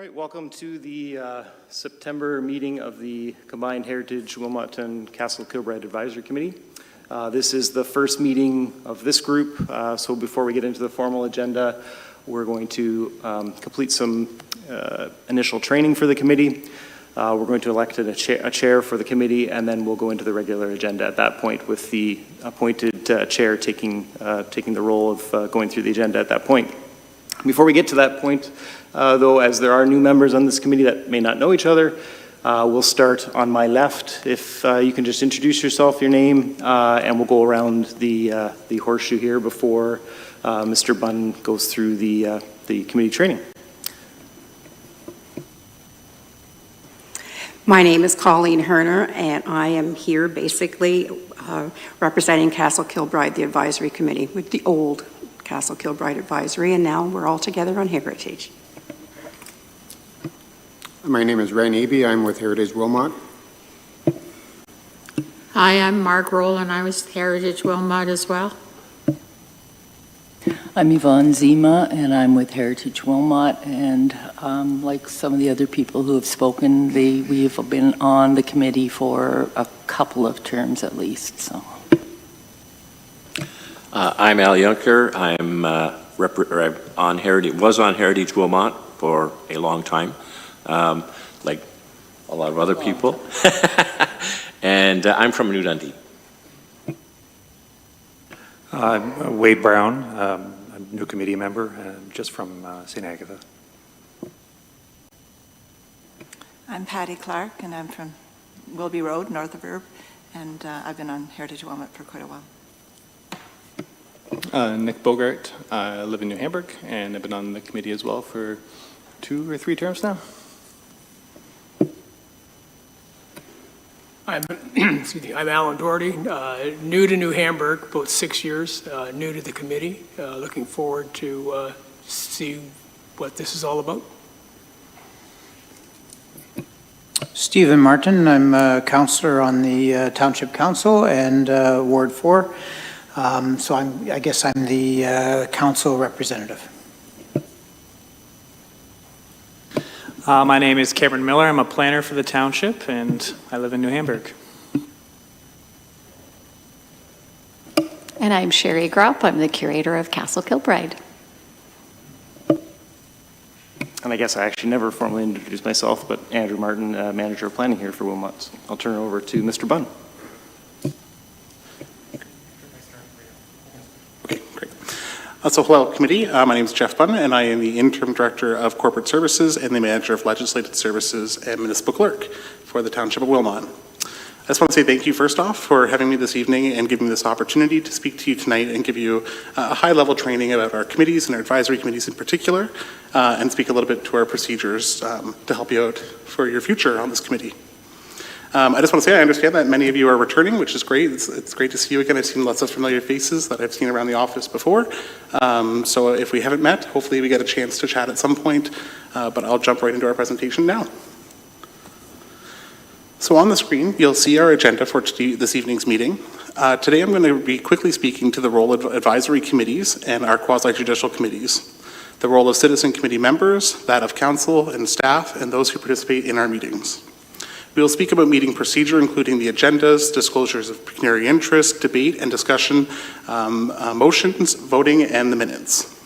All right, welcome to the September meeting of the Combined Heritage Wilmot and Castle Kilbride Advisory Committee. This is the first meeting of this group, so before we get into the formal agenda, we're going to complete some initial training for the committee. We're going to elect a chair for the committee, and then we'll go into the regular agenda at that point with the appointed chair taking the role of going through the agenda at that point. Before we get to that point, though, as there are new members on this committee that may not know each other, we'll start on my left. If you can just introduce yourself, your name, and we'll go around the horseshoe here before Mr. Bunn goes through the committee training. My name is Colleen Herner, and I am here basically representing Castle Kilbride, the advisory committee, with the old Castle Kilbride Advisory, and now we're all together on Heritage. My name is Ren Eby. I'm with Heritage Wilmot. Hi, I'm Mark Roll, and I was Heritage Wilmot as well. I'm Yvonne Zima, and I'm with Heritage Wilmot, and like some of the other people who have spoken, we've been on the committee for a couple of terms at least. So. I'm Al Juncker. I'm on Heritage. Was on Heritage Wilmot for a long time, like a lot of other people, and I'm from New Dundee. I'm Wade Brown. I'm a new committee member, just from St. Agatha. I'm Patty Clark, and I'm from Wilby Road, north of Erb, and I've been on Heritage Wilmot for quite a while. Nick Bogart. I live in New Hamburg, and I've been on the committee as well for 2 or 3 terms now. I'm Alan Doherty, new to New Hamburg, about 6 years, new to the committee. Looking forward to see what this is all about. Stephen Martin. I'm a councillor on the Township Council and Ward 4. So I guess I'm the council representative. My name is Cameron Miller. I'm a planner for the township, and I live in New Hamburg. And I'm Sherry Graup. I'm the curator of Castle Kilbride. And I guess I actually never formally introduced myself, but Andrew Martin, manager of planning here for Wilmot. So I'll turn it over to Mr. Bunn. So hello, committee. My name is Jeff Bunn, and I am the interim director of corporate services and the manager of legislative services and municipal clerk for the Township of Wilmot. I just want to say thank you first off for having me this evening and giving me this opportunity to speak to you tonight and give you a high-level training about our committees and our advisory committees in particular, and speak a little bit to our procedures to help you out for your future on this committee. I just want to say I understand that many of you are returning, which is great. It's great to see you again. I've seen lots of familiar faces that I've seen around the office before. So if we haven't met, hopefully we get a chance to chat at some point, but I'll jump right into our presentation now. So on the screen, you'll see our agenda for this evening's meeting. Today I'm going to be quickly speaking to the role of advisory committees and our quasi-judicial committees, the role of citizen committee members, that of council and staff, and those who participate in our meetings. We will speak about meeting procedure, including the agendas, disclosures of pecuniary interest, debate and discussion, motions, voting, and the minutes.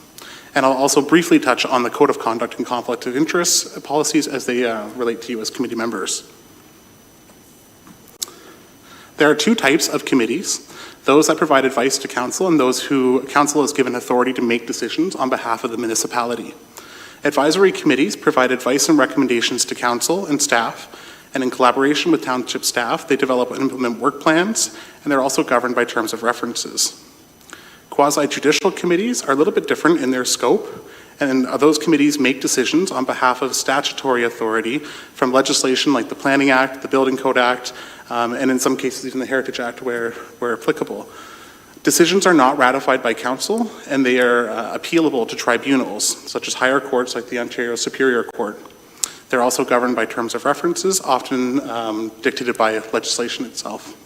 And I'll also briefly touch on the code of conduct and conflict of interest policies as they relate to you as committee members. There are 2 types of committees, those that provide advice to council and those who council is given authority to make decisions on behalf of the municipality. Advisory committees provide advice and recommendations to council and staff, and in collaboration with township staff, they develop and implement work plans, and they're also governed by terms of references. Quasi-judicial committees are a little bit different in their scope, and those committees make decisions on behalf of statutory authority from legislation like the Planning Act, the Building Code Act, and in some cases even the Heritage Act where applicable. Decisions are not ratified by council, and they are appealable to tribunals, such as higher courts like the Ontario Superior Court. They're also governed by terms of references, often dictated by legislation itself.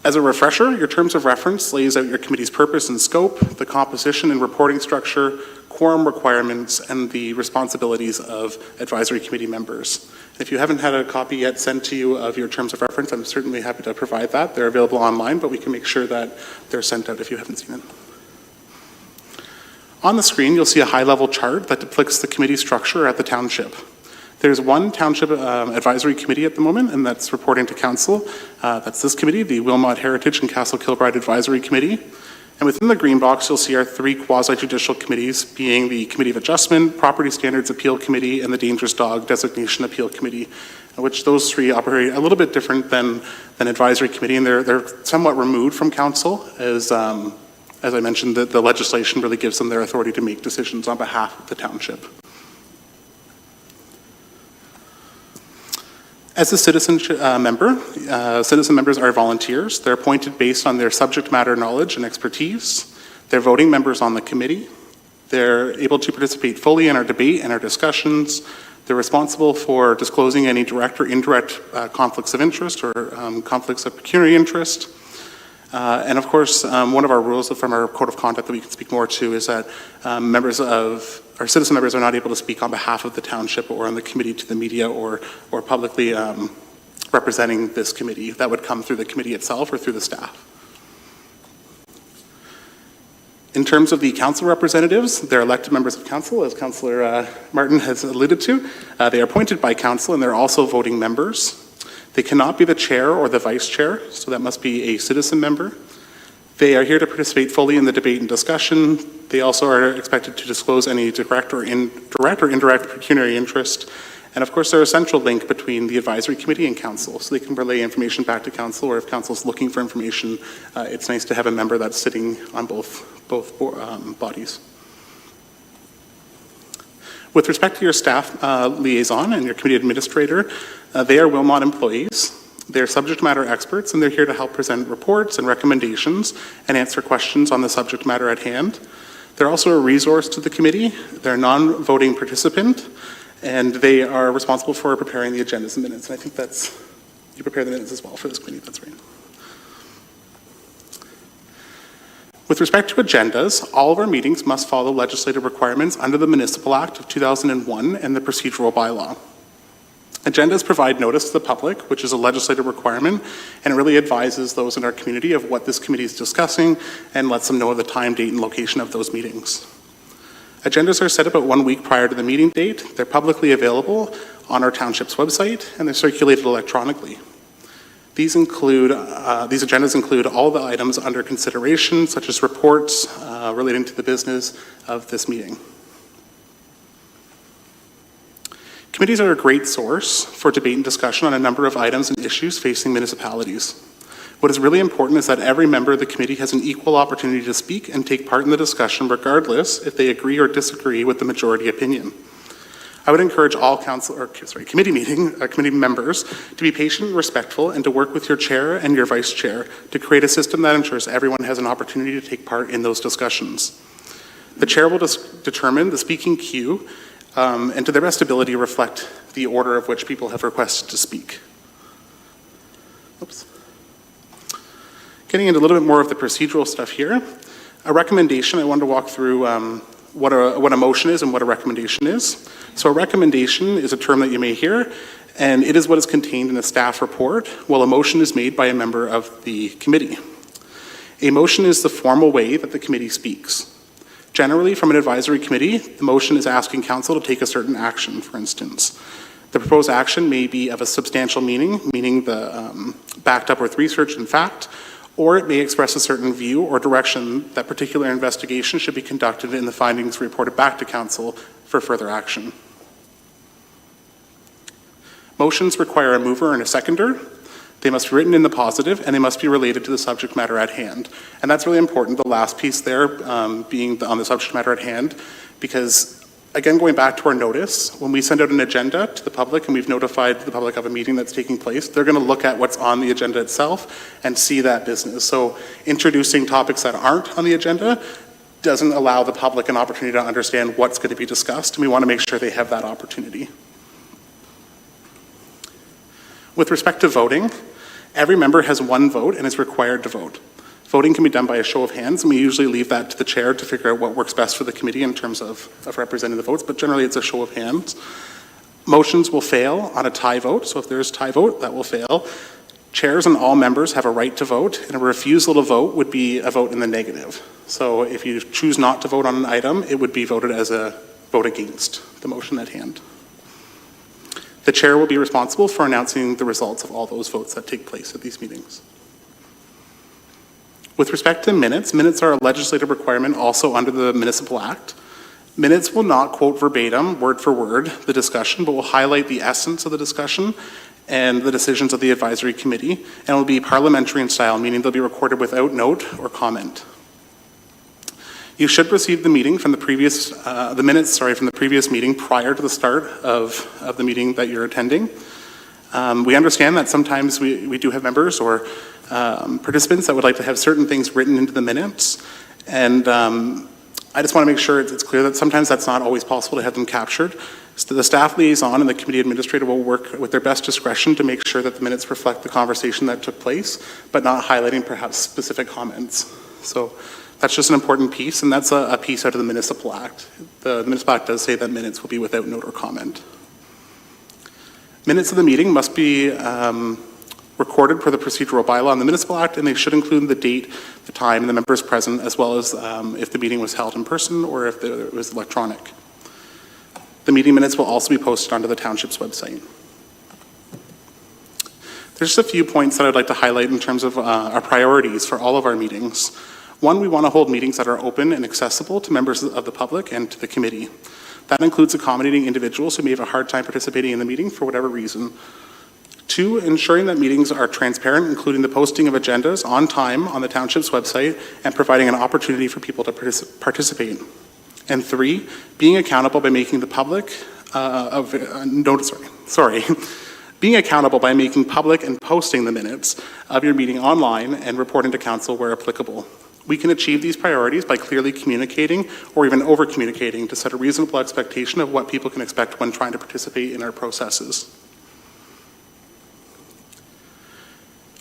As a refresher, your terms of reference lays out your committee's purpose and scope, the composition and reporting structure, quorum requirements, and the responsibilities of advisory committee members. If you haven't had a copy yet sent to you of your terms of reference, I'm certainly happy to provide that. They're available online, but we can make sure that they're sent out if you haven't seen them. On the screen, you'll see a high-level chart that depicts the committee structure at the township. There's one township advisory committee at the moment, and that's reporting to council. That's this committee, the Wilmot Heritage and Castle Kilbride Advisory Committee. And within the green box, you'll see our three quasi-judicial committees, being the Committee of Adjustment, Property Standards Appeal Committee, and the Dangerous Dog Designation Appeal Committee, which those three operate a little bit different than advisory committee, and they're somewhat removed from council, as I mentioned, the legislation really gives them their authority to make decisions on behalf of the township. As a citizen members are volunteers. They're appointed based on their subject matter knowledge and expertise. They're voting members on the committee. They're able to participate fully in our debate and our discussions. They're responsible for disclosing any direct or indirect conflicts of interest or conflicts of pecuniary interest. And of course, one of our rules from our code of conduct that we can speak more to is that our citizen members are not able to speak on behalf of the township or on the committee to the media or publicly representing this committee. That would come through the committee itself or through the staff. In terms of the council representatives, they're elected members of council, as Councillor Martin has alluded to. They are appointed by council and they're also voting members. They cannot be the chair or the vice chair, so that must be a citizen member. They are here to participate fully in the debate and discussion. They also are expected to disclose any direct or indirect pecuniary interest. And of course, they're a central link between the advisory committee and council, so they can relay information back to council, or if council is looking for information, it's nice to have a member that's sitting on both bodies. With respect to your staff liaison and your committee administrator, they are Wilmot employees. They're subject matter experts, and they're here to help present reports and recommendations and answer questions on the subject matter at hand. They're also a resource to the committee. They're a non-voting participant, and they are responsible for preparing the agendas and minutes. And I think you prepare the minutes as well for this committee, that's right. With respect to agendas, all of our meetings must follow legislative requirements under the Municipal Act of 2001 and the procedural bylaw. Agendas provide notice to the public, which is a legislative requirement, and it really advises those in our community of what this committee is discussing and lets them know the time, date, and location of those meetings. Agendas are set about 1 week prior to the meeting date. They're publicly available on our township's website, and they're circulated electronically. These agendas include all the items under consideration, such as reports relating to the business of this meeting. Committees are a great source for debate and discussion on a number of items and issues facing municipalities. What is really important is that every member of the committee has an equal opportunity to speak and take part in the discussion, regardless if they agree or disagree with the majority opinion. I would encourage all committee members to be patient and respectful and to work with your chair and your vice chair to create a system that ensures everyone has an opportunity to take part in those discussions. The chair will determine the speaking queue and to their best ability reflect the order of which people have requested to speak. Oops. Getting into a little bit more of the procedural stuff here. A recommendation, I wanted to walk through what a motion is and what a recommendation is. So a recommendation is a term that you may hear, and it is what is contained in a staff report, while a motion is made by a member of the committee. A motion is the formal way that the committee speaks. Generally, from an advisory committee, the motion is asking council to take a certain action, for instance. The proposed action may be of a substantial meaning the backed up with research and fact, or it may express a certain view or direction that particular investigation should be conducted and the findings reported back to council for further action. Motions require a mover and a seconder. They must be written in the positive, and they must be related to the subject matter at hand. And that's really important, the last piece there being on the subject matter at hand, because, again, going back to our notice, when we send out an agenda to the public and we've notified the public of a meeting that's taking place, they're going to look at what's on the agenda itself and see that business. So introducing topics that aren't on the agenda doesn't allow the public an opportunity to understand what's going to be discussed, and we want to make sure they have that opportunity. With respect to voting, Every member has one vote and is required to vote. Voting can be done by a show of hands, and we usually leave that to the chair to figure out what works best for the committee in terms of representing the votes, but generally it's a show of hands. Motions will fail on a tie vote, so if there's a tie vote, that will fail. Chairs and all members have a right to vote, and a refusal to vote would be a vote in the negative. So if you choose not to vote on an item, it would be voted as a vote against the motion at hand. The chair will be responsible for announcing the results of all those votes that take place at these meetings. With respect to minutes, minutes are a legislative requirement also under the Municipal Act. Minutes will not quote verbatim, word for word, the discussion, but will highlight the essence of the discussion and the decisions of the advisory committee, and will be parliamentary in style, meaning they'll be recorded without note or comment. You should receive the meeting from the previous, the minutes from the previous meeting prior to the start of the meeting that you're attending. We understand that sometimes we do have members or participants that would like to have certain things written into the minutes, and I just want to make sure it's clear that sometimes that's not always possible to have them captured. So the staff liaison and the committee administrator will work with their best discretion to make sure that the minutes reflect the conversation that took place, but not highlighting perhaps specific comments. So that's just an important piece, and that's a piece out of the Municipal Act. The Municipal Act does say that minutes will be without note or comment. Minutes of the meeting must be recorded per the procedural bylaw in the Municipal Act, and they should include the date, the time, and the members present, as well as if the meeting was held in person or if it was electronic. The meeting minutes will also be posted onto the Township's website. There's just a few points that I'd like to highlight in terms of our priorities for all of our meetings. One, we want to hold meetings that are open and accessible to members of the public and to the committee. That includes accommodating individuals who may have a hard time participating in the meeting for whatever reason. Two, ensuring that meetings are transparent, including the posting of agendas on time on the Township's website and providing an opportunity for people to participate. And three, being accountable by making the public being accountable by making public and posting the minutes of your meeting online and reporting to council where applicable. We can achieve these priorities by clearly communicating or even over-communicating to set a reasonable expectation of what people can expect when trying to participate in our processes.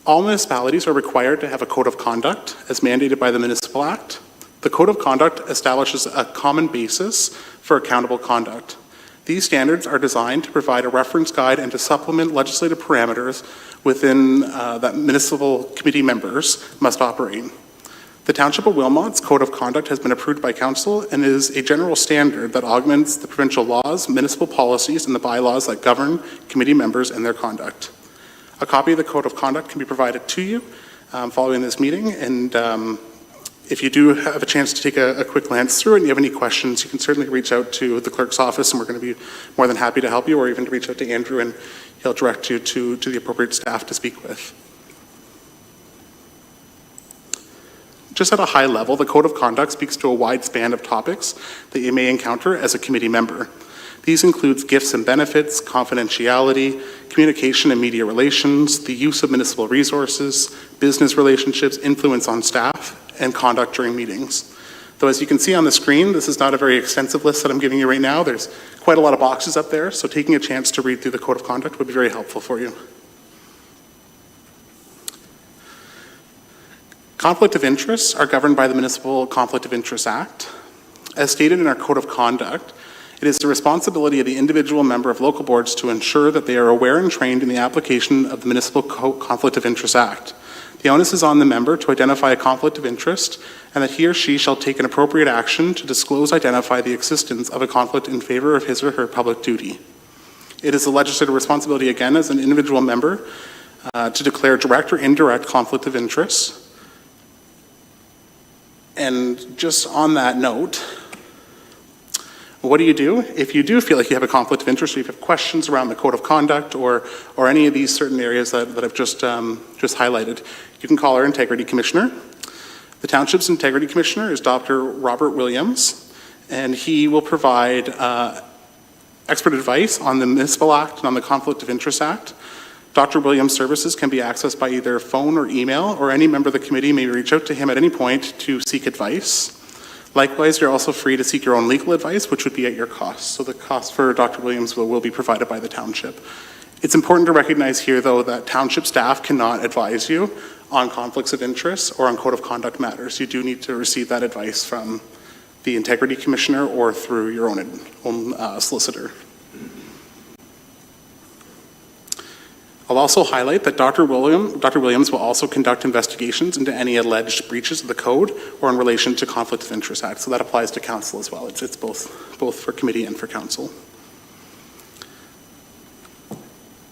All municipalities are required to have a code of conduct as mandated by the Municipal Act. The Code of Conduct establishes a common basis for accountable conduct. These standards are designed to provide a reference guide and to supplement legislative parameters within that municipal committee members must operate. The Township of Wilmot's Code of Conduct has been approved by Council and is a general standard that augments the provincial laws, municipal policies, and the bylaws that govern committee members and their conduct. A copy of the Code of Conduct can be provided to you following this meeting, and if you do have a chance to take a quick glance through it and you have any questions, you can certainly reach out to the clerk's office, and we're going to be more than happy to help you, or even to reach out to Andrew and he'll direct you to the appropriate staff to speak with. Just at a high level, the Code of Conduct speaks to a wide span of topics that you may encounter as a committee member. These include gifts and benefits, confidentiality, communication and media relations, the use of municipal resources, business relationships, influence on staff, and conduct during meetings. Though as you can see on the screen, this is not a very extensive list that I'm giving you right now. There's quite a lot of boxes up there, so taking a chance to read through the Code of Conduct would be very helpful for you. Conflict of interests are governed by the Municipal Conflict of Interest Act. As stated in our Code of Conduct, it is the responsibility of the individual member of local boards to ensure that they are aware and trained in the application of the Municipal Conflict of Interest Act. The onus is on the member to identify a conflict of interest, and that he or she shall take an appropriate action to disclose, identify the existence of a conflict in favor of his or her public duty. It is the legislative responsibility, again, as an individual member, to declare direct or indirect conflict of interest. And just on that note, what do you do if you do feel like you have a conflict of interest, or you have questions around the Code of Conduct or any of these certain areas that I've just highlighted? You can call our Integrity Commissioner. The Township's Integrity Commissioner is Dr. Robert Williams, and he will provide expert advice on the Municipal Act and on the Conflict of Interest Act. Dr. Williams' services can be accessed by either phone or email, or any member of the committee may reach out to him at any point to seek advice. Likewise, you're also free to seek your own legal advice, which would be at your cost. So the cost for Dr. Williams will be provided by the Township. It's important to recognize here, though, that township staff cannot advise you on conflicts of interest or on code of conduct matters. You do need to receive that advice from the Integrity Commissioner or through your own solicitor. I'll also highlight that Dr. Williams will also conduct investigations into any alleged breaches of the code or in relation to Conflict of Interest Act. So that applies to council as well. It's both for committee and for council.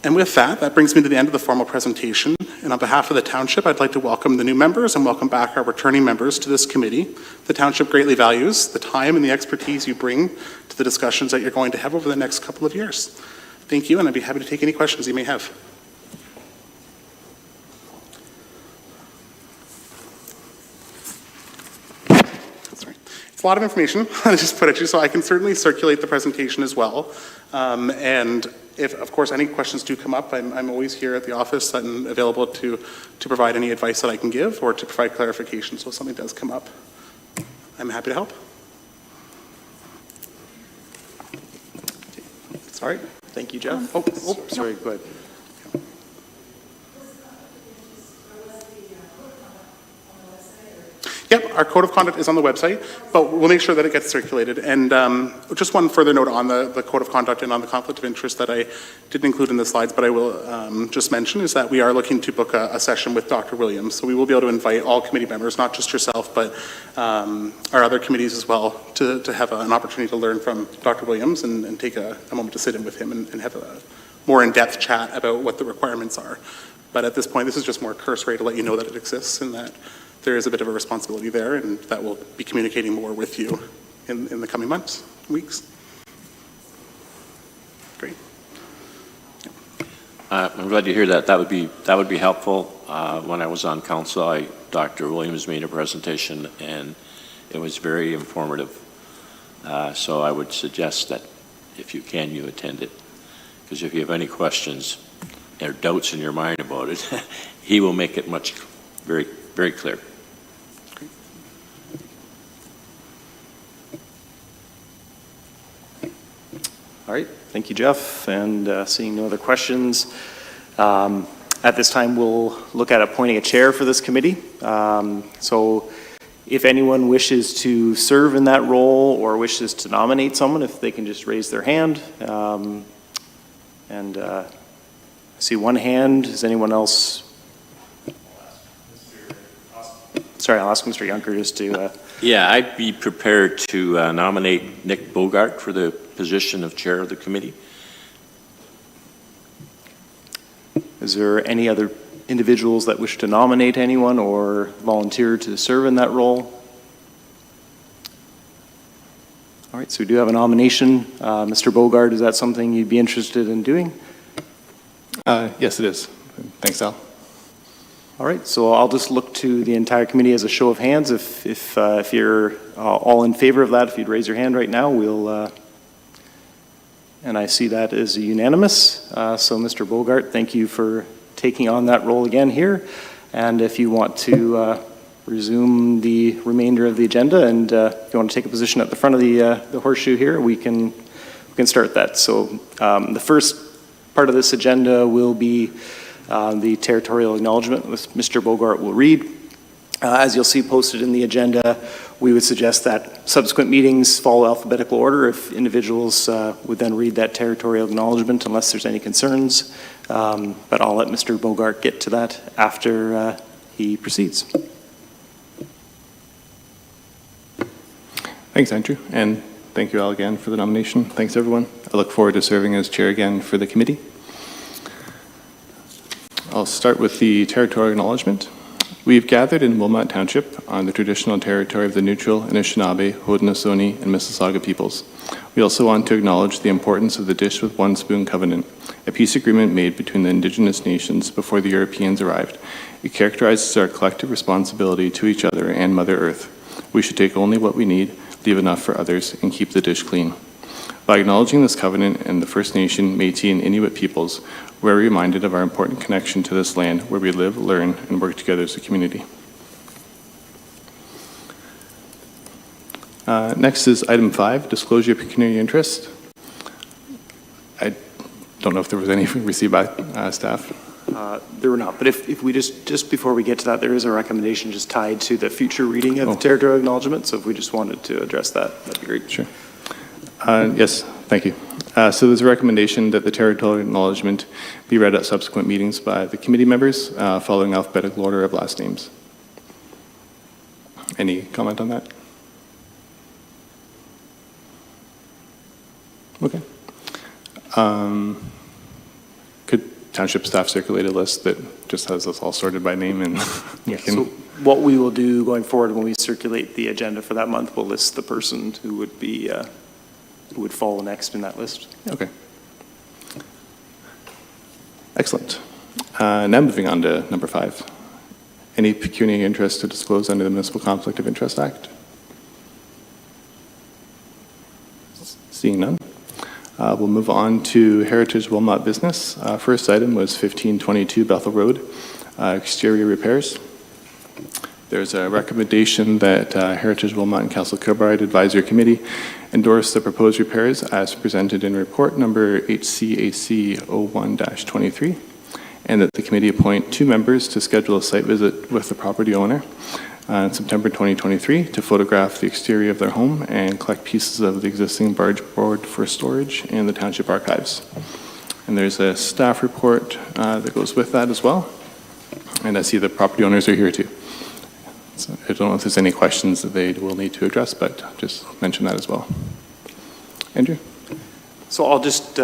And with that, that brings me to the end of the formal presentation. And on behalf of the township, I'd like to welcome the new members and welcome back our returning members to this committee. The township greatly values the time and the expertise you bring to the discussions that you're going to have over the next couple of years. Thank you, and I'd be happy to take any questions you may have. It's a lot of information I just put at you, so I can certainly circulate the presentation as well. And if, of course, any questions do come up, I'm always here at the office and available to provide any advice that I can give or to provide clarification. So if something does come up, I'm happy to help. All right. Thank you, Jeff. Sorry, go ahead. Yep, our code of conduct is on the website, but we'll make sure that it gets circulated. And just one further note on the code of conduct and on the conflict of interest that I didn't include in the slides, but I will just mention is that we are looking to book a session with Dr. Williams. So we will be able to invite all committee members, not just yourself, but our other committees as well, to have an opportunity to learn from Dr. Williams and take a moment to sit in with him and have a more in-depth chat about what the requirements are. But at this point, this is just more cursory to let you know that it exists and that there is a bit of a responsibility there, and that we'll be communicating more with you in the coming months, weeks. Great. I'm glad to hear that. That would be helpful. When I was on council, Dr. Williams made a presentation, and it was very informative. So I would suggest that if you can, you attend it, because if you have any questions or doubts in your mind about it, he will make it very, very clear. All right, thank you, Jeff. And seeing no other questions, at this time we'll look at appointing a chair for this committee. So if anyone wishes to serve in that role or wishes to nominate someone, if they can just raise their hand. I see one hand. Is anyone else? Sorry, I'll ask Mr. Junker just to... Yeah, I'd be prepared to nominate Nick Bogart for the position of chair of the committee. Is there any other individuals that wish to nominate anyone or volunteer to serve in that role? All right, so we do have a nomination. Mr. Bogart, is that something you'd be interested in doing? Yes, it is. Thanks, Al. All right, so I'll just look to the entire committee as a show of hands. If you're all in favor of that, if you'd raise your hand right now, we'll, and I see that is unanimous. So Mr. Bogart, thank you for taking on that role again here. And if you want to resume the remainder of the agenda and if you want to take a position at the front of the horseshoe here, we can start that. So the first part of this agenda will be the territorial acknowledgement, which Mr. Bogart will read. As you'll see posted in the agenda, we would suggest that subsequent meetings follow alphabetical order if individuals would then read that territorial acknowledgement unless there's any concerns. But I'll let Mr. Bogart get to that after he proceeds. Thanks, Andrew, and thank you all again for the nomination. Thanks, everyone. I look forward to serving as chair again for the committee. I'll start with the territorial acknowledgement. We've gathered in Wilmot Township on the traditional territory of the Neutral, Anishinaabe, Haudenosaunee, and Mississauga peoples. We also want to acknowledge the importance of the Dish with One Spoon Covenant, a peace agreement made between the Indigenous nations before the Europeans arrived. It characterizes our collective responsibility to each other and Mother Earth. We should take only what we need, leave enough for others, and keep the dish clean. By acknowledging this covenant and the First Nation, Métis, and Inuit peoples, we're reminded of our important connection to this land where we live, learn, and work together as a community. Next is item 5, disclosure of pecuniary interest. I don't know if there was any received by staff. There were not, but if we just before we get to that, there is a recommendation just tied to the future reading of the territorial acknowledgement, so if we just wanted to address that, that'd be great. Sure. Yes, thank you. So there's a recommendation that the territorial acknowledgement be read at subsequent meetings by the committee members, following alphabetical order of last names. Any comment on that? Okay. Could township staff circulate a list that just has us all sorted by name and Yeah, so what we will do going forward when we circulate the agenda for that month, we'll list the person who would be, who would follow next in that list. Okay. Excellent. Now moving on to number 5. Any pecuniary interest to disclose under the Municipal Conflict of Interest Act? Seeing none. We'll move on to Heritage Wilmot business. First item was 1522 Bethel Road, exterior repairs. There's a recommendation that Heritage Wilmot and Castle Kilbride Advisory Committee endorse the proposed repairs as presented in report number HCAC 01-23, and that the committee appoint 2 members to schedule a site visit with the property owner in September 2023 to photograph the exterior of their home and collect pieces of the existing barge board for storage in the township archives. And there's a staff report that goes with that as well. And I see the property owners are here too. So I don't know if there's any questions that they will need to address, but just mention that as well. Andrew? So I'll just,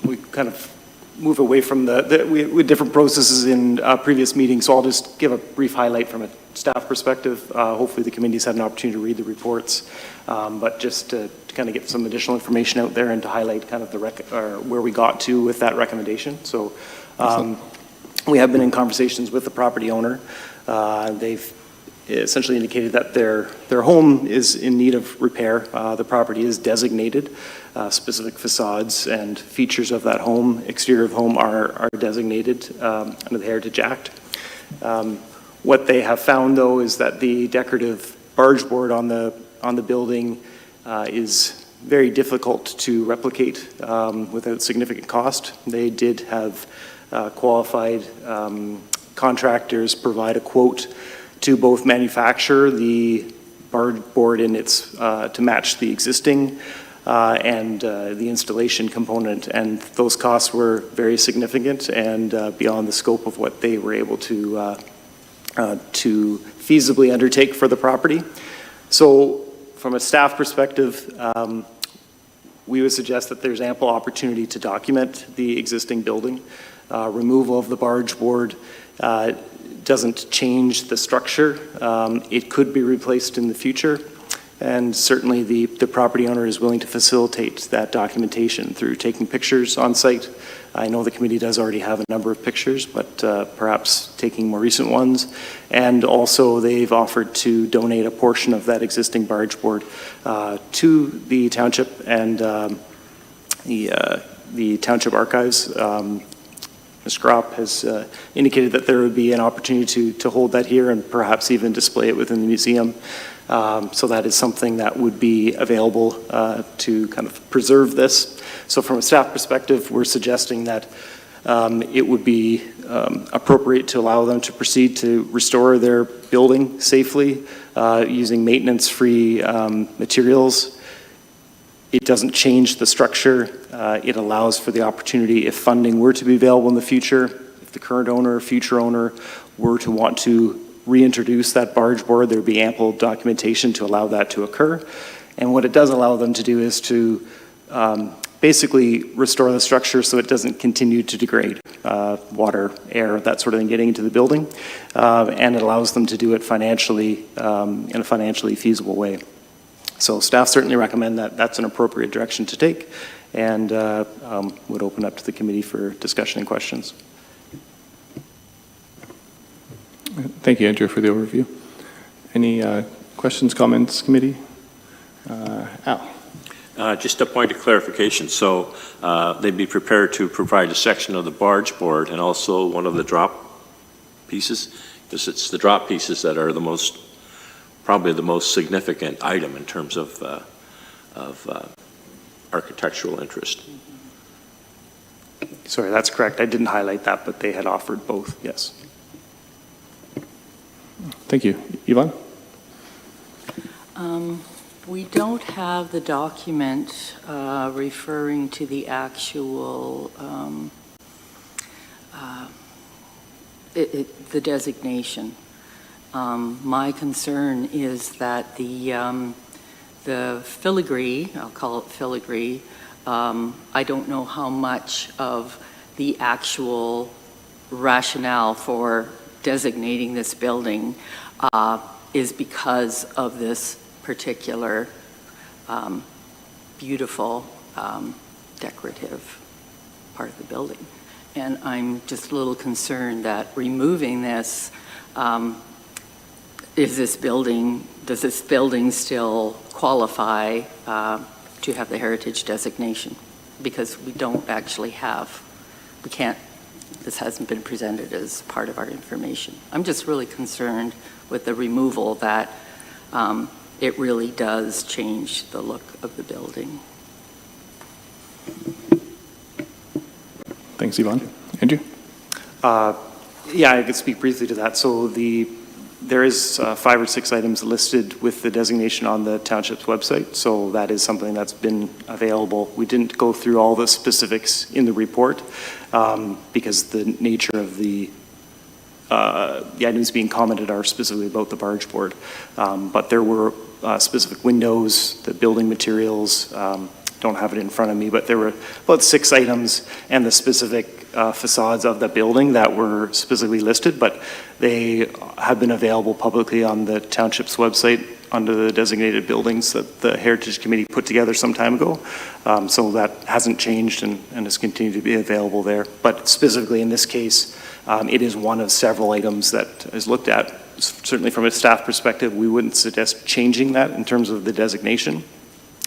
we kind of move away from we different processes in previous meetings, so I'll just give a brief highlight from a staff perspective. Hopefully the committee's had an opportunity to read the reports, but just to kind of get some additional information out there and to highlight kind of where we got to with that recommendation. So we have been in conversations with the property owner. They've essentially indicated that their home is in need of repair. The property is designated. Specific facades and features of that home, exterior of home, are designated under the Heritage Act. What they have found, though, is that the decorative barge board on the building is very difficult to replicate without significant cost. They did have qualified contractors provide a quote to both manufacture the barge board in its to match the existing and the installation component, and those costs were very significant and beyond the scope of what they were able to feasibly undertake for the property. So from a staff perspective, we would suggest that there's ample opportunity to document the existing building. Removal of the barge board doesn't change the structure. It could be replaced in the future. And certainly the property owner is willing to facilitate that documentation through taking pictures on site. I know the committee does already have a number of pictures, but perhaps taking more recent ones. And also they've offered to donate a portion of that existing barge board to the township and the township archives. Ms. Gropp has indicated that there would be an opportunity to hold that here and perhaps even display it within the museum. So that is something that would be available to kind of preserve this. So from a staff perspective, we're suggesting that it would be appropriate to allow them to proceed to restore their building safely using maintenance-free materials. It doesn't change the structure. It allows for the opportunity, if funding were to be available in the future, if the current owner or future owner were to want to reintroduce that barge board, there would be ample documentation to allow that to occur. And what it does allow them to do is to basically restore the structure so it doesn't continue to degrade, water, air, that sort of thing getting into the building. And it allows them to do it financially, in a financially feasible way. So staff certainly recommend that that's an appropriate direction to take, and would open up to the committee for discussion and questions. Thank you, Andrew, for the overview. Any questions, comments, committee? Al? Just a point of clarification. So they'd be prepared to provide a section of the barge board and also one of the drop pieces, because it's the drop pieces that are probably the most significant item in terms of architectural interest. Sorry, that's correct. I didn't highlight that, but they had offered both, yes. Thank you. Yvonne? We don't have the document referring to the actual, the designation. My concern is that the filigree, I'll call it filigree, I don't know how much of the actual rationale for designating this building is because of this particular beautiful decorative part of the building. And I'm just a little concerned that removing this, does this building still qualify to have the heritage designation? Because we don't actually have, this hasn't been presented as part of our information. I'm just really concerned with the removal that it really does change the look of the building. Thanks, Yvonne. Andrew? Yeah, I could speak briefly to that. So there is 5 or 6 items listed with the designation on the township's website, so that is something that's been available. We didn't go through all the specifics in the report because the nature of the items being commented are specifically about the barge board. But there were specific windows, the building materials, don't have it in front of me, but there were about 6 items and the specific facades of the building that were specifically listed, but they have been available publicly on the township's website under the designated buildings that the Heritage Committee put together some time ago. So that hasn't changed and has continued to be available there. But specifically in this case, it is one of several items that is looked at. Certainly from a staff perspective, we wouldn't suggest changing that in terms of the designation.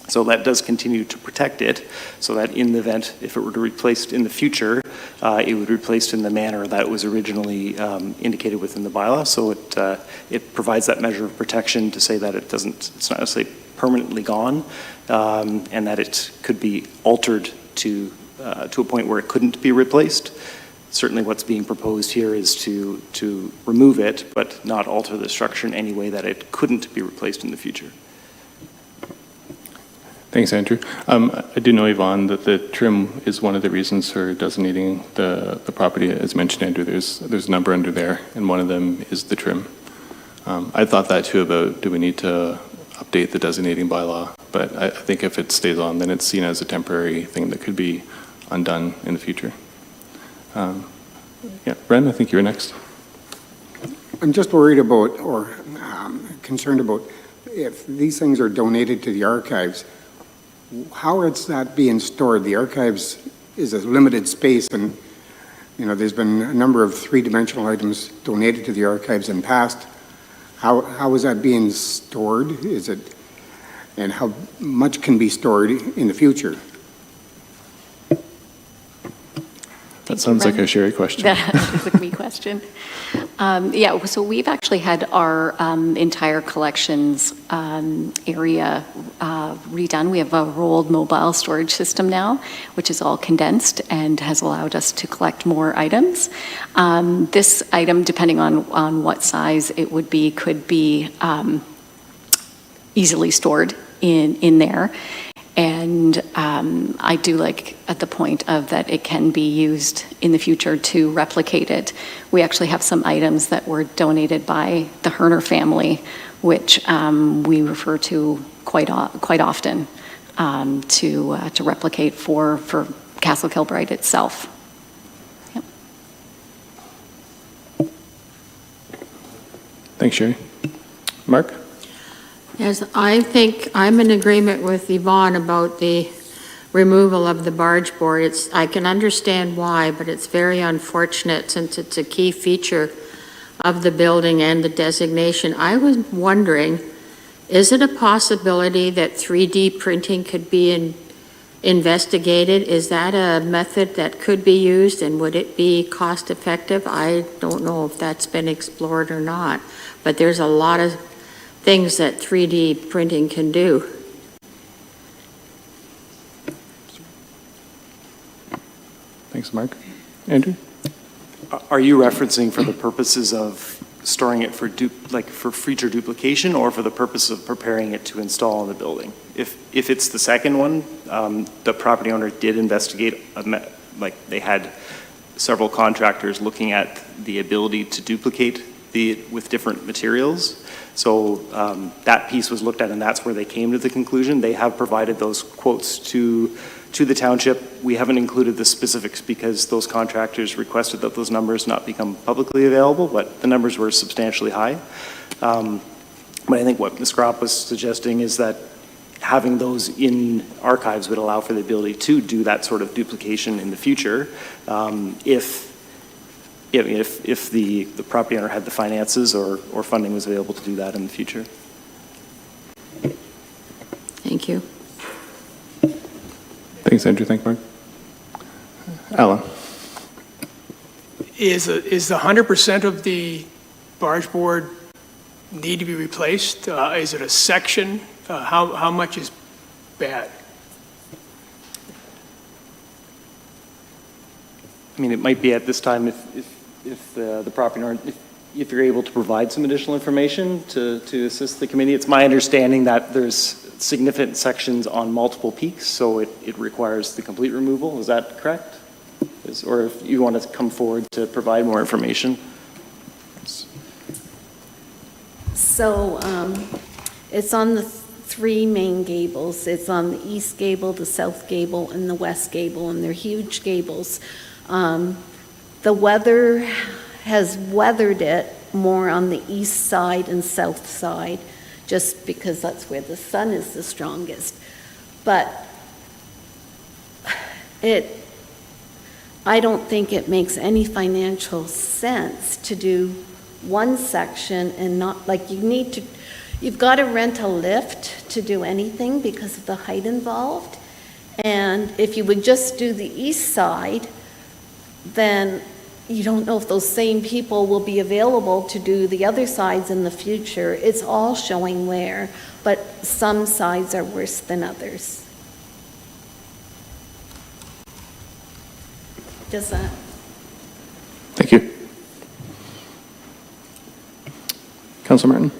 So that does continue to protect it, so that in the event, if it were to be replaced in the future, it would be replaced in the manner that was originally indicated within the bylaw. So it provides that measure of protection to say that it's not necessarily permanently gone, and that it could be altered to a point where it couldn't be replaced. Certainly what's being proposed here is to remove it, but not alter the structure in any way that it couldn't be replaced in the future. Thanks, Andrew. I do know, Yvonne, that the trim is one of the reasons for designating the property. As mentioned, Andrew, there's a number under there, and one of them is the trim. I thought that too about, do we need to update the designating bylaw? But I think if it stays on, then it's seen as a temporary thing that could be undone in the future. Yeah, Bren, I think you're next. I'm just worried about, or concerned about, if these things are donated to the archives, how is that being stored? The archives is a limited space, and there's been a number of 3-dimensional items donated to the archives in past. How is that being stored? And how much can be stored in the future? That sounds like a Sherry question. That is a me question. Yeah, so we've actually had our entire collections area redone. We have a rolled mobile storage system now, which is all condensed and has allowed us to collect more items. This item, depending on what size it would be, could be easily stored in there. And I do like at the point of that it can be used in the future to replicate it. We actually have some items that were donated by the Herner family, which we refer to quite often to replicate for Castle Kilbride itself. Yep. Thanks, Sherry. Mark? Yes, I think I'm in agreement with Yvonne about the removal of the barge board. I can understand why, but it's very unfortunate since it's a key feature of the building and the designation. I was wondering, is it a possibility that 3D printing could be investigated? Is that a method that could be used, and would it be cost effective? I don't know if that's been explored or not, but there's a lot of things that 3D printing can do. Thanks, Mark. Andrew? Are you referencing for the purposes of storing it for for future duplication, or for the purpose of preparing it to install in the building? If it's the second one, the property owner did investigate, they had several contractors looking at the ability to duplicate with different materials. So that piece was looked at, and that's where they came to the conclusion. They have provided those quotes to the township. We haven't included the specifics because those contractors requested that those numbers not become publicly available, but the numbers were substantially high. But I think what Ms. Gropp was suggesting is that having those in archives would allow for the ability to do that sort of duplication in the future if the property owner had the finances or funding was available to do that in the future. Thank you. Thanks, Andrew. Thank you, Mark. Alan? Is the 100% of the barge board need to be replaced? Is it a section? How much is bad? I mean, it might be at this time if the property owner, if you're able to provide some additional information to assist the committee. It's my understanding that there's significant sections on multiple peaks, so it requires the complete removal. Is that correct? Or if you want to come forward to provide more information. So it's on the three main gables. It's on the east gable, the south gable, and the west gable, and they're huge gables. The weather has weathered it more on the east side and south side, just because that's where the sun is the strongest. But I don't think it makes any financial sense to do one section and not, you've got to rent a lift to do anything because of the height involved. And if you would just do the east side, then you don't know if those same people will be available to do the other sides in the future. It's all showing wear, but some sides are worse than others. Does that? Thank you. Councilor Martin?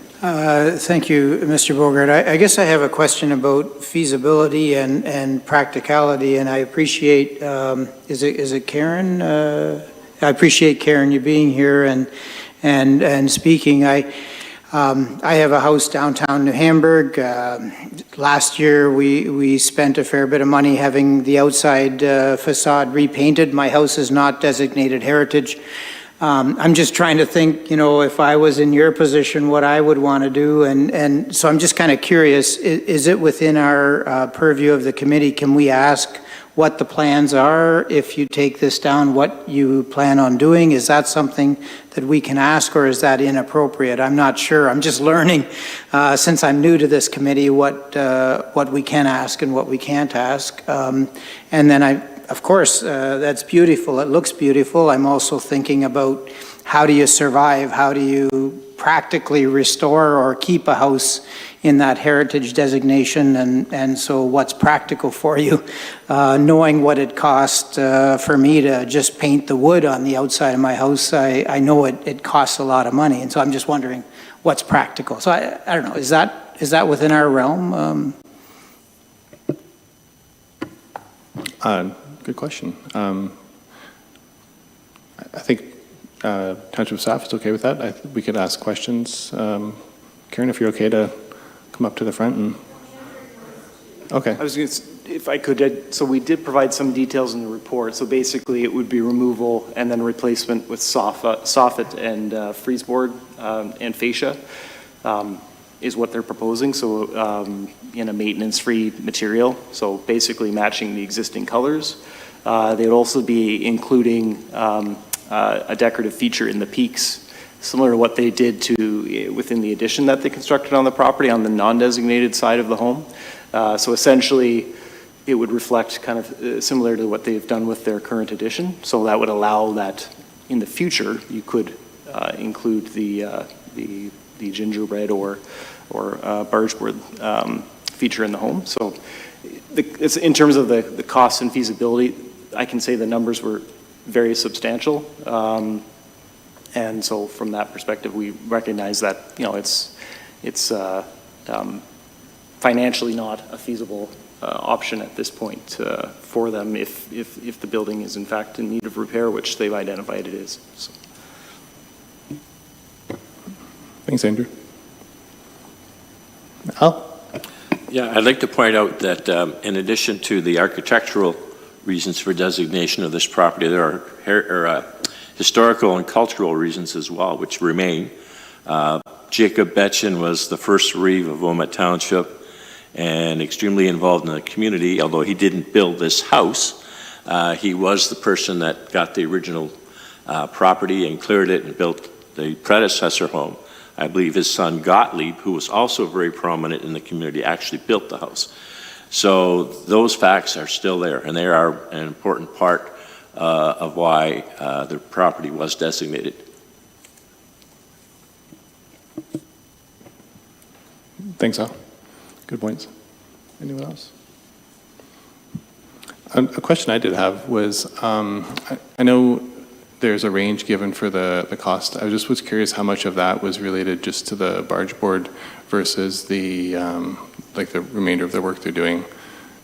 Thank you, Mr. Bogart. I guess I have a question about feasibility and practicality, and I appreciate, is it Karen? I appreciate, Karen, you being here and speaking. I have a house downtown New Hamburg. Last year, we spent a fair bit of money having the outside facade repainted. My house is not designated heritage. I'm just trying to think, if I was in your position, what I would want to do. And so I'm just kind of curious, is it within our purview of the committee? Can we ask what the plans are if you take this down, what you plan on doing? Is that something that we can ask, or is that inappropriate? I'm not sure. I'm just learning, since I'm new to this committee, what we can ask and what we can't ask. And then of course, that's beautiful. It looks beautiful. I'm also thinking about how do you survive? How do you practically restore or keep a house in that heritage designation? And so what's practical for you? Knowing what it cost for me to just paint the wood on the outside of my house, I know it costs a lot of money. And so I'm just wondering what's practical. So I don't know, is that within our realm? Good question. I think Township staff is okay with that. We could ask questions. Karen, if you're okay to come up to the front and... Okay. I was going to, if I could, so we did provide some details in the report. So basically it would be removal and then replacement with soffit and freezeboard and fascia is what they're proposing. So in a maintenance-free material. So basically matching the existing colors. They would also be including a decorative feature in the peaks, similar to what they did within the addition that they constructed on the property on the non-designated side of the home. So essentially, it would reflect kind of similar to what they've done with their current addition. So that would allow that in the future, you could include the gingerbread or bargeboard feature in the home. So it's in terms of the cost and feasibility, I can say the numbers were very substantial. And so from that perspective, we recognize that, it's financially not a feasible option at this point for them if the building is in fact in need of repair, which they've identified it is. So. Thanks, Andrew. Al? Yeah, I'd like to point out that in addition to the architectural reasons for designation of this property, there are historical and cultural reasons as well, which remain. Jacob Betchen was the first reeve of Wilmot Township and extremely involved in the community. Although he didn't build this house, he was the person that got the original property and cleared it and built the predecessor home. I believe his son Gottlieb, who was also very prominent in the community, actually built the house. So those facts are still there, and they are an important part of why the property was designated. Thanks, Al. Good points. Anyone else? A question I did have was, I know there's a range given for the cost. I was curious how much of that was related just to the barge board versus the like the remainder of the work they're doing.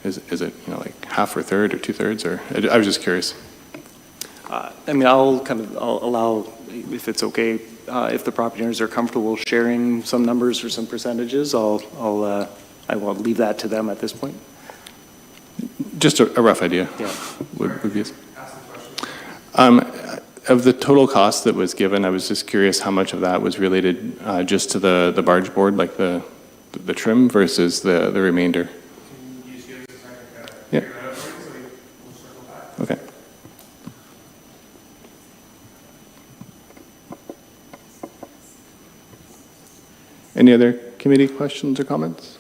Is it like half or third or 2/3 or? I was just curious. I mean, I'll allow, if it's okay, if the property owners are comfortable sharing some numbers or some percentages, I will leave that to them at this point. Just a rough idea. Yeah. Would be. Of the total cost that was given, I was just curious how much of that was related just to the barge board, like the trim, versus the remainder. Yeah. Okay. Any other committee questions or comments?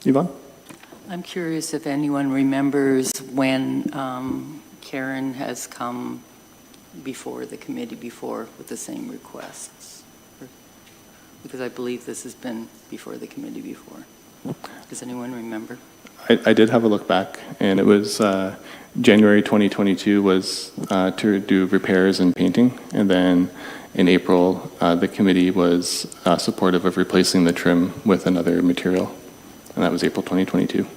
Yvonne? I'm curious if anyone remembers when Karen has come before the committee before with the same requests. Because I believe this has been before the committee before. Does anyone remember? I did have a look back, and it was January 2022 was to do repairs and painting, and then in April, the committee was supportive of replacing the trim with another material, and that was April 2022.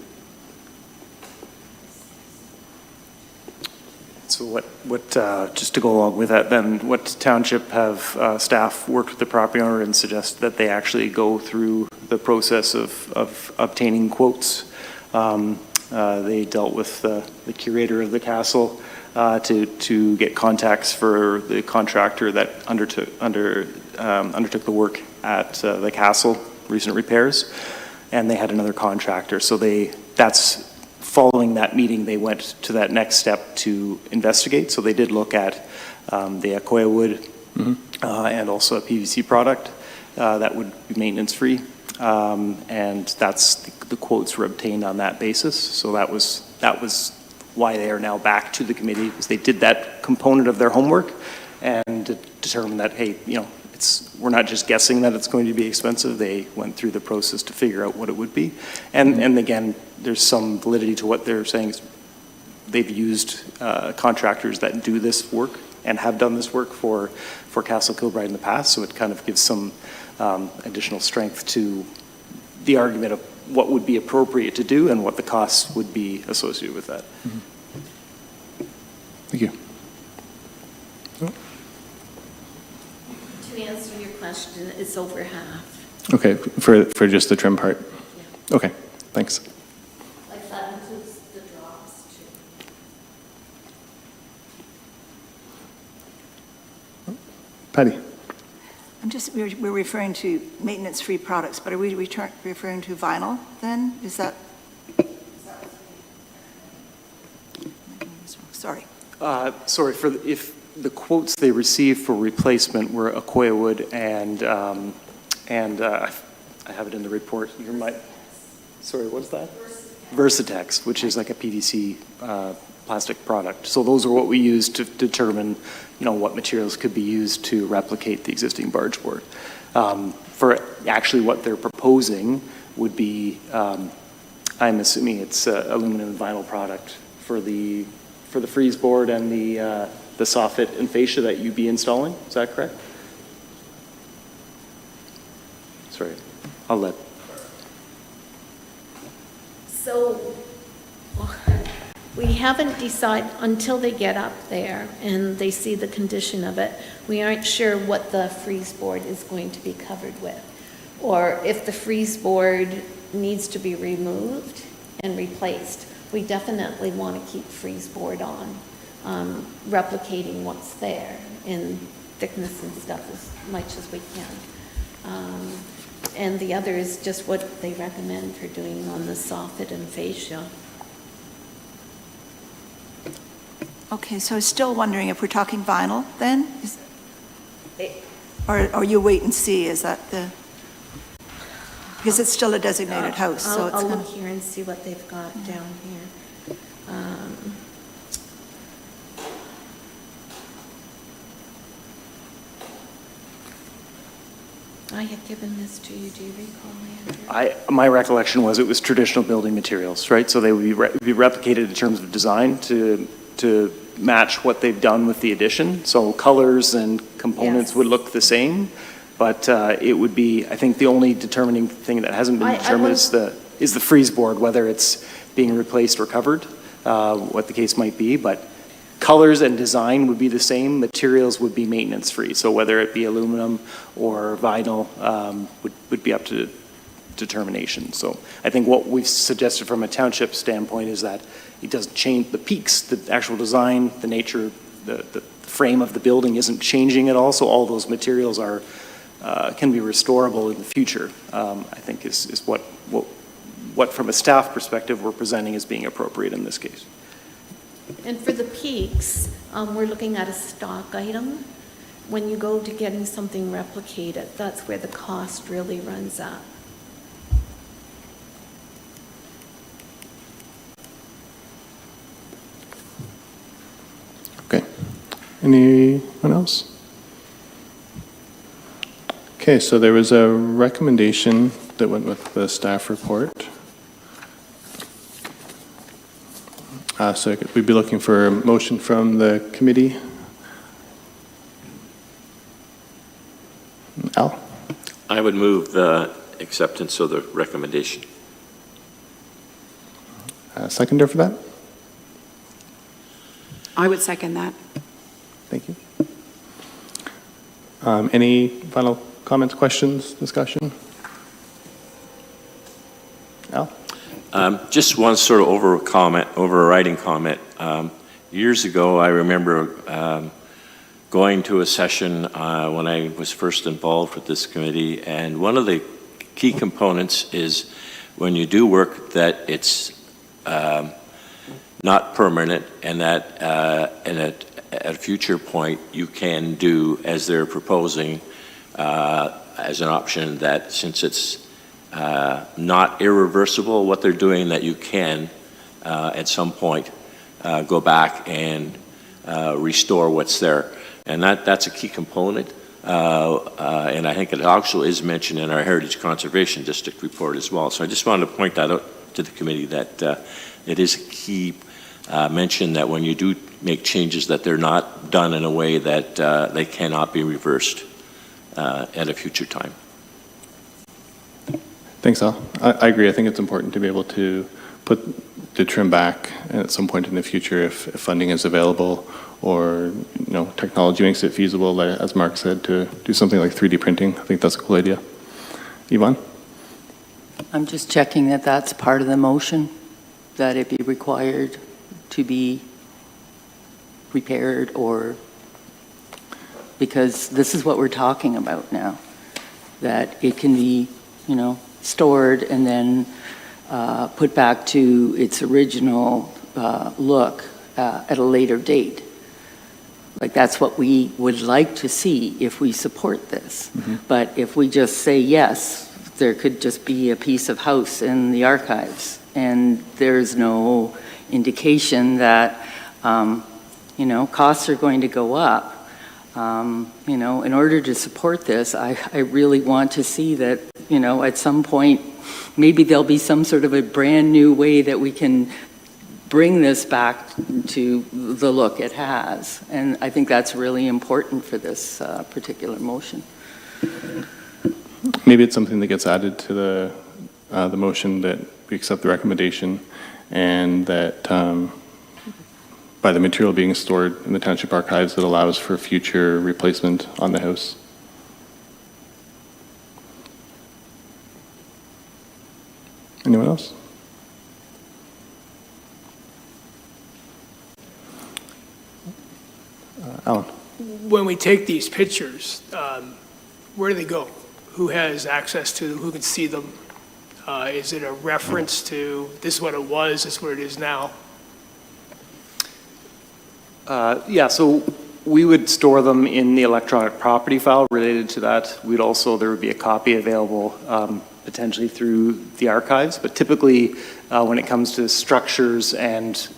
So what just to go along with that then, what township have staff worked with the property owner and suggest that they actually go through the process of obtaining quotes? They dealt with the curator of the castle to get contacts for the contractor that undertook the work at the castle, recent repairs, and they had another contractor. So that's following that meeting, they went to that next step to investigate. So they did look at the Akoya wood and also a PVC product that would be maintenance-free. And that's the quotes were obtained on that basis. So that was why they are now back to the committee, because they did that component of their homework and determined that, hey, we're not just guessing that it's going to be expensive. They went through the process to figure out what it would be. And again, there's some validity to what they're saying. They've used contractors that do this work and have done this work for Castle Kilbride in the past. So it kind of gives some additional strength to the argument of what would be appropriate to do and what the costs would be associated with that. Thank you. To answer your question, it's over half. Okay, for just the trim part? Yeah. Okay, thanks. Like that includes the drops too. Patty? We're referring to maintenance-free products, but are we referring to vinyl then? Is that? Sorry. Sorry, if the quotes they received for replacement were Akoya wood and I have it in the report. Sorry, what's that? Versatex, which is like a PVC plastic product. So those are what we use to determine, what materials could be used to replicate the existing barge board. For actually what they're proposing would be a I'm assuming it's aluminum and vinyl product for the freeze board and the soffit and fascia that you'd be installing. Is that correct? Sorry, I'll let. So we haven't decided, until they get up there and they see the condition of it, we aren't sure what the freeze board is going to be covered with. Or if the freeze board needs to be removed and replaced. We definitely want to keep freeze board on, replicating what's there in thickness and stuff as much as we can. And the other is just what they recommend for doing on the soffit and fascia. Okay, so I was still wondering if we're talking vinyl then? Or you wait and see, is that the, because it's still a designated house, so it's I'll gonna. look here and see what they've got down here. I had given this to you, do you recall, Andrew? My recollection was it was traditional building materials, right? So they would be replicated in terms of design to match what they've done with the addition. So colors and components Yes. would look the same, but it would be, I think the only determining thing that hasn't been determined is the freeze board, whether it's being replaced or covered, what the case might be. But colors and design would be the same, materials would be maintenance-free. So whether it be aluminum or vinyl would be up to determination. So I think what we've suggested from a township standpoint is that it doesn't change the peaks, the actual design, the nature, the frame of the building isn't changing at all. So all those materials are can be restorable in the future. I think is what from a staff perspective we're presenting as being appropriate in this case. And for the peaks, we're looking at a stock item. When you go to getting something replicated, that's where the cost really runs up. Okay. Anyone else? Okay, so there was a recommendation that went with the staff report. So we'd be looking for a motion from the committee. Al? I would move the acceptance of the recommendation. Seconder for that? I would second that. Thank you. Any final comments, questions, discussion? Al? Just one sort of overriding comment. Years ago, I remember going to a session when I was first involved with this committee, and one of the key components is when you do work that it's not permanent, and that at a future point you can do, as they're proposing, as an option, that since it's not irreversible, what they're doing, that you can at some point go back and restore what's there. And that's a key component. And I think it also is mentioned in our Heritage Conservation District report as well. So I just wanted to point that out to the committee, that it is a key mention that when you do make changes, that they're not done in a way that they cannot be reversed at a future time. Thanks, Al. I agree. I think it's important to be able to put the trim back at some point in the future if funding is available, or technology makes it feasible, as Mark said, to do something like 3D printing. I think that's a cool idea. Yvonne? I'm just checking that that's part of the motion, that it be required to be repaired, or, because this is what we're talking about now, that it can be, stored and then put back to its original look at a later date. Like, that's what we would like to see if we support this. Mm-hmm. But if we just say yes, there could just be a piece of house in the archives, and there's no indication that, costs are going to go up. In order to support this, I really want to see that, at some point, maybe there'll be some sort of a brand-new way that we can bring this back to the look it has. And I think that's really important for this particular motion. Maybe it's something that gets added to the motion that we accept the recommendation and that by the material being stored in the township archives, that allows for future replacement on the house. Anyone else? Alan? When we take these pictures, where do they go? Who has access to them? Who can see them? Is it a reference to this is what it was, this is what it is now? Yeah, so we would store them in the electronic property file related to that. There would be a copy available potentially through the archives, but typically when it comes to structures and,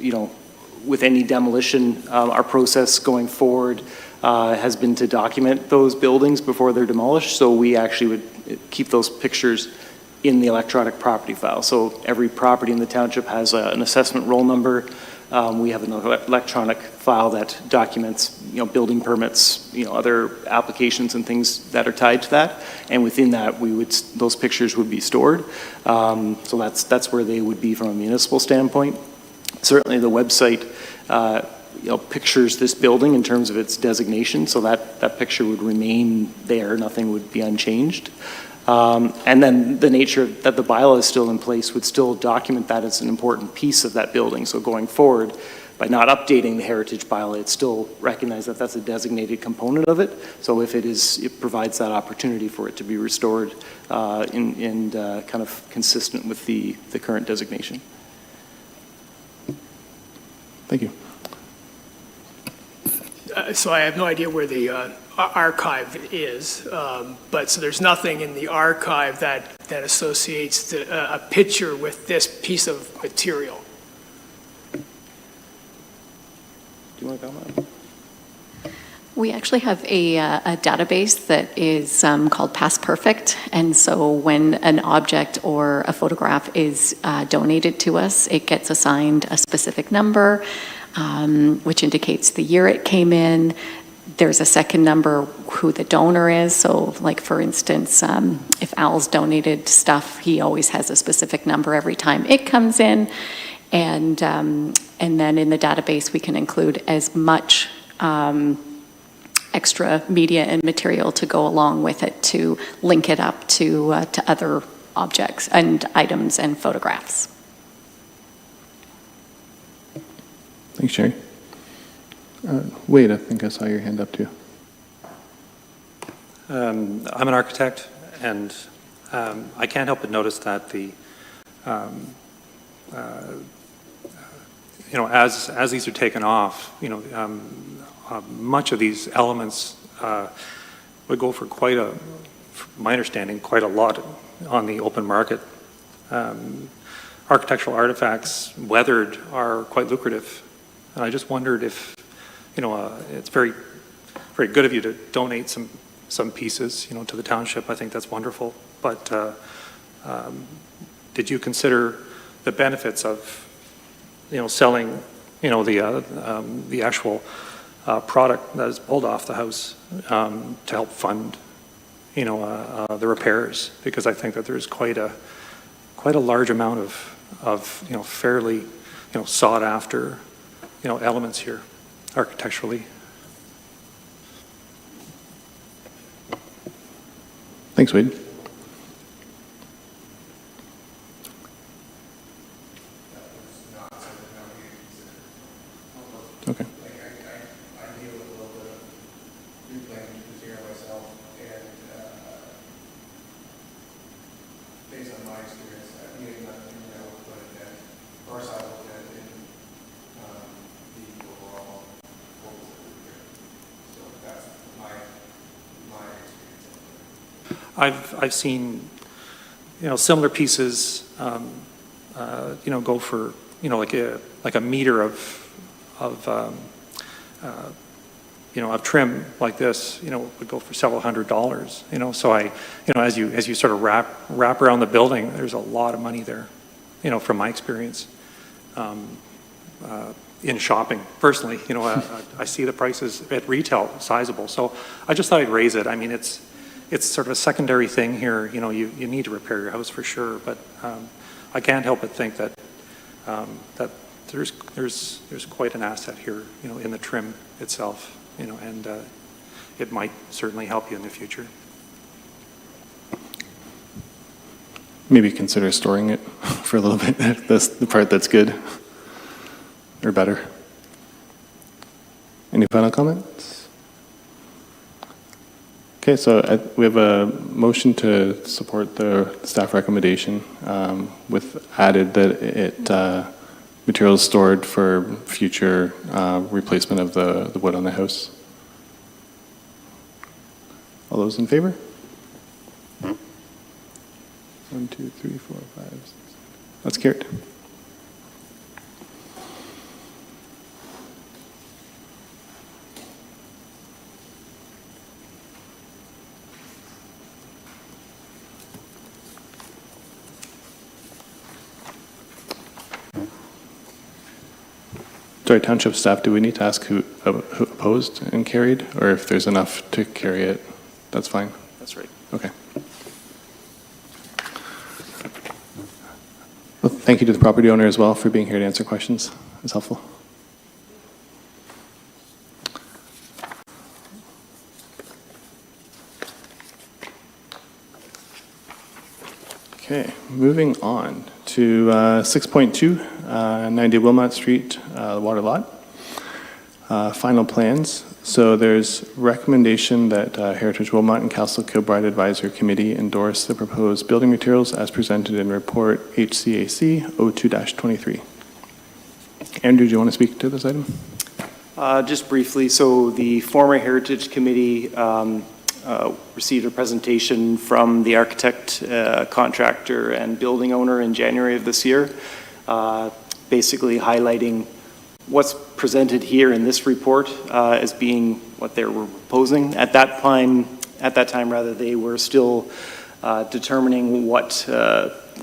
with any demolition, our process going forward has been to document those buildings before they're demolished. So we actually would keep those pictures in the electronic property file. So every property in the township has an assessment roll number. We have an electronic file that documents, building permits, other applications and things that are tied to that. And within that, those pictures would be stored. So that's where they would be from a municipal standpoint. Certainly the website, pictures this building in terms of its designation, so that picture would remain there. Nothing would be unchanged. And then the nature that the bylaw is still in place would still document that as an important piece of that building. So going forward, by not updating the heritage bylaw, it's still recognized that that's a designated component of it. So if it provides that opportunity for it to be restored and kind of consistent with the current designation. Thank you. So I have no idea where the archive is, but so there's nothing in the archive that associates a picture with this piece of material. Do you want to comment? We actually have a database that is called Past Perfect, and so when an object or a photograph is donated to us, it gets assigned a specific number, which indicates the year it came in. There's a second number, who the donor is. So like, for instance, if Al's donated stuff, he always has a specific number every time it comes in. And then in the database, we can include as much extra media and material to go along with it to link it up to other objects and items and photographs. Thanks, Sherry. Wade, I think I saw your hand up too. I'm an architect, and I can't help but notice that as these are taken off, much of these elements would go for from my understanding, quite a lot on the open market. Architectural artifacts, weathered, are quite lucrative. And I just wondered if, it's very, very good of you to donate some pieces, to the township. I think that's wonderful. But did you consider the benefits of, selling, the actual product that is pulled off the house to help fund, the repairs? Because I think that there's quite a large amount of fairly, sought after, elements here architecturally. Thanks, Wade. Okay. I deal with a little bit of replanting here myself, and based on my experience, being that I would put it at, of course I looked at it in the overall goals that we get. So that's my experience. I've seen, similar pieces, go for, like a meter of of trim like this, would go for several $100s, so as you sort of wrap around the building, there's a lot of money there, from my experience. In shopping, personally, I see the prices at retail sizable, so I just thought I'd raise it. I mean, it's sort of a secondary thing here. You need to repair your house for sure, but I can't help but think that that there's quite an asset here, in the trim itself, and it might certainly help you in the future. Maybe consider storing it for a little bit. That's the part that's good or better. Any final comments? Okay, so we have a motion to support the staff recommendation with added that materials stored for future replacement of the wood on the house. All those in favor? 1, 2, 3, 4, 5, 6. That's carried. Sorry, township staff, do we need to ask who opposed and carried, or if there's enough to carry it, that's fine? That's right. Okay. Well, thank you to the property owner as well for being here to answer questions. It's helpful. Okay, moving on to 6.2, 90 Wilmot Street, water lot. Final plans. So there's recommendation that Heritage Wilmot and Castle Kilbride Advisory Committee endorse the proposed building materials as presented in report HCAC 02-23. Andrew, do you want to speak to this item? Just briefly, so the former Heritage Committee received a presentation from the architect, contractor, and building owner in January of this year, basically highlighting what's presented here in this report as being what they were proposing. At that time, they were still determining what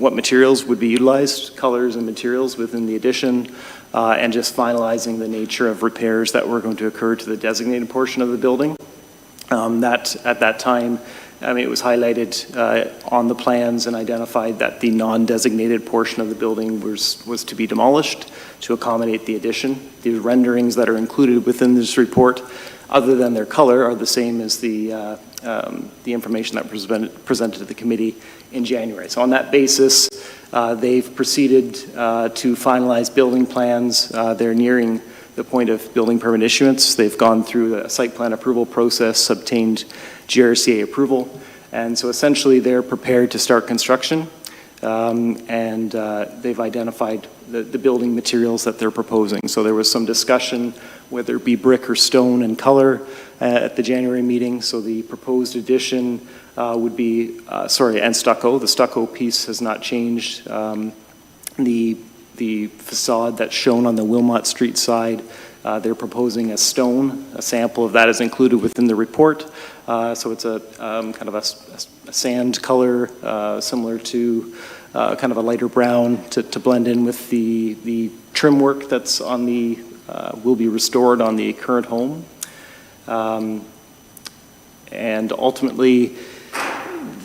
materials would be utilized, colors and materials within the addition, and just finalizing the nature of repairs that were going to occur to the designated portion of the building. That at that time, it was highlighted on the plans and identified that the non-designated portion of the building was to be demolished to accommodate the addition. The renderings that are included within this report, other than their color, are the same as the information that was presented to the committee in January. So on that basis, they've proceeded to finalize building plans. They're nearing the point of building permit issuance. They've gone through the site plan approval process, obtained GRCA approval, and so essentially they're prepared to start construction, and they've identified the building materials that they're proposing. So there was some discussion whether it be brick or stone and color at the January meeting. So the proposed addition would be, and stucco. The stucco piece has not changed. The facade that's shown on the Wilmot Street side, they're proposing a stone. A sample of that is included within the report. So it's a kind of a sand color, similar to kind of a lighter brown to blend in with the trim work that's on the, will be restored on the current home. And ultimately,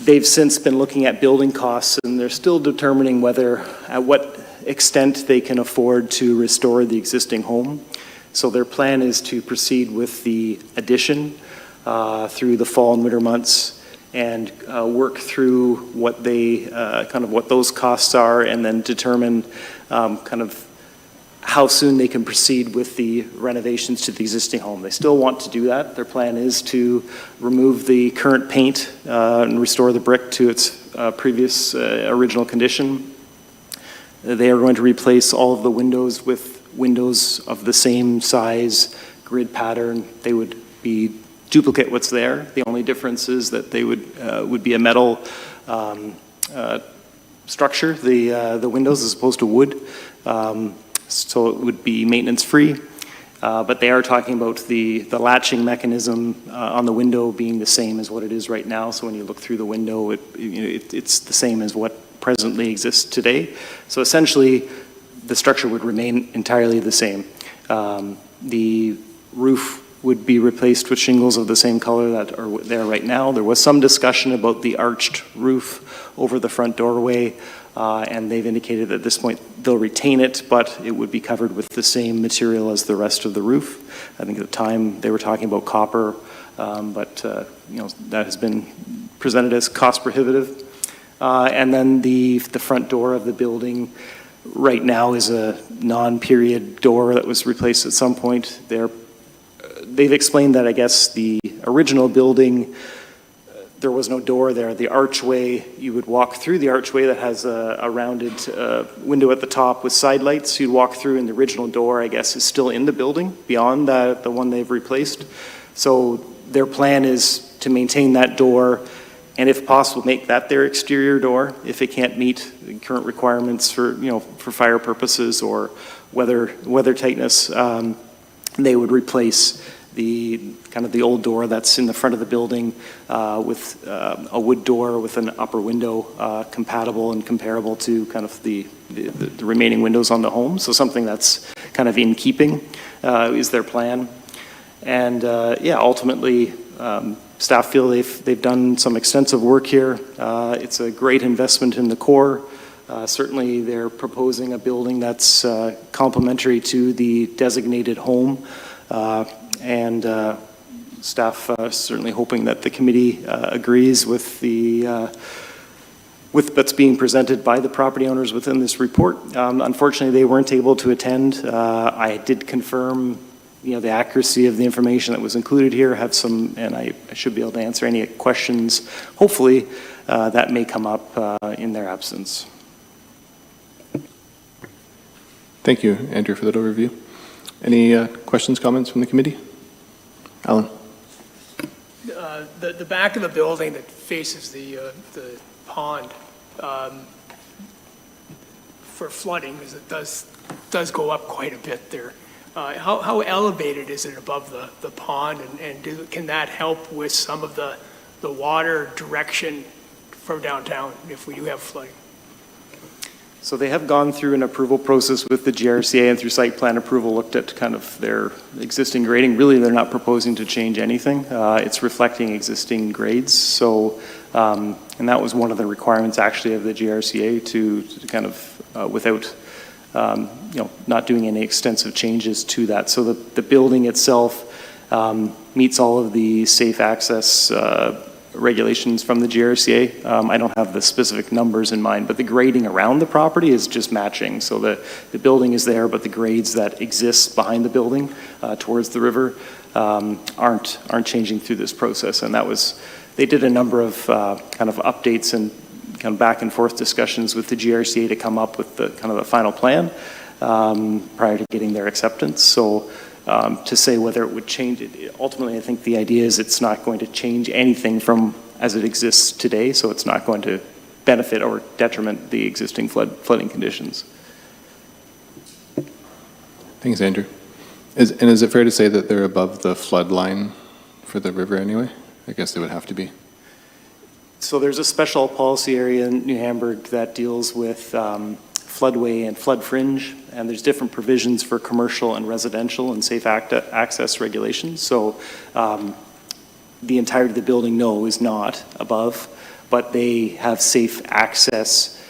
they've since been looking at building costs, and they're still determining whether, at what extent they can afford to restore the existing home. So their plan is to proceed with the addition through the fall and winter months and work through what they, kind of what those costs are, and then determine kind of how soon they can proceed with the renovations to the existing home. They still want to do that. Their plan is to remove the current paint and restore the brick to its previous original condition. They are going to replace all of the windows with windows of the same size, grid pattern. They would be duplicate what's there. The only difference is that they would be a metal structure, the windows, as opposed to wood. So it would be maintenance free. But they are talking about the latching mechanism on the window being the same as what it is right now. So when you look through the window, it's the same as what presently exists today. So essentially, the structure would remain entirely the same. The roof would be replaced with shingles of the same color that are there right now. There was some discussion about the arched roof over the front doorway, and they've indicated that at this point they'll retain it, but it would be covered with the same material as the rest of the roof. I think at the time they were talking about copper, but that has been presented as cost prohibitive. And then the front door of the building right now is a non-period door that was replaced at some point. They've explained that, I guess, the original building, there was no door there. The archway, you would walk through the archway that has a rounded window at the top with side lights. You'd walk through, and the original door, I guess, is still in the building beyond the one they've replaced. So their plan is to maintain that door, and if possible, make that their exterior door if it can't meet the current requirements for fire purposes or weather tightness. They would replace the old door that's in the front of the building with a wood door with an upper window compatible and comparable to kind of the remaining windows on the home. So something that's kind of in keeping is their plan. And ultimately, staff feel they've done some extensive work here. It's a great investment in the core. Certainly, they're proposing a building that's complementary to the designated home. And staff certainly hoping that the committee agrees with with what's being presented by the property owners within this report. Unfortunately, they weren't able to attend. I did confirm, the accuracy of the information that was included here. And I should be able to answer any questions, hopefully, that may come up in their absence. Thank you, Andrew, for that overview. Any questions, comments from the committee? Alan? The back of the building that faces the pond, for flooding, because it does go up quite a bit there. How elevated is it above the pond, and can that help with some of the water direction from downtown if we do have flooding? So they have gone through an approval process with the GRCA and through site plan approval looked at kind of their existing grading. Really, they're not proposing to change anything. It's reflecting existing grades. So, and that was one of the requirements actually of the GRCA to kind of, without, not doing any extensive changes to that. So the building itself meets all of the safe access regulations from the GRCA. I don't have the specific numbers in mind, but the grading around the property is just matching. So the building is there, but the grades that exist behind the building towards the river aren't changing through this process. And they did a number of kind of updates and kind of back and forth discussions with the GRCA to come up with the kind of the final plan prior to getting their acceptance. So to say whether it would change it, ultimately I think the idea is it's not going to change anything from as it exists today, so it's not going to benefit or detriment the existing flooding conditions. Thanks, Andrew. Is it fair to say that they're above the flood line for the river anyway? I guess they would have to be. So there's a special policy area in New Hamburg that deals with floodway and flood fringe, and there's different provisions for commercial and residential and safe access regulations. So the entirety of the building, no, is not above, but they have safe access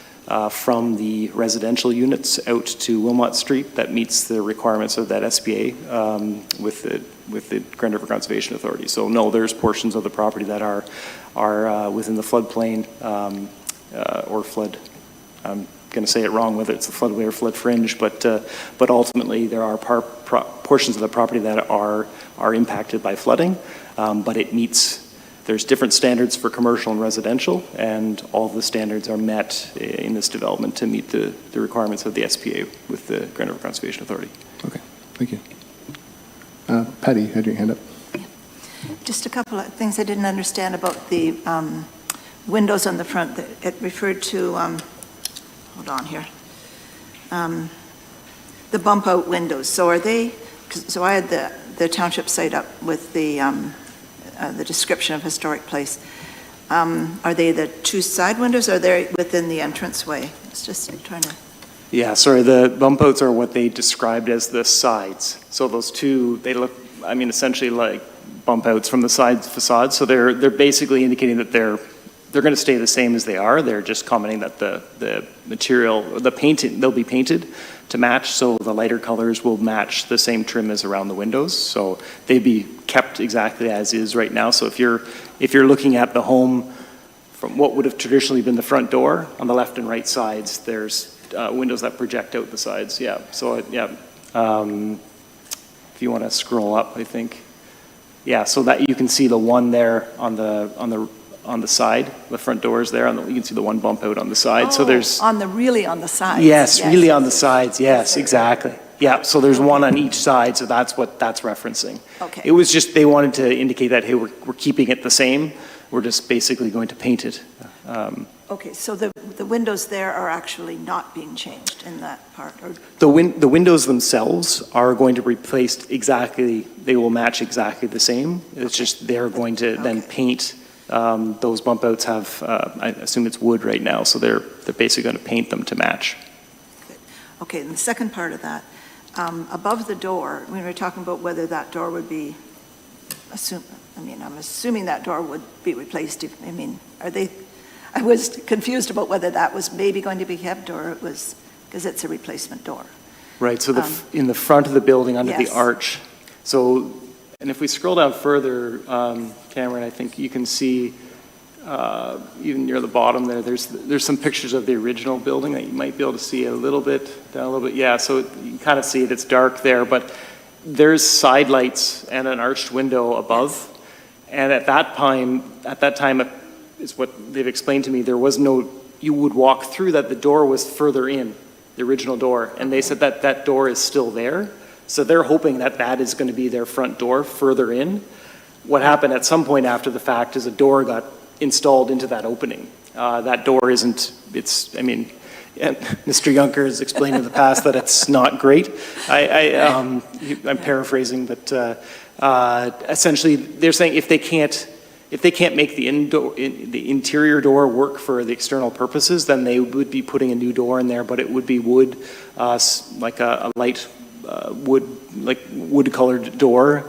from the residential units out to Wilmot Street that meets the requirements of that SPA with the Grand River Conservation Authority. So no, there's portions of the property that are within the floodplain or flood. I'm going to say it wrong, whether it's the floodway or flood fringe, but ultimately there are portions of the property that are impacted by flooding, but it meets. There's different standards for commercial and residential, and all of the standards are met in this development to meet the requirements of the SPA with the Grand River Conservation Authority. Okay, thank you. Patty, you had your hand up. Yeah. Just a couple of things I didn't understand about the windows on the front. That it referred to, hold on here, the bump out windows. So are they so I had the township site up with the description of historic place. Are they the two side windows, or are they within the entranceway? It's just trying to... Yeah, sorry, the bump outs are what they described as the sides. So those two, they look, I mean, essentially like bump outs from the side facade. So they're basically indicating that they're going to stay the same as they are. They're just commenting that the material, the painting, they'll be painted to match, so the lighter colors will match the same trim as around the windows. So they'd be kept exactly as is right now. So if you're looking at the home from what would have traditionally been the front door, on the left and right sides, there's windows that project out the sides. Yeah. So yeah. If you want to scroll up, I think. Yeah. So that you can see the one there on the side, the front doors there. You can see the one bump out on the side. So there's really on the sides. Yes, really on the sides. Yes, exactly. Yeah. So there's one on each side. So that's what that's referencing. Okay. It was just they wanted to indicate that hey, we're keeping it the same. We're just basically going to paint it. Okay, so the windows there are actually not being changed in that part? Or? The windows themselves are going to be replaced exactly, they will match exactly the same. It's just they're going to then paint, those bump outs have, I assume it's wood right now, so they're basically going to paint them to match. Okay, and the second part of that, above the door, we were talking about whether that door would be, I'm assuming that door would be replaced. I was confused about whether that was maybe going to be kept or it was, because it's a replacement door. Right, so in the front of the building under the Yes. arch. So, and if we scroll down further, Cameron, I think you can see even near the bottom there's some pictures of the original building that you might be able to see a little bit, down a little bit. Yeah, so you can kind of see it, it's dark there, but there's side lights and an arched window above. Yes. And at that time, is what they've explained to me, there was no, you would walk through that, the door was further in, the original door, and they said that door is still there, so they're hoping that is going to be their front door further in. What happened at some point after the fact is a door got installed into that opening. That door isn't, Mr. Juncker has explained in the past that it's not great. I'm paraphrasing, but essentially they're saying if they can't make the interior door work for the external purposes, then they would be putting a new door in there, but it would be wood, like a light wood-colored door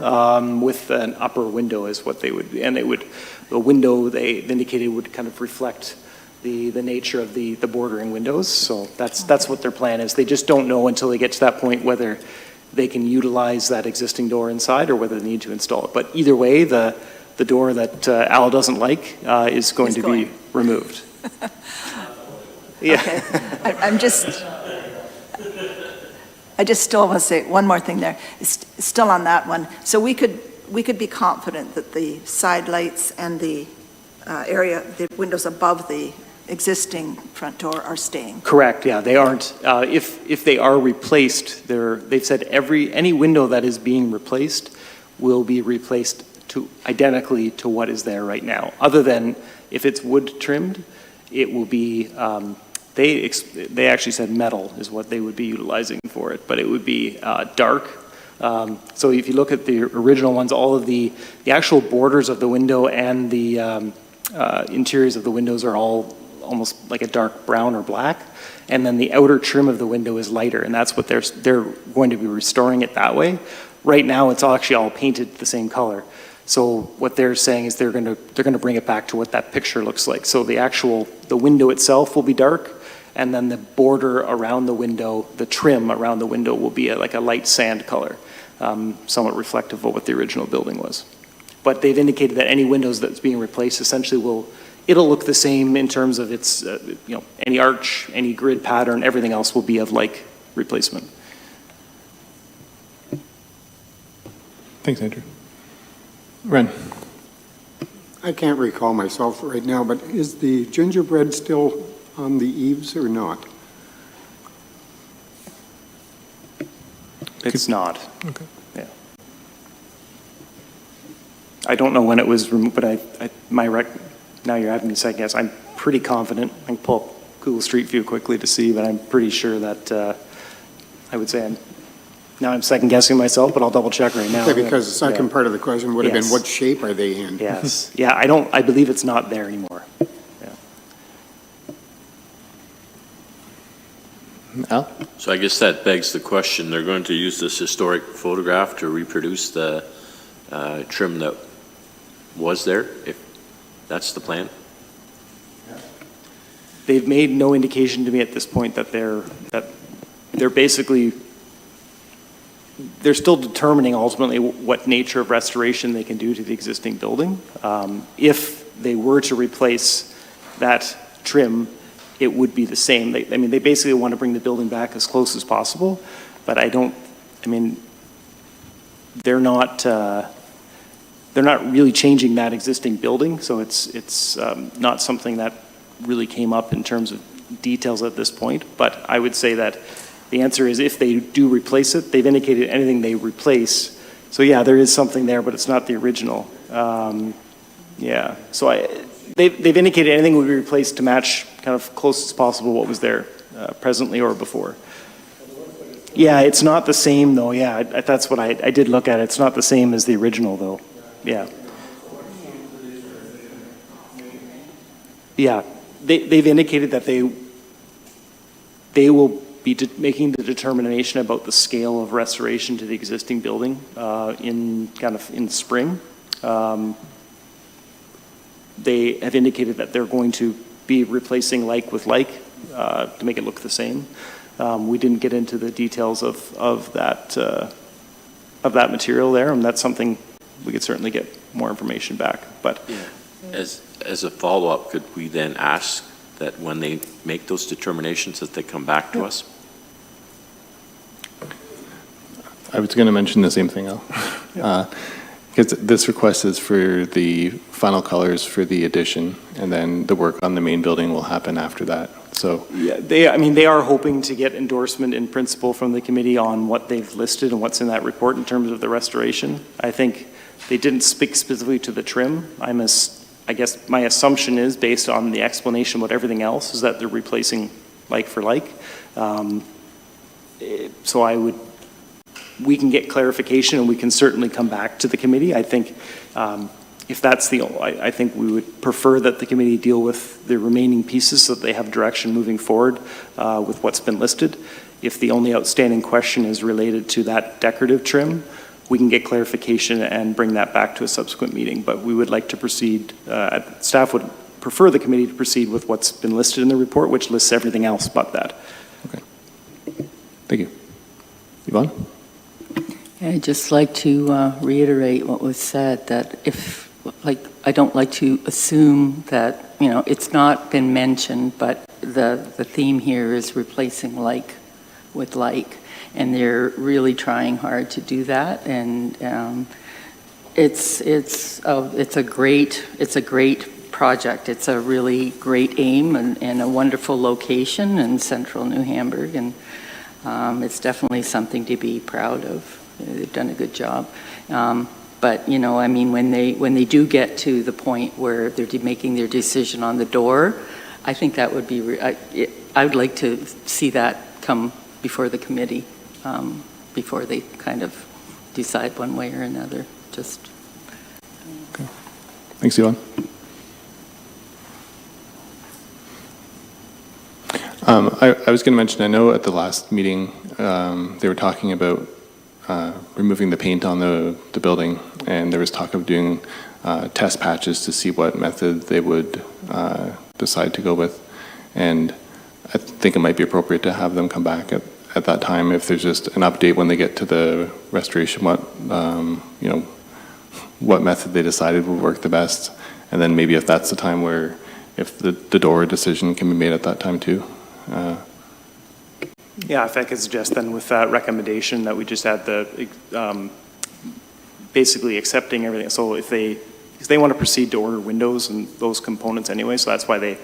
with an upper window is what they would, and the window they indicated would kind of reflect the nature of the bordering windows. So that's what their plan is. They just don't know until they get to that point whether they can utilize that existing door inside or whether they need to install it. But either way, the door that Al doesn't like is going to be removed. Yeah. Okay. I just still want to say one more thing there. It's still on that one. So we could be confident that the side lights and the the windows above the existing front door are staying. Correct. Yeah, they aren't. If they are replaced, they've said any window that is being replaced will be replaced identically to what is there right now. Other than if it's wood trimmed, it will be. They actually said metal is what they would be utilizing for it, but it would be dark. So if you look at the original ones, all of the actual borders of the window and the interiors of the windows are all almost like a dark brown or black, and then the outer trim of the window is lighter, and that's what they're going to be restoring it that way. Right now, it's actually all painted the same color. So what they're saying is they're going to bring it back to what that picture looks like. So the window itself will be dark, and then the border around the window, the trim around the window will be like a light sand color, somewhat reflective of what the original building was. But they've indicated that any windows that's being replaced essentially it'll look the same in terms of its, any arch, any grid pattern, everything else will be of like replacement. Thanks, Andrew. Ren. I can't recall myself right now, but is the gingerbread still on the eaves or not? It's not. Okay. Yeah. I don't know when it was removed, but now you're having me second guess. I'm pretty confident. I can pull up Google Street View quickly to see, but I'm pretty sure that I would say Now I'm second guessing myself, but I'll double check right now. Okay, because the second part of the question would have been, Yes. what shape are they in? Yes, yeah, I believe it's not there anymore. Al? So I guess that begs the question, they're going to use this historic photograph to reproduce the trim that was there, if that's the plan? They've made no indication to me at this point that they're basically, they're still determining ultimately what nature of restoration they can do to the existing building. If they were to replace that trim, it would be the same. They basically want to bring the building back as close as possible, but they're not really changing that existing building, so it's not something that really came up in terms of details at this point. But I would say that the answer is if they do replace it, they've indicated anything they replace. So yeah, there is something there, but it's not the original. Yeah, so they've indicated anything will be replaced to match kind of close as possible what was there presently or before. Yeah, it's not the same though. Yeah, that's what I did look at. It's not the same as the original though. Yeah. Yeah, they've indicated that they will be making the determination about the scale of restoration to the existing building in spring. They have indicated that they're going to be replacing like with like to make it look the same. We didn't get into the details of that material there, and that's something we could certainly get more information back. But As a follow-up, could we then ask that when they make those determinations that they come back to us? I was going to mention the same thing, Al. Because this request is for the final colors for the addition, and then the work on the main building will happen after that. So yeah, they are hoping to get endorsement in principle from the committee on what they've listed and what's in that report in terms of the restoration. I think they didn't speak specifically to the trim. I guess my assumption is, based on the explanation about everything else, is that they're replacing like for like. So we can get clarification and we can certainly come back to the committee. I think if that's I think we would prefer that the committee deal with the remaining pieces so that they have direction moving forward with what's been listed. If the only outstanding question is related to that decorative trim, we can get clarification and bring that back to a subsequent meeting. But we would like to proceed, staff would prefer the committee to proceed with what's been listed in the report, which lists everything else but that. Okay. Thank you. Yvonne? I'd just like to reiterate what was said, that I don't like to assume that, it's not been mentioned, but the theme here is replacing like with like, and they're really trying hard to do that, and it's a great project. It's a really great aim and a wonderful location in central New Hamburg, and it's definitely something to be proud of. They've done a good job. But, when they do get to the point where they're making their decision on the door, I think that would be, I would like to see that come before the committee, before they kind of decide one way or another. Just. Okay. Thanks, Yvonne. I was going to mention, I know at the last meeting, they were talking about removing the paint on the building, and there was talk of doing test patches to see what method they would decide to go with. And I think it might be appropriate to have them come back at that time if there's just an update when they get to the restoration, what method they decided would work the best. And then maybe if that's the time where, if the door decision can be made at that time too. Yeah, if I could suggest then with that recommendation that we just add basically accepting everything. So if they want to proceed to order windows and those components anyway, so that's why it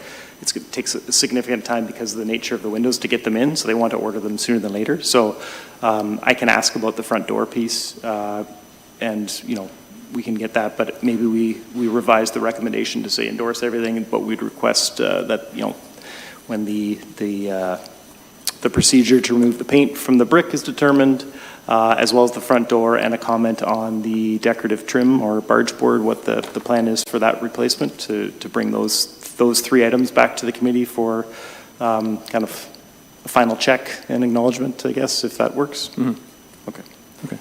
takes a significant time because of the nature of the windows to get them in, so they want to order them sooner than later. So I can ask about the front door piece and, we can get that, but maybe we revise the recommendation to say endorse everything, but we'd request that, when the procedure to remove the paint from the brick is determined, as well as the front door, and a comment on the decorative trim or barge board, what the plan is for that replacement, to bring those three items back to the committee for kind of a final check and acknowledgement, I guess, if that works. Mm-hmm. Okay. Okay.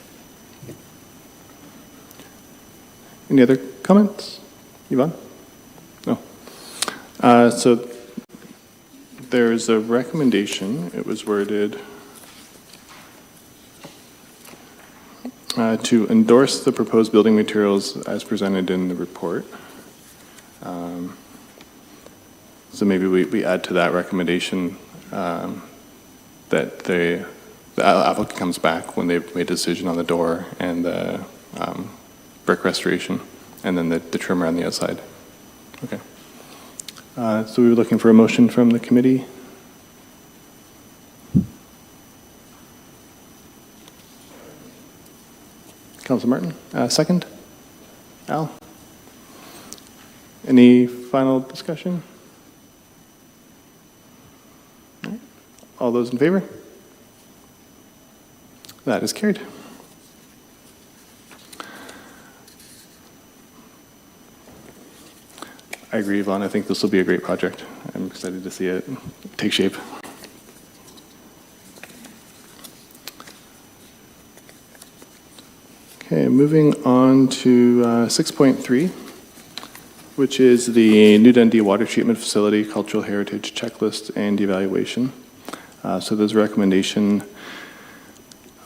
Any other comments? Yvonne? No. So there's a recommendation. It was worded to endorse the proposed building materials as presented in the report. So maybe we add to that recommendation that the applicant comes back when they've made a decision on the door and the brick restoration, and then the trim around the outside. Okay. So we were looking for a motion from the committee. Councilor Martin, second. Al? Any final discussion? All those in favor? That is carried. I agree, Yvonne. I think this will be a great project. I'm excited to see it take shape. Okay, moving on to 6.3, which is the New Dundee Water Treatment Facility Cultural Heritage Checklist and Evaluation. So there's a recommendation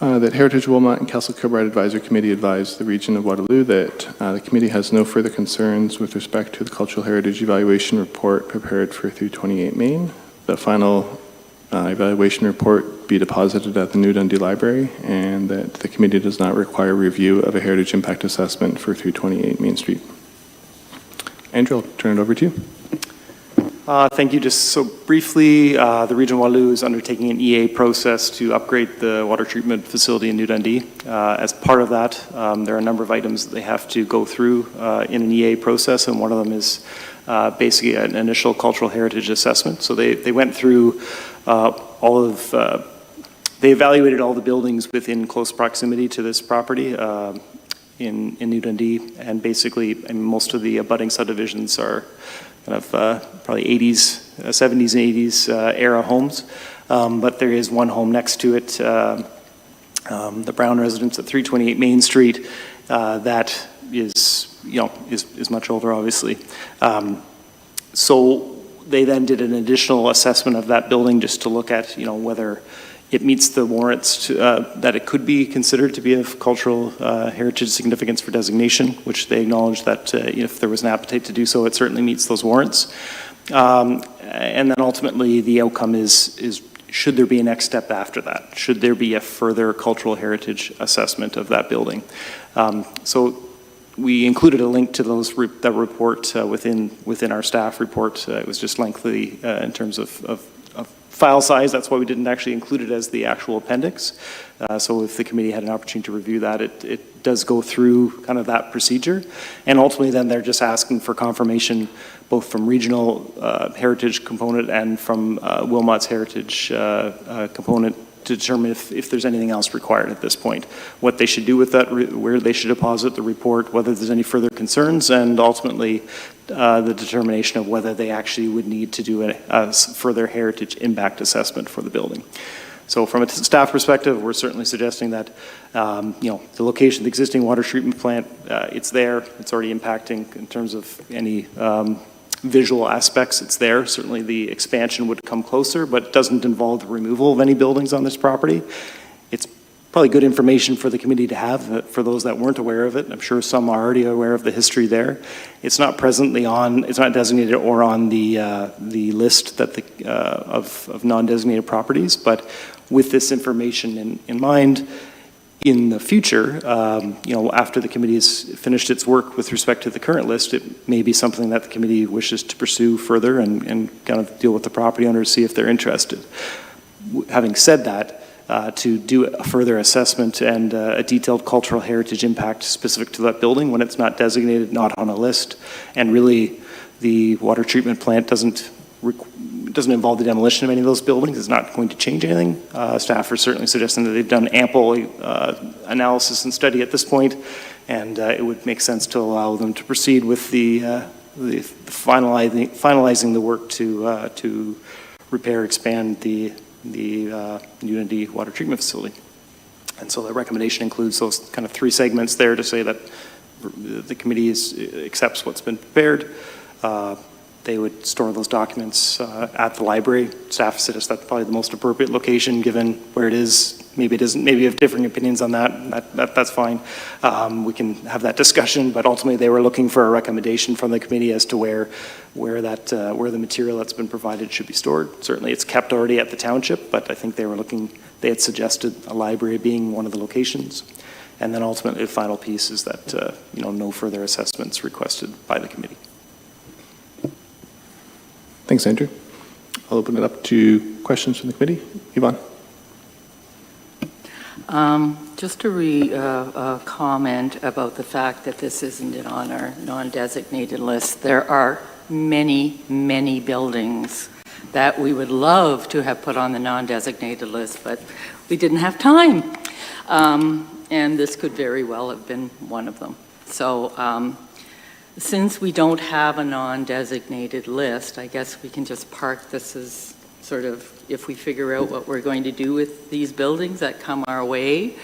that Heritage Wilmot and Castle Kilbride Advisory Committee advise the region of Waterloo that the committee has no further concerns with respect to the Cultural Heritage Evaluation Report prepared for 328 Main. The final evaluation report be deposited at the New Dundee Library, and that the committee does not require review of a heritage impact assessment for 328 Main Street. Andrew, I'll turn it over to you. Thank you. Just so briefly, the Region of Waterloo is undertaking an EA process to upgrade the water treatment facility in New Dundee. As part of that, there are a number of items that they have to go through in an EA process, and one of them is basically an initial cultural heritage assessment. So they went through they evaluated all the buildings within close proximity to this property in New Dundee, and basically most of the abutting subdivisions are kind of probably 80s, 70s and 80s era homes. But there is one home next to it, the Brown residence at 328 Main Street, that is much older, obviously. So they then did an additional assessment of that building just to look at, whether it meets the warrants that it could be considered to be of cultural heritage significance for designation, which they acknowledge that if there was an appetite to do so, it certainly meets those warrants. And then ultimately the outcome is should there be a next step after that? Should there be a further cultural heritage assessment of that building? So we included a link to that report within our staff report. It was just lengthy in terms of file size. That's why we didn't actually include it as the actual appendix. So if the committee had an opportunity to review that, it does go through kind of that procedure. And ultimately then they're just asking for confirmation both from regional heritage component and from Wilmot's heritage component to determine if there's anything else required at this point, what they should do with that, where they should deposit the report, whether there's any further concerns, and ultimately the determination of whether they actually would need to do a further heritage impact assessment for the building. So from a staff perspective, we're certainly suggesting that the location of the existing water treatment plant, it's there, it's already impacting in terms of any visual aspects, it's there. Certainly the expansion would come closer, but it doesn't involve the removal of any buildings on this property. It's probably good information for the committee to have for those that weren't aware of it. I'm sure some are already aware of the history there. It's not presently it's not designated or on the list that of non-designated properties, but with this information in mind, in the future, after the committee has finished its work with respect to the current list, it may be something that the committee wishes to pursue further and kind of deal with the property owners, see if they're interested. Having said that, to do a further assessment and a detailed cultural heritage impact specific to that building when it's not designated, not on a list, and really the water treatment plant doesn't it doesn't involve the demolition of any of those buildings. It's not going to change anything. Staff are certainly suggesting that they've done ample analysis and study at this point, and it would make sense to allow them to proceed with the finalizing the work to repair, expand the Unity water treatment facility. And so the recommendation includes those kind of three segments there to say that the committee accepts what's been prepared. They would store those documents at the library. Staff suggests that's probably the most appropriate location given where it is. Maybe it isn't. Maybe you have differing opinions on that. That's fine. We can have that discussion, but ultimately they were looking for a recommendation from the committee as to where the material that's been provided should be stored. Certainly it's kept already at the township, but I think they had suggested a library being one of the locations. And then ultimately the final piece is that no further assessments requested by the committee. Thanks, Andrew. I'll open it up to questions from the committee. Yvonne. Just a comment about the fact that this isn't on our non-designated list. There are many, many buildings that we would love to have put on the non-designated list, but we didn't have time. And this could very well have been one of them. So since we don't have a non-designated list, I guess we can just park this as sort of, if we figure out what we're going to do with these buildings that come our way,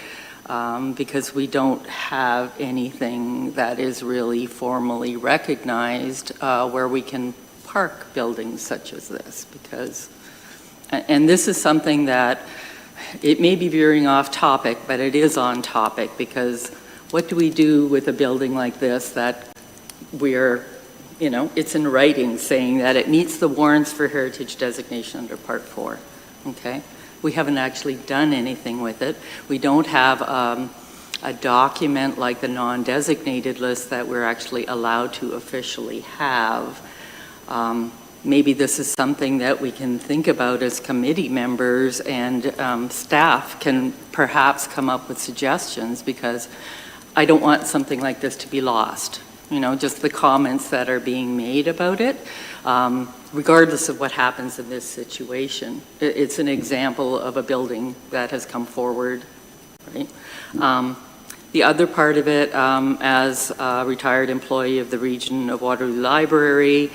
because we don't have anything that is really formally recognized where we can park buildings such as this. Because, and this is something that, it may be veering off topic, but it is on topic, because what do we do with a building like this that it's in writing saying that it meets the warrants for heritage designation under Part 4, okay? We haven't actually done anything with it. We don't have a document like the non-designated list that we're actually allowed to officially have. Maybe this is something that we can think about as committee members, and staff can perhaps come up with suggestions, because I don't want something like this to be lost. Just the comments that are being made about it, regardless of what happens in this situation. It's an example of a building that has come forward, right? The other part of it, as a retired employee of the Region of Waterloo Library,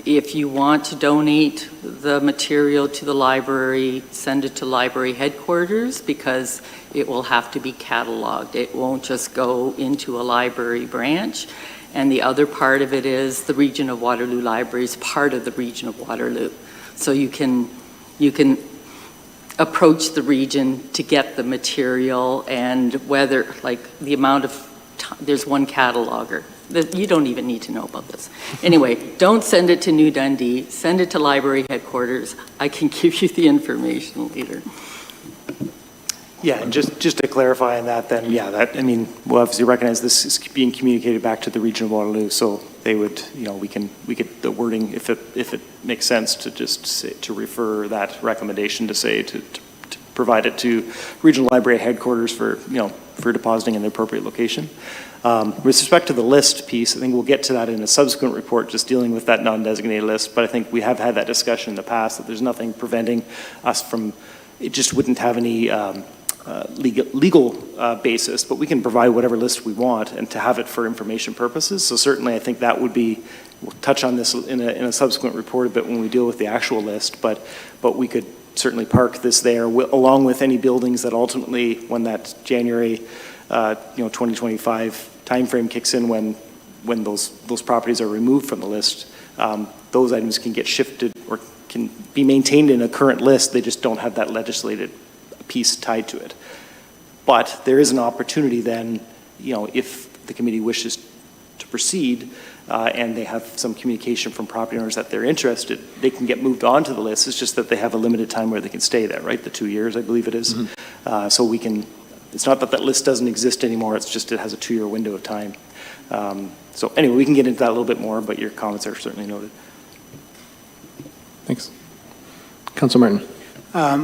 if you want to donate the material to the library, send it to library headquarters, because it will have to be cataloged. It won't just go into a library branch. And the other part of it is the Region of Waterloo Library is part of the Region of Waterloo. So you can approach the region to get the material, and whether, like, the amount of there's one cataloger. You don't even need to know about this. Anyway, don't send it to New Dundee. Send it to library headquarters. I can give you the information later. Yeah, and just to clarify on that, then, we'll obviously recognize this is being communicated back to the Region of Waterloo, so they would, we get the wording, if it makes sense, to just say, to refer that recommendation to say to provide it to Regional Library headquarters for depositing in the appropriate location. With respect to the list piece, I think we'll get to that in a subsequent report, just dealing with that non-designated list. But I think we have had that discussion in the past, that there's nothing preventing us from. It just wouldn't have any legal basis, but we can provide whatever list we want, and to have it for information purposes. So certainly, I think that would be. We'll touch on this in a subsequent report a bit when we deal with the actual list, but we could certainly park this there along with any buildings that ultimately, when that January 2025 timeframe kicks in, when those properties are removed from the list, those items can get shifted or can be maintained in a current list. They just don't have that legislated piece tied to it. But there is an opportunity then, if the committee wishes to proceed and they have some communication from property owners that they're interested, they can get moved on to the list. It's just that they have a limited time where they can stay there, right? The 2 years, I believe it is. Mm-hmm. So we can, it's not that list doesn't exist anymore, it's just it has a 2-year window of time. So anyway, we can get into that a little bit more, but your comments are certainly noted. Thanks. Councilor Martin.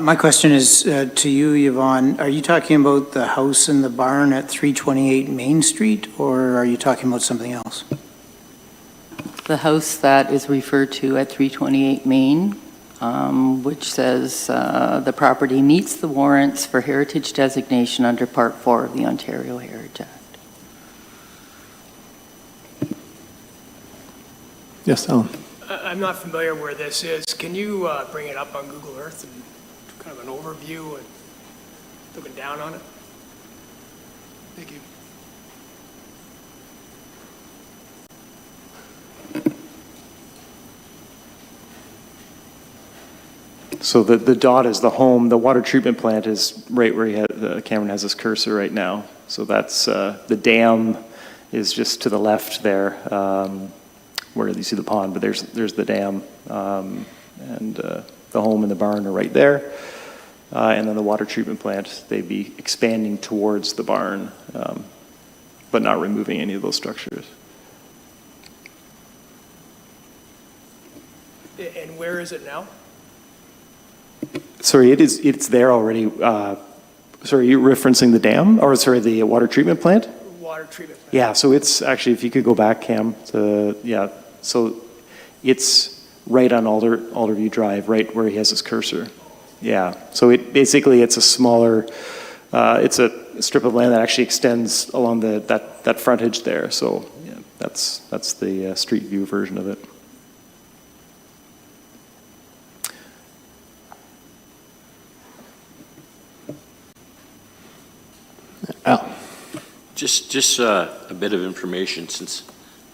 My question is to you, Yvonne. Are you talking about the house in the barn at 328 Main Street, or are you talking about something else? The house that is referred to at 328 Main, which says the property meets the warrants for heritage designation under Part 4 of the Ontario Heritage Act. Yes, Alan. I'm not familiar where this is. Can you bring it up on Google Earth and kind of an overview and looking down on it? Thank you. So the dot is the home. The water treatment plant is right where Cameron has his cursor right now. So that's, the dam is just to the left there, where you see the pond, but there's the dam. And the home and the barn are right there. And then the water treatment plant, they'd be expanding towards the barn, but not removing any of those structures. And where is it now? Sorry, it's there already. Sorry, you're referencing the dam, or sorry, the water treatment plant? Water treatment plant. Yeah, so it's actually, if you could go back, Cam, so it's right on Alderview Drive, right where he has his cursor. Yeah, so it's a smaller, it's a strip of land that actually extends along that frontage there. So yeah, that's the street view version of it. Al. Just a bit of information, since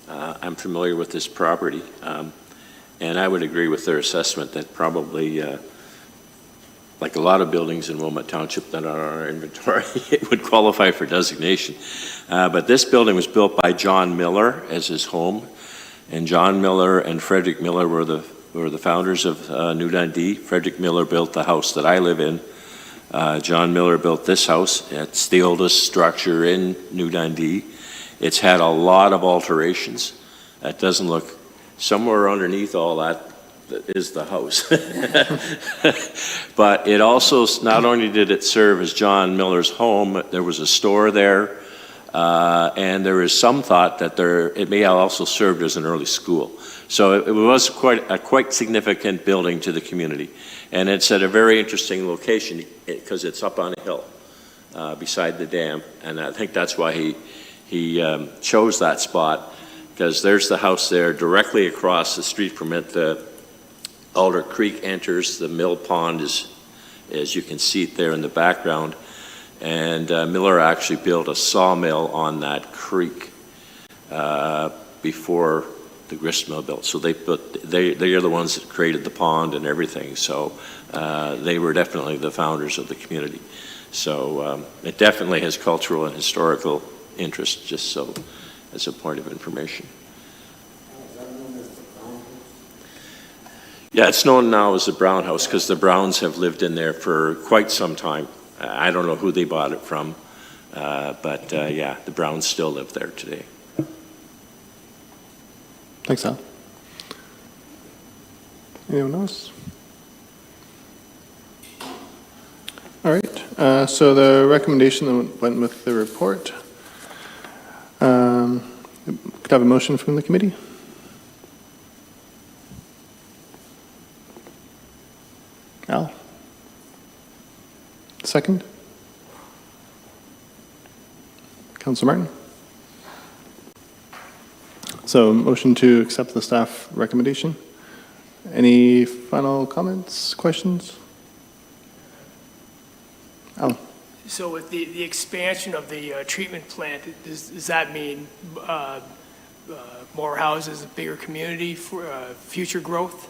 I'm familiar with this property, and I would agree with their assessment that probably, like a lot of buildings in Wilmot Township that are on our inventory, it would qualify for designation. But this building was built by John Miller as his home, and John Miller and Frederick Miller were the founders of New Dundee. Frederick Miller built the house that I live in. John Miller built this house. It's the oldest structure in New Dundee. It's had a lot of alterations. It doesn't look, somewhere underneath all that is the house. But it also, not only did it serve as John Miller's home, there was a store there, and there is some thought that it may have also served as an early school. So it was quite significant building to the community. And it's at a very interesting location because it's up on a hill beside the dam. And I think that's why he chose that spot, because there's the house there directly across the street from it. The Alder Creek enters, the mill pond is, as you can see it there in the background. And Miller actually built a sawmill on that creek before the grist mill built. So they are the ones that created the pond and everything. So they were definitely the founders of the community. So it definitely has cultural and historical interest, just so as a point of information. Yeah, it's known now as the Brown House because the Browns have lived in there for quite some time. I don't know who they bought it from, but yeah, the Browns still live there today. Thanks, Al. Anyone else? All right, so the recommendation that went with the report. Could I have a motion from the committee? Al? Second? Councilor Martin? So motion to accept the staff recommendation. Any final comments, questions? Alan? So with the expansion of the treatment plant, does that mean more houses, a bigger community, for future growth?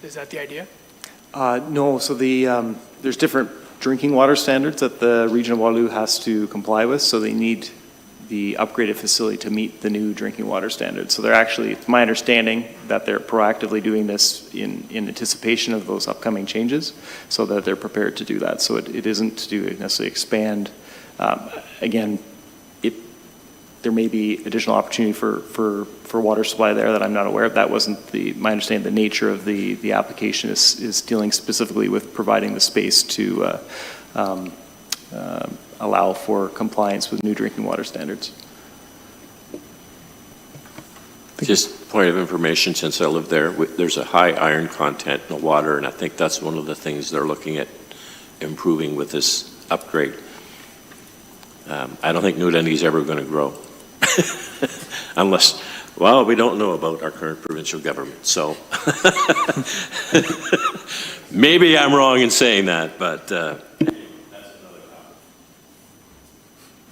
Is that the idea? No, so there's different drinking water standards that the Region of Waterloo has to comply with, so they need the upgraded facility to meet the new drinking water standards. So they're actually, it's my understanding that they're proactively doing this in anticipation of those upcoming changes, so that they're prepared to do that. So it isn't to necessarily expand. Again, there may be additional opportunity for water supply there that I'm not aware of. That wasn't my understanding. The nature of the application is dealing specifically with providing the space to allow for compliance with new drinking water standards. Just point of information, since I live there, there's a high iron content in the water, and I think that's one of the things they're looking at improving with this upgrade. I don't think New Dundee's ever going to grow. Unless, well, we don't know about our current provincial government, so maybe I'm wrong in saying that, but that's another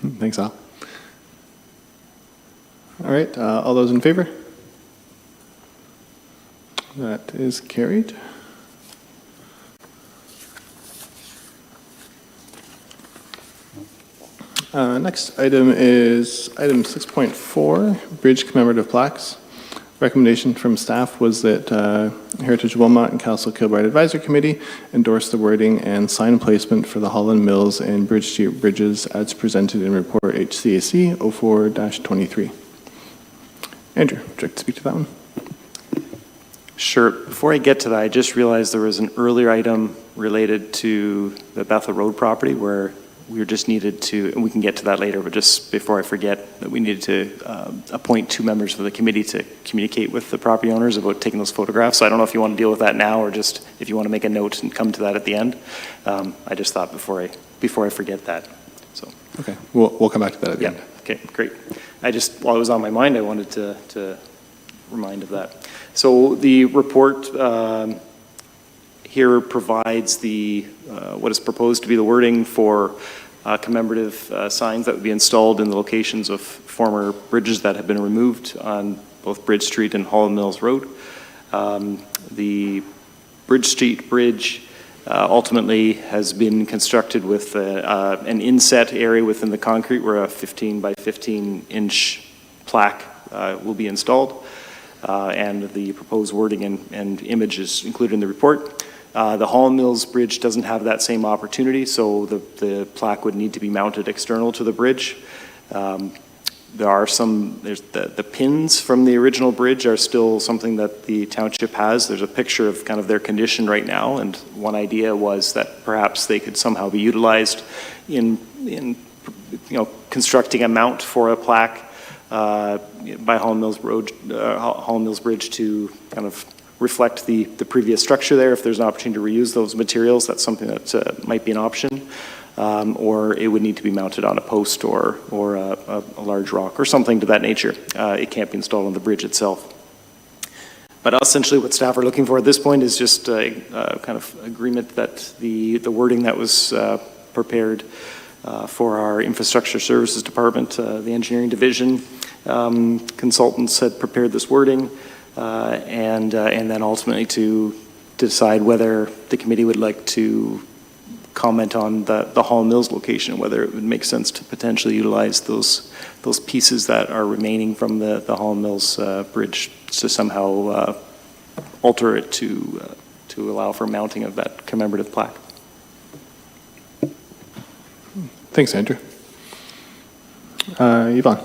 topic. Thanks, Al. All right, all those in favor? That is carried. Next item is item 6.4, Bridge Commemorative Plaques. Recommendation from staff was that Heritage Wilmot and Castle Kilbride Advisory Committee endorse the wording and sign placement for the Holland Mills and Bridge Street bridges as presented in Report HCAC 04-23. Andrew, would you like to speak to that one? Sure. Before I get to that, I just realized there was an earlier item related to the Bethel Road property where we just needed to, and we can get to that later, but just before I forget, that we needed to appoint 2 members for the committee to communicate with the property owners about taking those photographs. So I don't know if you want to deal with that now or just if you want to make a note and come to that at the end. I just thought before I forget that. So okay, we'll come back to that at the end. Okay, great. While it was on my mind, I wanted to remind of that. So the report here provides the what is proposed to be the wording for commemorative signs that would be installed in the locations of former bridges that have been removed on both Bridge Street and Holland Mills Road. The Bridge Street Bridge ultimately has been constructed with an inset area within the concrete where a 15 by 15 inch plaque will be installed. And the proposed wording and image is included in the report. The Holland Mills Bridge doesn't have that same opportunity, so the plaque would need to be mounted external to the bridge. There's the pins from the original bridge are still something that the township has. There's a picture of kind of their condition right now, and one idea was that perhaps they could somehow be utilized in constructing a mount for a plaque by Holland Mills Bridge to kind of reflect the previous structure there. If there's an opportunity to reuse those materials, that's something that might be an option. Or it would need to be mounted on a post or a large rock or something to that nature. It can't be installed on the bridge itself. But essentially what staff are looking for at this point is just a kind of agreement that the wording that was prepared for our infrastructure services department, the engineering division, consultants had prepared this wording. And then ultimately to decide whether the committee would like to comment on the Holland Mills location, whether it would make sense to potentially utilize those pieces that are remaining from the Holland Mills bridge to somehow alter it to allow for mounting of that commemorative plaque. Thanks, Andrew. Yvonne.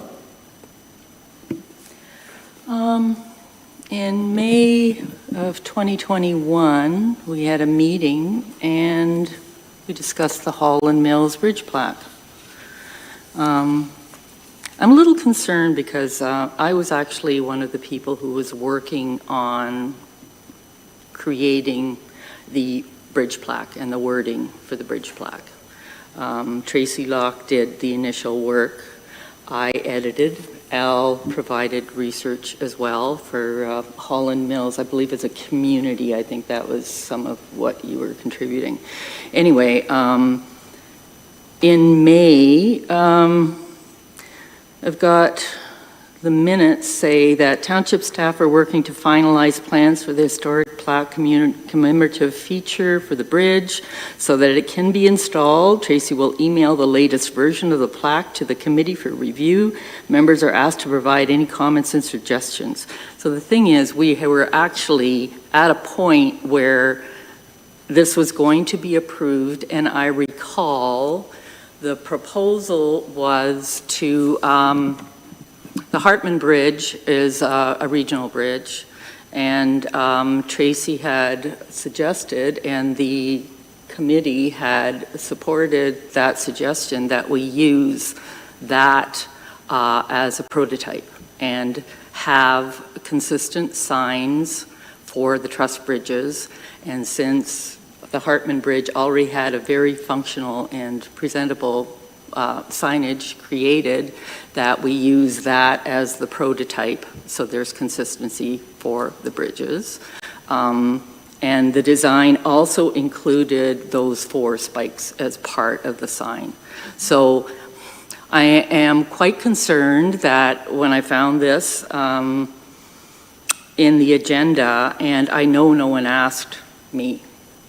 In May of 2021, we had a meeting and we discussed the Holland Mills Bridge plaque. I'm a little concerned because I was actually one of the people who was working on creating the bridge plaque and the wording for the bridge plaque. Tracy Locke did the initial work. I edited. Al provided research as well for Holland Mills. I believe as a community, I think that was some of what you were contributing. Anyway, in May, I've got the minutes say that township staff are working to finalize plans for the historic plaque commemorative feature for the bridge so that it can be installed. Tracy will email the latest version of the plaque to the committee for review. Members are asked to provide any comments and suggestions. So the thing is, we were actually at a point where this was going to be approved, and I recall the proposal was to the Hartman Bridge is a regional bridge, and Tracy had suggested, and the committee had supported that suggestion that we use that as a prototype. And have consistent signs for the truss bridges. And since the Hartman Bridge already had a very functional and presentable signage created, that we use that as the prototype, so there's consistency for the bridges. And the design also included those 4 spikes as part of the sign. So I am quite concerned that when I found this in the agenda, and I know no one asked me,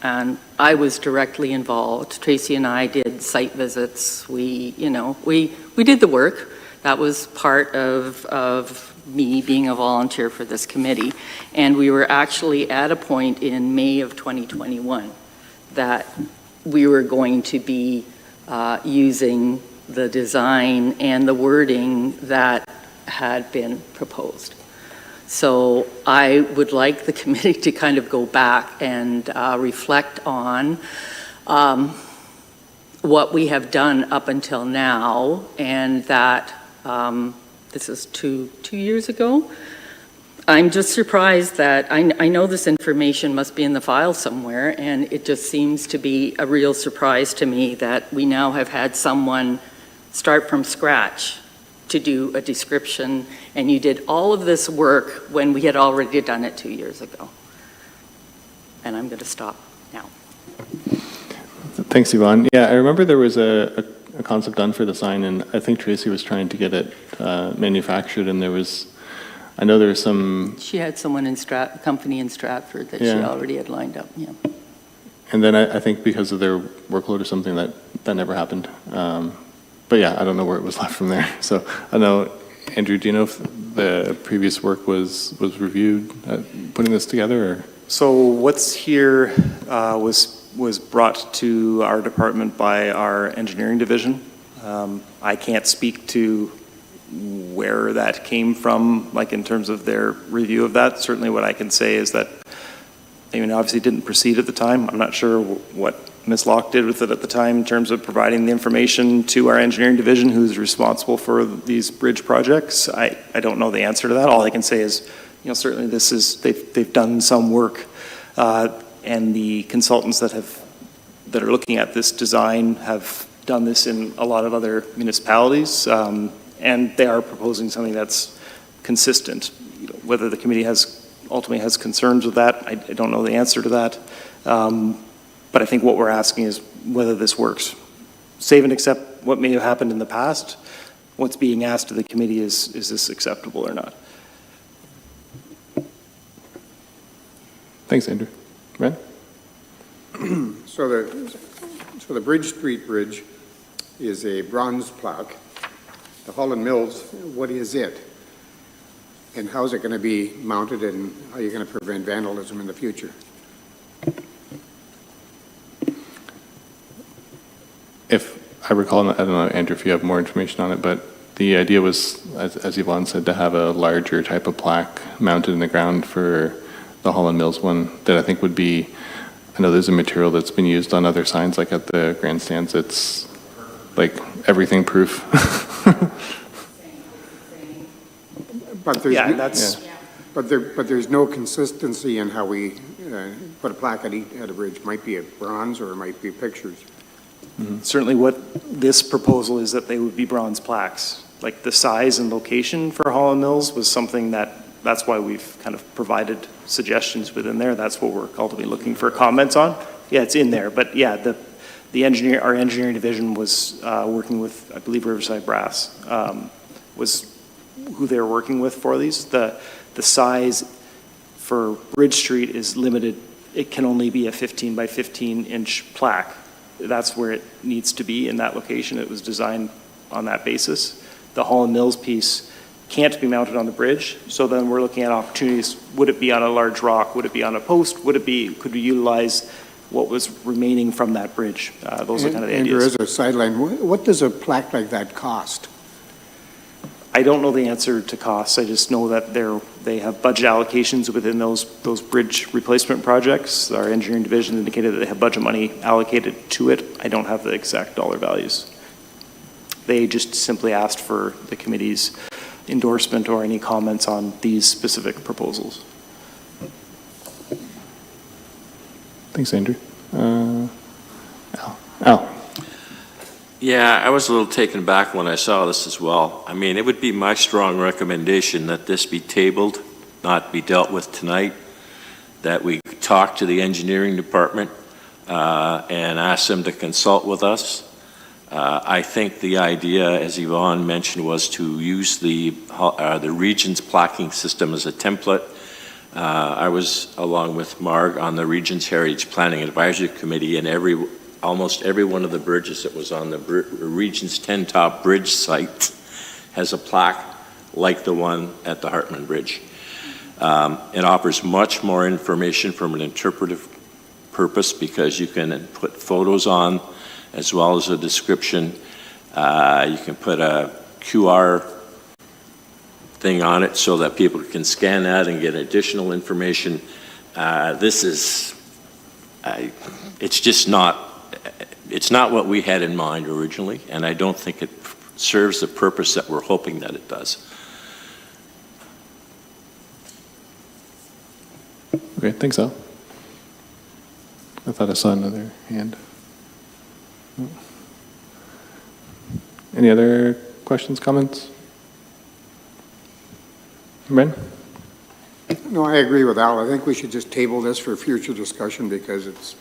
and I was directly involved. Tracy and I did site visits. We did the work. That was part of me being a volunteer for this committee. And we were actually at a point in May of 2021 that we were going to be using the design and the wording that had been proposed. So I would like the committee to kind of go back and reflect on what we have done up until now, and that this is two years ago. I'm just surprised that I know this information must be in the file somewhere, and it just seems to be a real surprise to me that we now have had someone start from scratch to do a description, and you did all of this work when we had already done it 2 years ago. And I'm going to stop now. Thanks, Yvonne. Yeah, I remember there was a concept done for the sign, and I think Tracy was trying to get it manufactured, and I know there was some... She had someone company in Stratford that she already had lined up, yeah. And then I think because of their workload or something, that never happened. But yeah, I don't know where it was left from there. So I know, Andrew, do you know if the previous work was reviewed putting this together? Or? So what's here was brought to our department by our engineering division. I can't speak to where that came from, like in terms of their review of that. Certainly what I can say is that, I mean, obviously didn't proceed at the time. I'm not sure what Ms. Locke did with it at the time in terms of providing the information to our engineering division who's responsible for these bridge projects. I don't know the answer to that. All I can say is, certainly this is, they've done some work, and the consultants that are looking at this design have done this in a lot of other municipalities, and they are proposing something that's consistent. Whether the committee ultimately has concerns with that, I don't know the answer to that. But I think what we're asking is whether this works. Save and accept what may have happened in the past. What's being asked of the committee is this acceptable or not? Thanks, Andrew. Ren? So the Bridge Street Bridge is a bronze plaque. The Holland Mills, what is it? And how is it going to be mounted, and how are you going to prevent vandalism in the future? If I recall, I don't know, Andrew, if you have more information on it, but the idea was, as Yvonne said, to have a larger type of plaque mounted in the ground for the Holland Mills one that I think would be, I know there's a material that's been used on other signs, like at the grandstands. It's like everything proof. But there's no consistency in how we put a plaque at a bridge. It might be a bronze or it might be pictures. Mm-hmm. Certainly what this proposal is that they would be bronze plaques. Like the size and location for Holland Mills was something that's why we've kind of provided suggestions within there. That's what we're ultimately looking for comments on. Yeah, it's in there, but yeah, our engineering division was working with, I believe, Riverside Brass was who they're working with for these. The size for Bridge Street is limited. It can only be a 15 by 15 inch plaque. That's where it needs to be in that location. It was designed on that basis. The Holland Mills piece can't be mounted on the bridge. So then we're looking at opportunities. Would it be on a large rock? Would it be on a post? Could we utilize what was remaining from that bridge? Those are kind of the Andrew, ideas. as a sideline, what does a plaque like that cost? I don't know the answer to costs. I just know that they have budget allocations within those bridge replacement projects. Our engineering division indicated that they have budget money allocated to it. I don't have the exact dollar values. They just simply asked for the committee's endorsement or any comments on these specific proposals. Thanks, Andrew. Al. Yeah, I was a little taken aback when I saw this as well. I mean, it would be my strong recommendation that this be tabled, not be dealt with tonight, that we talk to the engineering department and ask them to consult with us. I think the idea, as Yvonne mentioned, was to use the region's placking system as a template. I was, along with Marg, on the Region's Heritage Planning Advisory Committee, and almost every one of the bridges that was on the Region's 10 Top Bridge site has a plaque like the one at the Hartman Bridge. It offers much more information from an interpretive purpose because you can put photos on as well as a description. You can put a QR thing on it so that people can scan that and get additional information. It's not what we had in mind originally, and I don't think it serves the purpose that we're hoping that it does. Okay, thanks, Al. I thought I saw another hand. Any other questions, comments? Ben? No, I agree with Al. I think we should just table this for future discussion because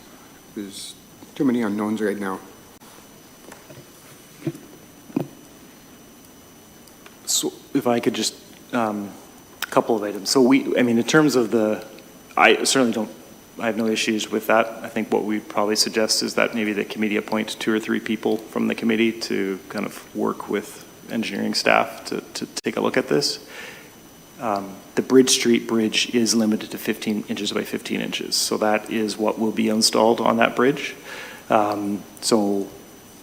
there's too many unknowns right now. So if I could just, a couple of items. So in terms of I have no issues with that. I think what we probably suggest is that maybe the committee appoint 2 or 3 people from the committee to kind of work with engineering staff to take a look at this. The Bridge Street Bridge is limited to 15 inches by 15 inches. So that is what will be installed on that bridge. So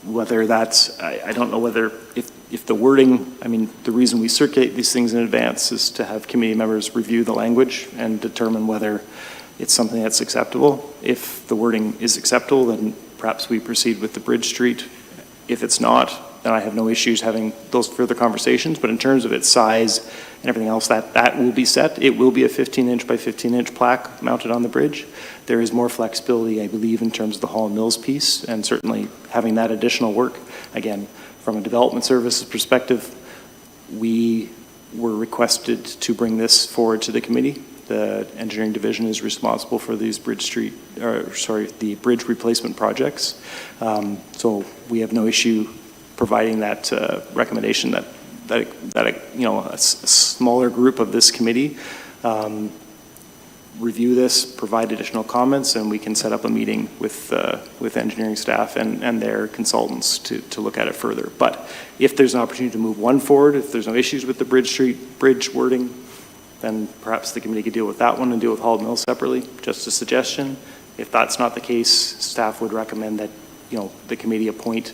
whether that's, I don't know whether, if the wording, the reason we circulate these things in advance is to have committee members review the language and determine whether it's something that's acceptable. If the wording is acceptable, then perhaps we proceed with the Bridge Street. If it's not, then I have no issues having those further conversations. But in terms of its size and everything else, that will be set. It will be a 15-inch by 15-inch plaque mounted on the bridge. There is more flexibility, I believe, in terms of the Hall and Mills piece, and certainly having that additional work. Again, from a development services perspective, we were requested to bring this forward to the committee. The engineering division is responsible for these the bridge replacement projects. So we have no issue providing that recommendation that a smaller group of this committee review this, provide additional comments, and we can set up a meeting with engineering staff and their consultants to look at it further. But if there's an opportunity to move one forward, if there's no issues with the bridge wording, then perhaps the committee could deal with that one and deal with Hall Mill separately, just a suggestion. If that's not the case, staff would recommend that the committee appoint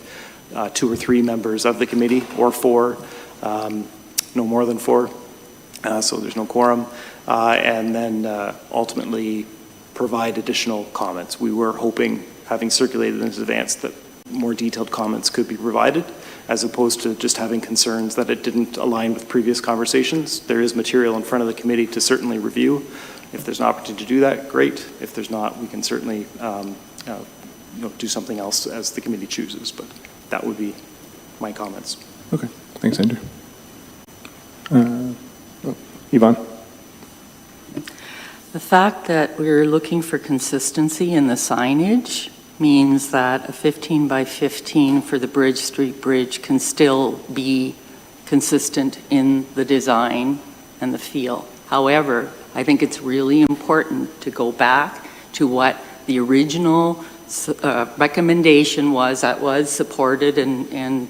2 or 3 members of the committee, or 4, no more than 4, so there's no quorum, and then ultimately provide additional comments. We were hoping, having circulated in advance, that more detailed comments could be provided, as opposed to just having concerns that it didn't align with previous conversations. There is material in front of the committee to certainly review. If there's an opportunity to do that, great. If there's not, we can certainly do something else as the committee chooses, but that would be my comments. Okay, thanks, Andrew. Yvonne? The fact that we're looking for consistency in the signage means that a 15 by 15 for the Bridge Street Bridge can still be consistent in the design and the feel. However, I think it's really important to go back to what the original recommendation was that was supported and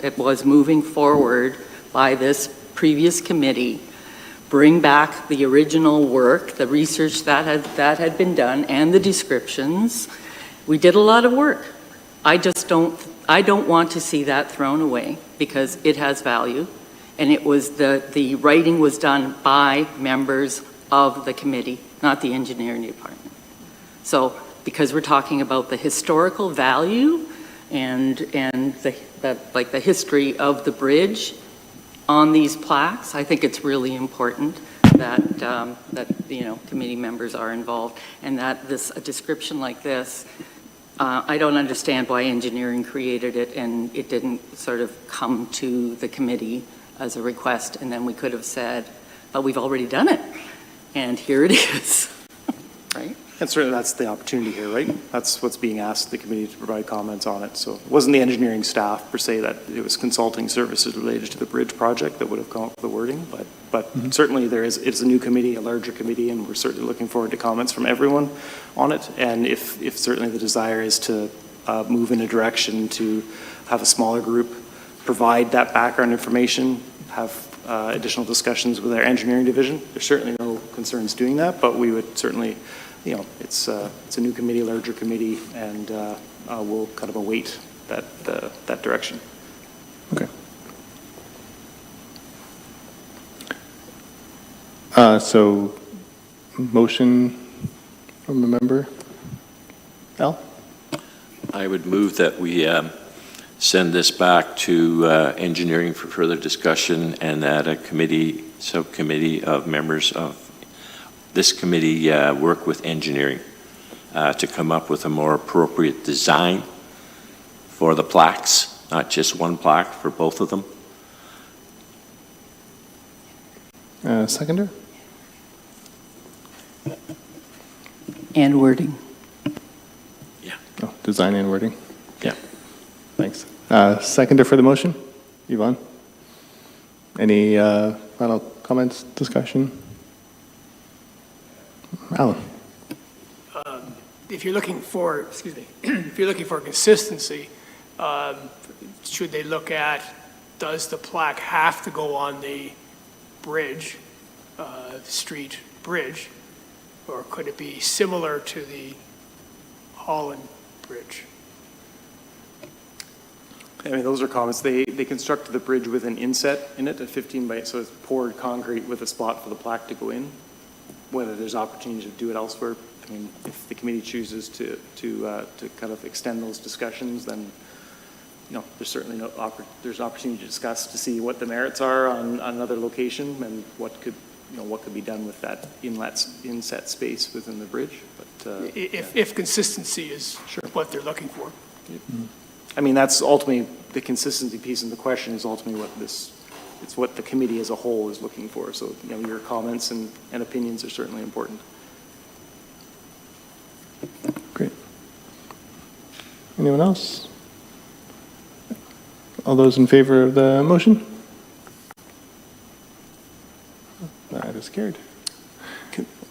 it was moving forward by this previous committee. Bring back the original work, the research that had been done, and the descriptions. We did a lot of work. I don't want to see that thrown away because it has value, and it was the writing was done by members of the committee, not the engineering department. So because we're talking about the historical value and the history of the bridge, on these plaques. I think it's really important that, committee members are involved, and that a description like this, I don't understand why engineering created it and it didn't sort of come to the committee as a request, and then we could have said, but we've already done it, and here it is, right? And certainly that's the opportunity here, right? That's what's being asked the committee to provide comments on it. So it wasn't the engineering staff per se, that it was consulting services related to the bridge project that would have come up with the wording, but certainly it's a new committee, a larger committee, and we're certainly looking forward to comments from everyone on it. And if certainly the desire is to move in a direction to have a smaller group provide that background information, have additional discussions with our engineering division, there's certainly no concerns doing that, but we would certainly, it's a new committee, larger committee, and we'll kind of await that direction. Okay. So, motion from a member. Al? I would move that we send this back to engineering for further discussion, and that a subcommittee of members of this committee work with engineering to come up with a more appropriate design for the plaques, not just one plaque, for both of them. Seconder? And wording. Yeah. Oh, design and wording? Yeah. Thanks. Seconder for the motion? Yvonne? Any final comments, discussion? Alan? If you're looking for, if you're looking for consistency, should they look at, does the plaque have to go on the bridge, street bridge, or could it be similar to the Holland Bridge? I mean, those are comments. They constructed the bridge with an inset in it, a 15 by, so it's poured concrete with a spot for the plaque to go in. Whether there's opportunity to do it elsewhere, I mean, if the committee chooses to kind of extend those discussions, then there's certainly there's opportunity to discuss to see what the merits are on another location and what could be done with that inset space within the bridge. But if consistency is what they're looking for. I mean, that's ultimately the consistency piece, and the question is ultimately it's what the committee as a whole is looking for. So, your comments and opinions are certainly important. Great. Anyone else? All those in favor of the motion? That is carried.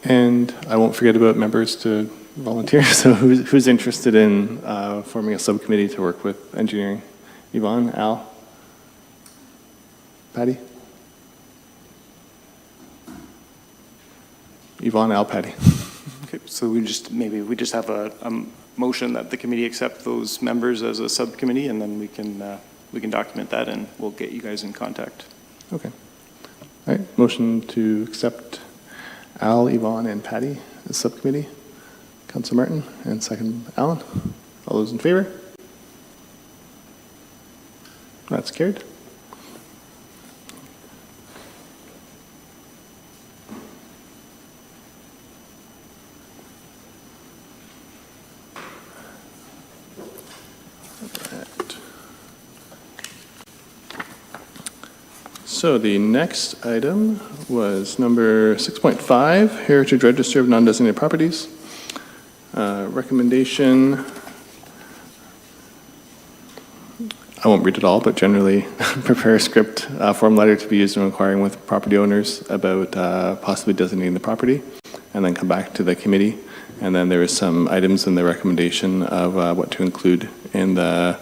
And I won't forget about members to volunteer. So who's interested in forming a subcommittee to work with engineering? Yvonne, Al? Patty? Yvonne, Al, Patty. Okay, so we just have a motion that the committee accept those members as a subcommittee, and then we can document that, and we'll get you guys in contact. Okay. All right. Motion to accept Al, Yvonne, and Patty as subcommittee. Councilor Martin, and second Alan. All those in favor? That's carried. So the next item was number 6.5, Heritage Register of Non-Designated Properties. Recommendation, I won't read it all, but generally prepare a script form letter to be used in inquiring with property owners about possibly designating the property, and then come back to the committee. And then there is some items in the recommendation of what to include in the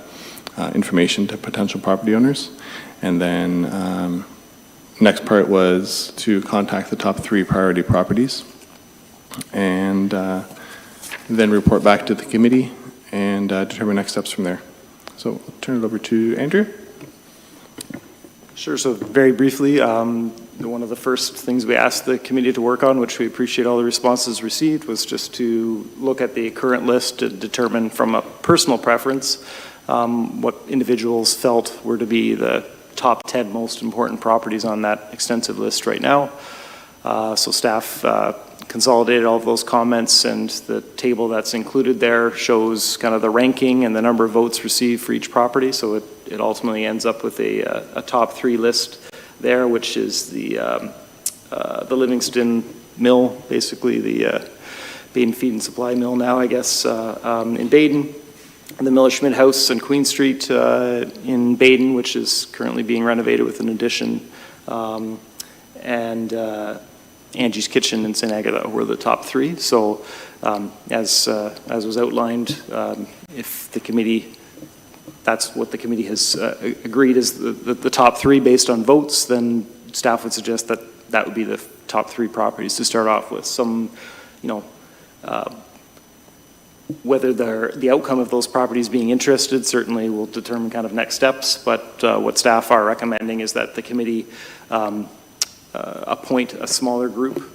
information to potential property owners. And then next part was to contact the top 3 priority properties, and then report back to the committee and determine next steps from there. So I'll turn it over to Andrew. Sure. So very briefly, one of the first things we asked the committee to work on, which we appreciate all the responses received, was just to look at the current list to determine from a personal preference what individuals felt were to be the top 10 most important properties on that extensive list right now. So staff consolidated all of those comments, and the table that's included there shows kind of the ranking and the number of votes received for each property. So it ultimately ends up with a top 3 list there, which is the Livingston Mill, basically the Baden Feed and Supply Mill now, I guess, in Baden, and the Miller-Schmidt House on Queen Street in Baden, which is currently being renovated with an addition, and Angie's Kitchen in St. Agatha were the top 3. So as was outlined, if the committee, that's what the committee has agreed is the top 3 based on votes, then staff would suggest that that would be the top 3 properties to start off with. Some, whether the outcome of those properties being interested certainly will determine kind of next steps, but what staff are recommending is that the committee appoint a smaller group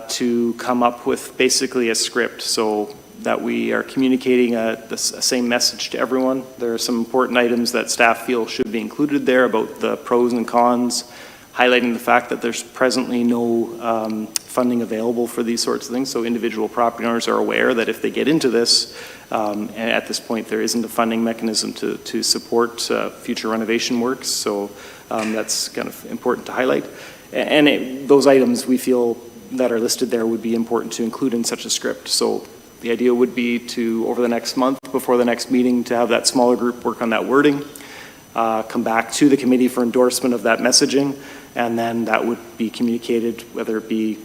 to come up with basically a script so that we are communicating the same message to everyone. There are some important items that staff feel should be included there about the pros and cons, highlighting the fact that there's presently no funding available for these sorts of things, so individual property owners are aware that if they get into this, and at this point there isn't a funding mechanism to support future renovation works, so that's kind of important to highlight. And those items we feel that are listed there would be important to include in such a script. So the idea would be to, over the next month, before the next meeting, to have that smaller group work on that wording, come back to the committee for endorsement of that messaging, and then that would be communicated, whether it be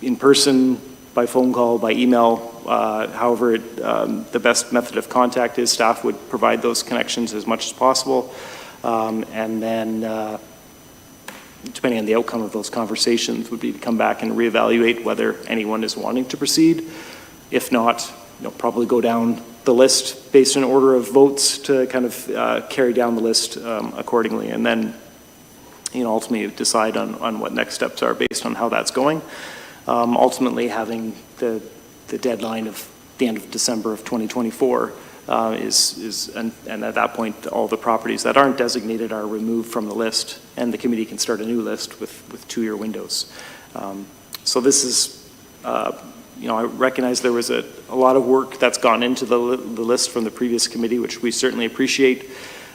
in person, by phone call, by email, however the best method of contact is. Staff would provide those connections as much as possible, and then depending on the outcome of those conversations would be to come back and reevaluate whether anyone is wanting to proceed. If not, probably go down the list based on order of votes to kind of carry down the list accordingly, and then ultimately decide on what next steps are based on how that's going. Ultimately having the deadline of the end of December of 2024 and at that point all the properties that aren't designated are removed from the list, and the committee can start a new list with 2-year windows. So this is I recognize there was a lot of work that's gone into the list from the previous committee, which we certainly appreciate.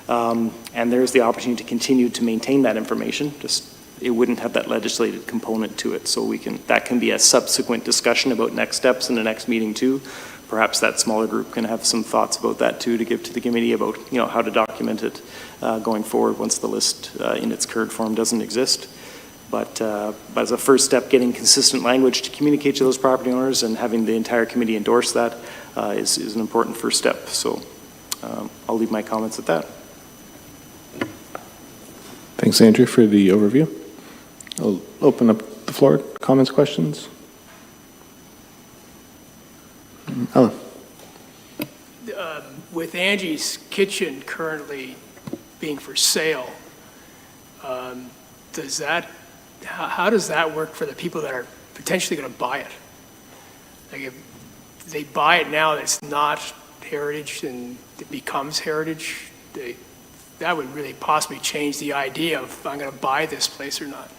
And there's the opportunity to continue to maintain that information. Just it wouldn't have that legislative component to it. So that can be a subsequent discussion about next steps in the next meeting too. Perhaps that smaller group can have some thoughts about that too to give to the committee about how to document it going forward once the list in its current form doesn't exist. But as a first step, getting consistent language to communicate to those property owners and having the entire committee endorse that is an important first step. So I'll leave my comments at that. Thanks, Andrew, for the overview. I'll open up the floor. Comments, questions? Alan. With Angie's Kitchen currently being for sale, how does that work for the people that are potentially going to buy it? Like if they buy it now that's not heritage and it becomes heritage, that would really possibly change the idea of if I'm going to buy this place or not.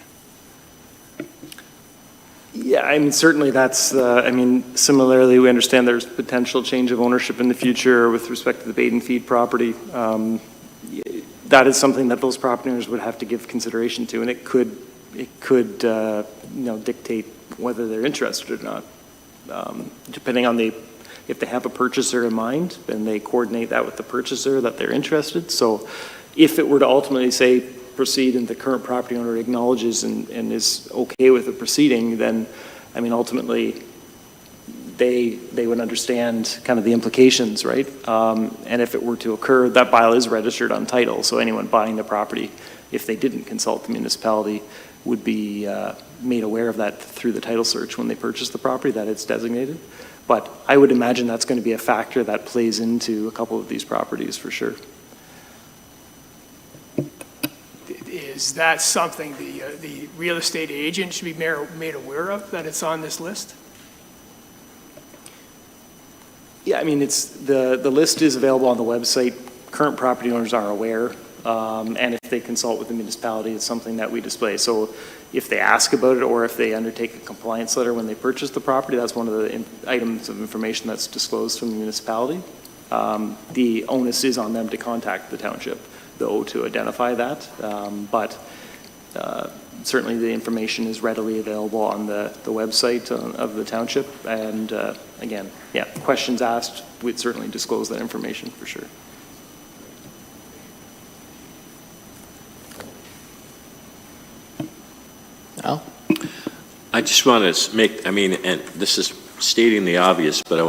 Yeah, I mean, certainly that's, similarly, we understand there's potential change of ownership in the future with respect to the Baden Feed property. That is something that those property owners would have to give consideration to, and it could dictate whether they're interested or not. Depending on if they have a purchaser in mind, then they coordinate that with the purchaser that they're interested. So if it were to ultimately say proceed and the current property owner acknowledges and is okay with the proceeding, then ultimately they would understand kind of the implications, right? And if it were to occur, that bile is registered on title, so anyone buying the property, if they didn't consult the municipality, would be made aware of that through the title search when they purchase the property, that it's designated. But I would imagine that's going to be a factor that plays into a couple of these properties for sure. Is that something the real estate agent should be made aware of, that it's on this list? Yeah, it's the list is available on the website. Current property owners are aware. And if they consult with the municipality, it's something that we display. So if they ask about it or if they undertake a compliance letter when they purchase the property, that's one of the items of information that's disclosed from the municipality. The onus is on them to contact the township, though, to identify that. But certainly the information is readily available on the website of the township. And again, yeah, questions asked, we'd certainly disclose that information for sure. Al? I just want to make, and this is stating the obvious, but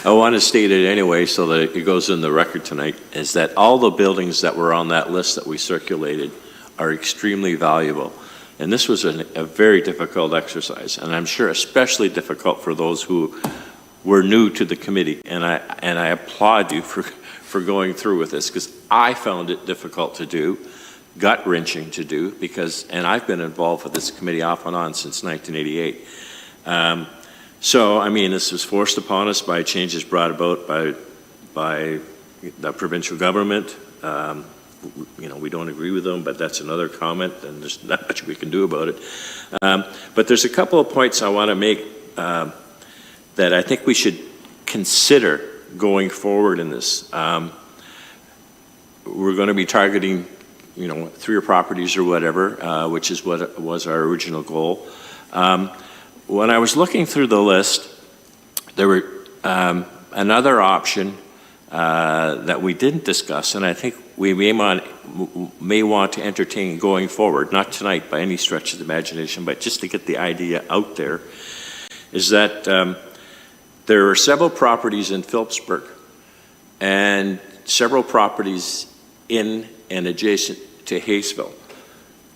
I want to state it anyway so that it goes in the record tonight, is that all the buildings that were on that list that we circulated are extremely valuable. And this was a very difficult exercise, and I'm sure especially difficult for those who were new to the committee. And I applaud you for going through with this, because I found it difficult to do, gut-wrenching to do, and I've been involved with this committee off and on since 1988. So, this was forced upon us by changes brought about by the provincial government. We don't agree with them, but that's another comment, and there's not much we can do about it. But there's a couple of points I want to make that I think we should consider going forward in this. We're going to be targeting 3 properties or whatever, which is what was our original goal. When I was looking through the list, there were another option that we didn't discuss, and I think we may want to entertain going forward, not tonight by any stretch of the imagination, but just to get the idea out there, is that there are several properties in Phillipsburg and several properties in and adjacent to Hayesville.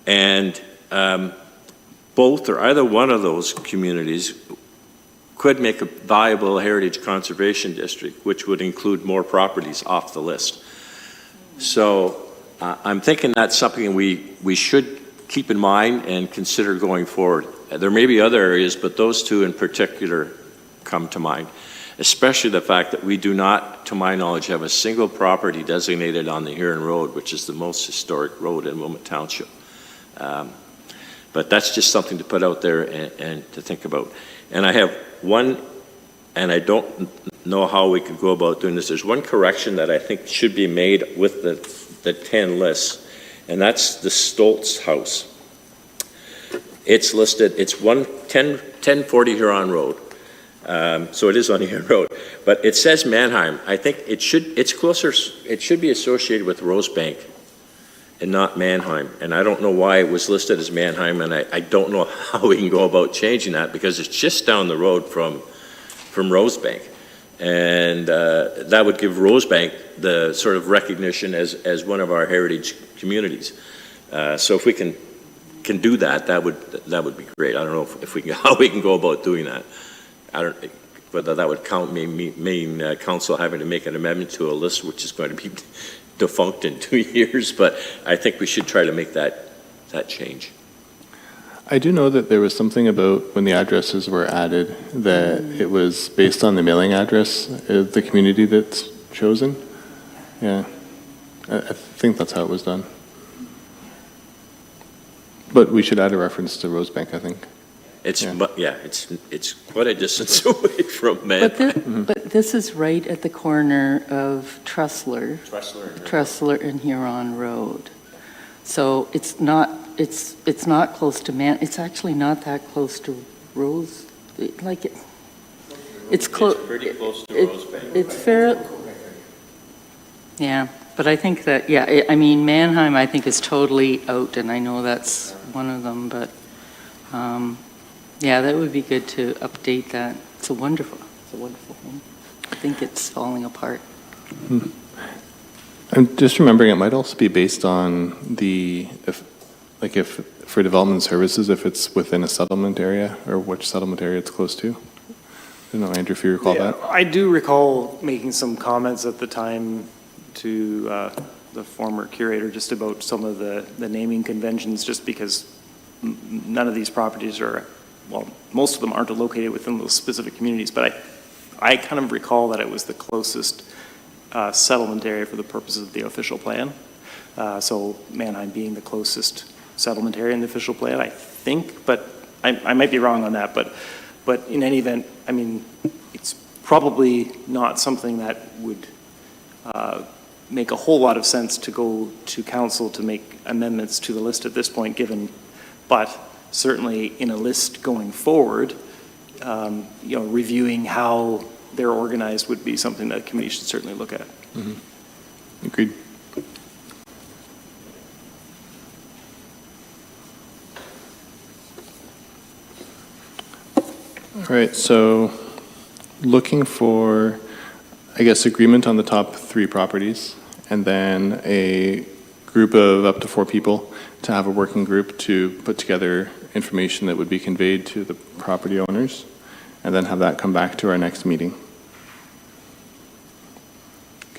And both or either one of those communities could make a viable heritage conservation district, which would include more properties off the list. So I'm thinking that's something we should keep in mind and consider going forward. There may be other areas, but those 2 in particular come to mind, especially the fact that we do not, to my knowledge, have a single property designated on the Huron Road, which is the most historic road in Wilmot Township. But that's just something to put out there and to think about. And I have one, and I don't know how we could go about doing this. There's one correction that I think should be made with the 10 lists, and that's the Stoltz house. It's listed, it's 1040 Huron Road. So it is on the Huron Road, but it says Manheim. I think it should be associated with Rosebank and not Manheim. And I don't know why it was listed as Manheim, and I don't know how we can go about changing that, because it's just down the road from Rosebank. And that would give Rosebank the sort of recognition as one of our heritage communities. So if we can do that, that would be great. I don't know if we can, how we can go about doing that. I don't whether that would mean council having to make an amendment to a list which is going to be defunct in 2 years, but I think we should try to make that change. I do know that there was something about when the addresses were added that it was based on the mailing address of the community that's chosen. Yeah, I think that's how it was done. But we should add a reference to Rosebank, I think. It's it's quite a distance away from Manheim. But this is right at the corner of Trussler and Huron Road. So it's not close to it's actually not that close to Rose. It's close. It's pretty close to Rosebank. It's fair. Yeah, but I think that Manheim I think is totally out, and I know that's one of them, but. Yeah, that would be good to update that. It's a wonderful home. I think it's falling apart. I'm just remembering it might also be based on if for development services, if it's within a settlement area or which settlement area it's close to. I don't know, Andrew, if you recall that. I do recall making some comments at the time to the former curator just about some of the naming conventions, just because none of these properties are, well, most of them aren't located within those specific communities, but I kind of recall that it was the closest settlement area for the purposes of the official plan. So Manheim being the closest settlement area in the official plan, I think, but I might be wrong on that, but in any event, I mean, it's probably not something that would make a whole lot of sense to go to council to make amendments to the list at this point, but certainly in a list going forward, reviewing how they're organized would be something that the committee should certainly look at. Mm-hmm. Agreed. All right, so looking for, I guess, agreement on the top 3 properties, and then a group of up to 4 people to have a working group to put together information that would be conveyed to the property owners, and then have that come back to our next meeting.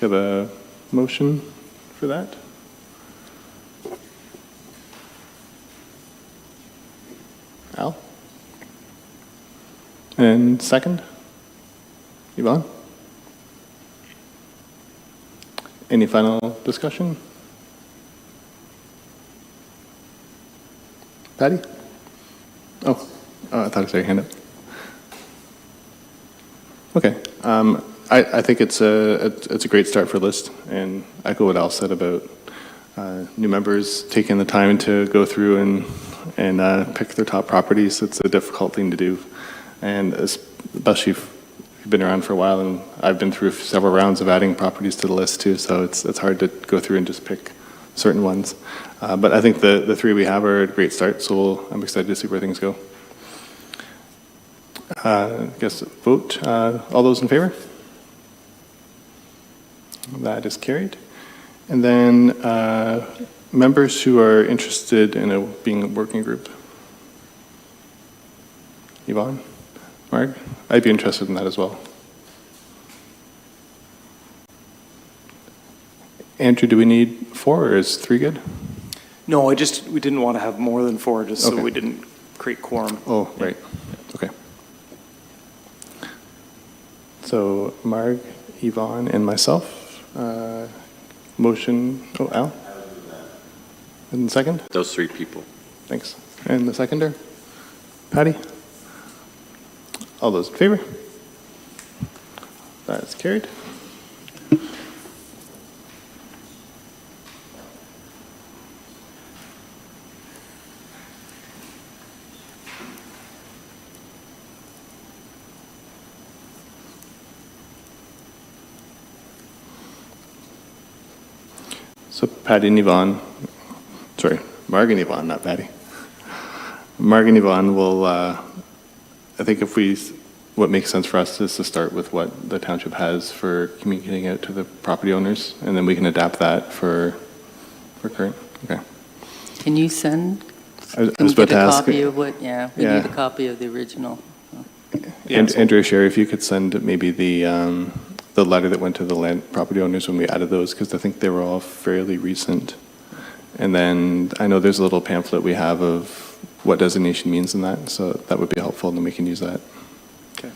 Have a motion for that? Al? And second? Yvonne? Any final discussion? Patty? Oh, I thought I saw your hand up. Okay. I think it's a great start for a list, and echo what Al said about new members taking the time to go through and pick their top properties. It's a difficult thing to do, and especially if you've been around for a while, and I've been through several rounds of adding properties to the list too, so it's hard to go through and just pick certain ones. But I think the 3 we have are a great start, so I'm excited to see where things go. I guess vote. All those in favor? That is carried. And then members who are interested in being a working group. Yvonne? Mark? I'd be interested in that as well. Andrew, do we need 4 or is 3 good? No, we didn't want to have more than 4 just so Okay. we didn't create quorum. Oh, right. Okay. So Marg, Yvonne, and myself. Motion. Oh, Al? And the second? Those 3 people. Thanks. And the seconder? Patty? All those in favor? That is carried. So Patty and Yvonne, sorry, Marg and Yvonne, not Patty. Marg and Yvonne will, I think what makes sense for us is to start with what the township has for communicating out to the property owners, and then we can adapt that for current. Okay. Can you send? I was about to ask. Copy of what? Yeah, we need a copy of the original. Andrea, Sherry, if you could send maybe the letter that went to the land property owners when we added those, because I think they were all fairly recent. And then I know there's a little pamphlet we have of what designation means in that, so that would be helpful, and then we can use that. Okay.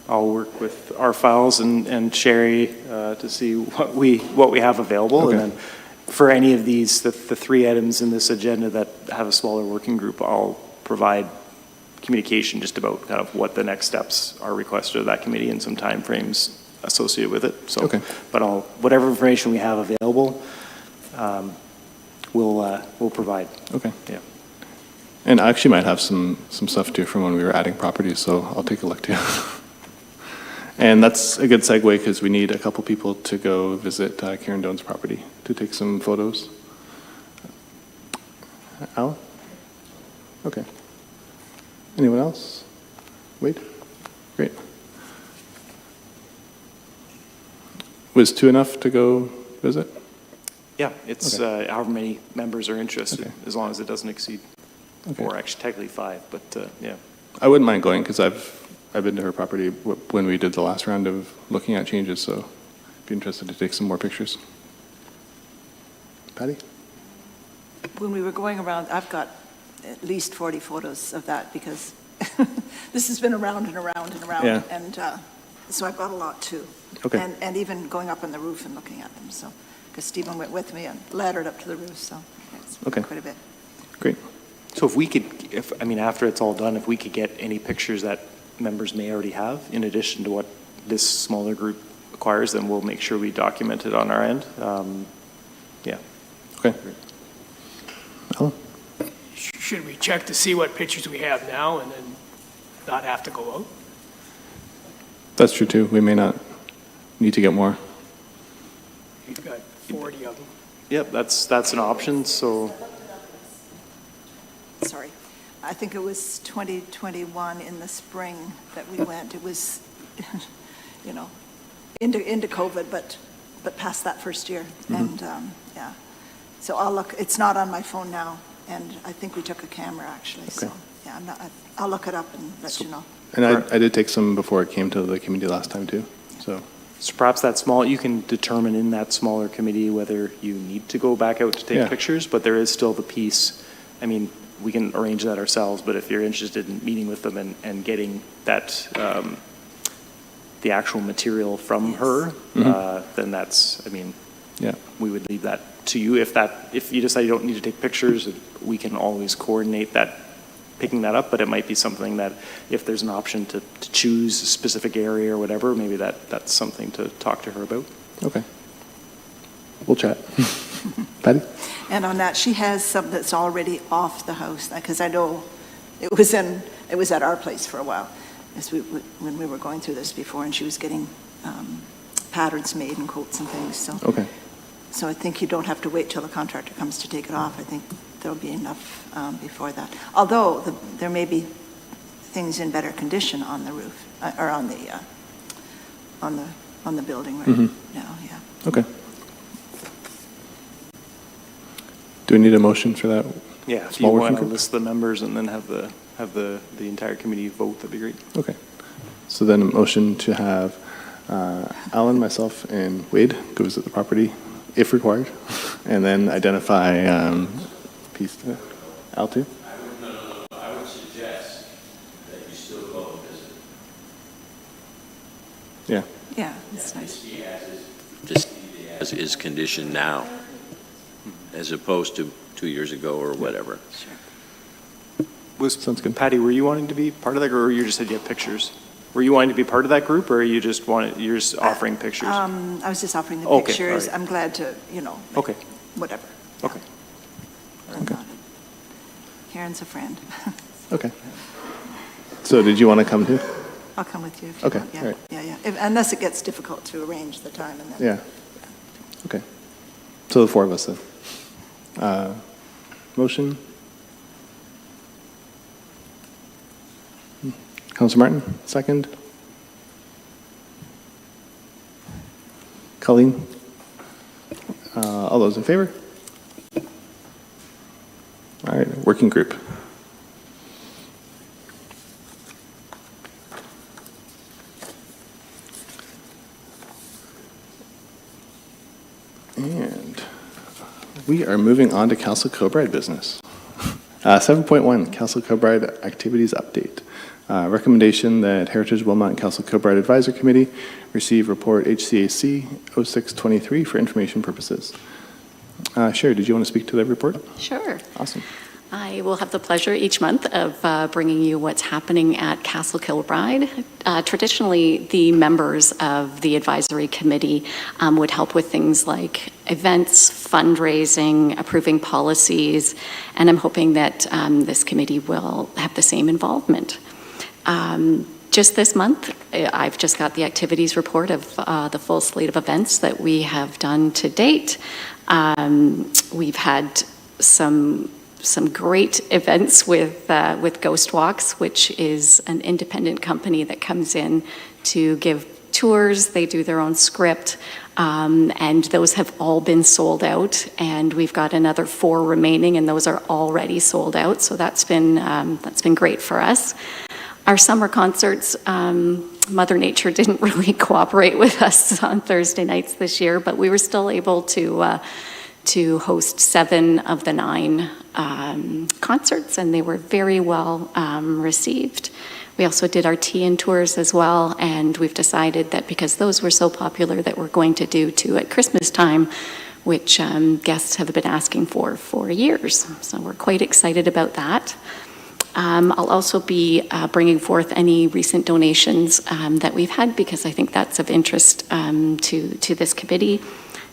I'll work with our files and Sherry to see what we have available. Okay. And then for any of these, the 3 items in this agenda that have a smaller working group, I'll provide communication just about kind of what the next steps are requested of that committee and some timeframes associated with it. So, okay. But whatever information we have available, we'll provide. Okay. Yeah. And I actually might have some stuff too from when we were adding properties, so I'll take a look too. And that's a good segue because we need a couple people to go visit Karen Doan's property to take some photos. Alan? Okay. Anyone else? Wade? Great. Was 2 enough to go visit? Yeah, it's Okay. however many members are interested, Okay. as long as it doesn't exceed Okay. 4, actually technically 5, but yeah. I wouldn't mind going because I've been to her property when we did the last round of looking at changes, so I'd be interested to take some more pictures. Patty? When we were going around, I've got at least 40 photos of that because this has been around and around and around. Yeah. And so I've got a lot too. Okay. And even going up on the roof and looking at them, so, because Stephen went with me and laddered up to the roof, so it's Okay. quite a bit. Great. So if we could, after it's all done, if we could get any pictures that members may already have, in addition to what this smaller group acquires, then we'll make sure we document it on our end. Yeah. Okay. Alan? Should we check to see what pictures we have now and then not have to go out? That's true too. We may not need to get more. We've got 40 of them. Yep, that's an option, so. Sorry. I think it was 2021 in the spring that we went. It was, you know, into COVID, but past that first year. And, yeah. So I'll look, it's not on my phone now, and I think we took a camera, actually. Okay. So, yeah, I'll look it up and let you know. And I did take some before it came to the committee last time too, so. So perhaps that small, you can determine in that smaller committee whether you need to go back out to take Yeah. pictures, but there is still the piece. I mean, we can arrange that ourselves, but if you're interested in meeting with them and getting that, the actual material from her, then that's, I mean, Yeah. we would leave that to you. If you decide you don't need to take pictures, we can always coordinate that, picking that up, but it might be something that if there's an option to choose a specific area or whatever, maybe that's something to talk to her about. Okay. We'll chat. Patty? And on that, she has some that's already off the house, because I know it was at our place for a while, when we were going through this before, and she was getting patterns made and quotes and things, so. Okay. So I think you don't have to wait till the contractor comes to take it off. I think there'll be enough before that. Although there may be things in better condition on the roof, or on the building right now, yeah. Okay. Do we need a motion for that? Yeah, if you Small working want to group? list the members and then have the entire committee vote, that'd be great. Okay. So then a motion to have Alan, myself, and Wade go visit the property if required, and then identify piece to Al too. I would suggest that you still go and visit. Yeah. Yeah, that's nice. Just as is condition now, as opposed to 2 years ago or whatever. Sounds good. Patty, were you wanting to be part of that, or you just said you have pictures? Were you wanting to be part of that group, or you're just offering pictures? I was just offering the Okay, pictures. all right. I'm glad to, Okay. whatever. Okay. Karen's a friend. Okay. So did you want to come too? I'll come with you if you Okay, want. Yeah, all right. yeah. Unless it gets difficult to arrange the time and then. Yeah. Okay. So the four of us then. Motion? Councilor Martin, second. Colleen? All those in favor? All right, working group. And we are moving on to Castle Kilbride business. 7.1, Castle Kilbride Activities Update. Recommendation that Heritage Wilmot and Castle Kilbride Advisory Committee receive report HCAC 0623 for information purposes. Sherry, did you want to speak to that report? Sure. Awesome. I will have the pleasure each month of bringing you what's happening at Castle Kilbride. Traditionally, the members of the advisory committee would help with things like events, fundraising, approving policies, and I'm hoping that this committee will have the same involvement. Just this month, I've just got the activities report of the full slate of events that we have done to date. We've had some great events with Ghost Walks, which is an independent company that comes in to give tours. They do their own script, and those have all been sold out. And we've got another 4 remaining, and those are already sold out. So that's been great for us. Our summer concerts, Mother Nature didn't really cooperate with us on Thursday nights this year, but we were still able to host 7 of the 9 concerts, and they were very well received. We also did our tea-in tours as well, and we've decided that because those were so popular that we're going to do 2 at Christmas time, which guests have been asking for years. So we're quite excited about that. I'll also be bringing forth any recent donations that we've had, because I think that's of interest to this committee.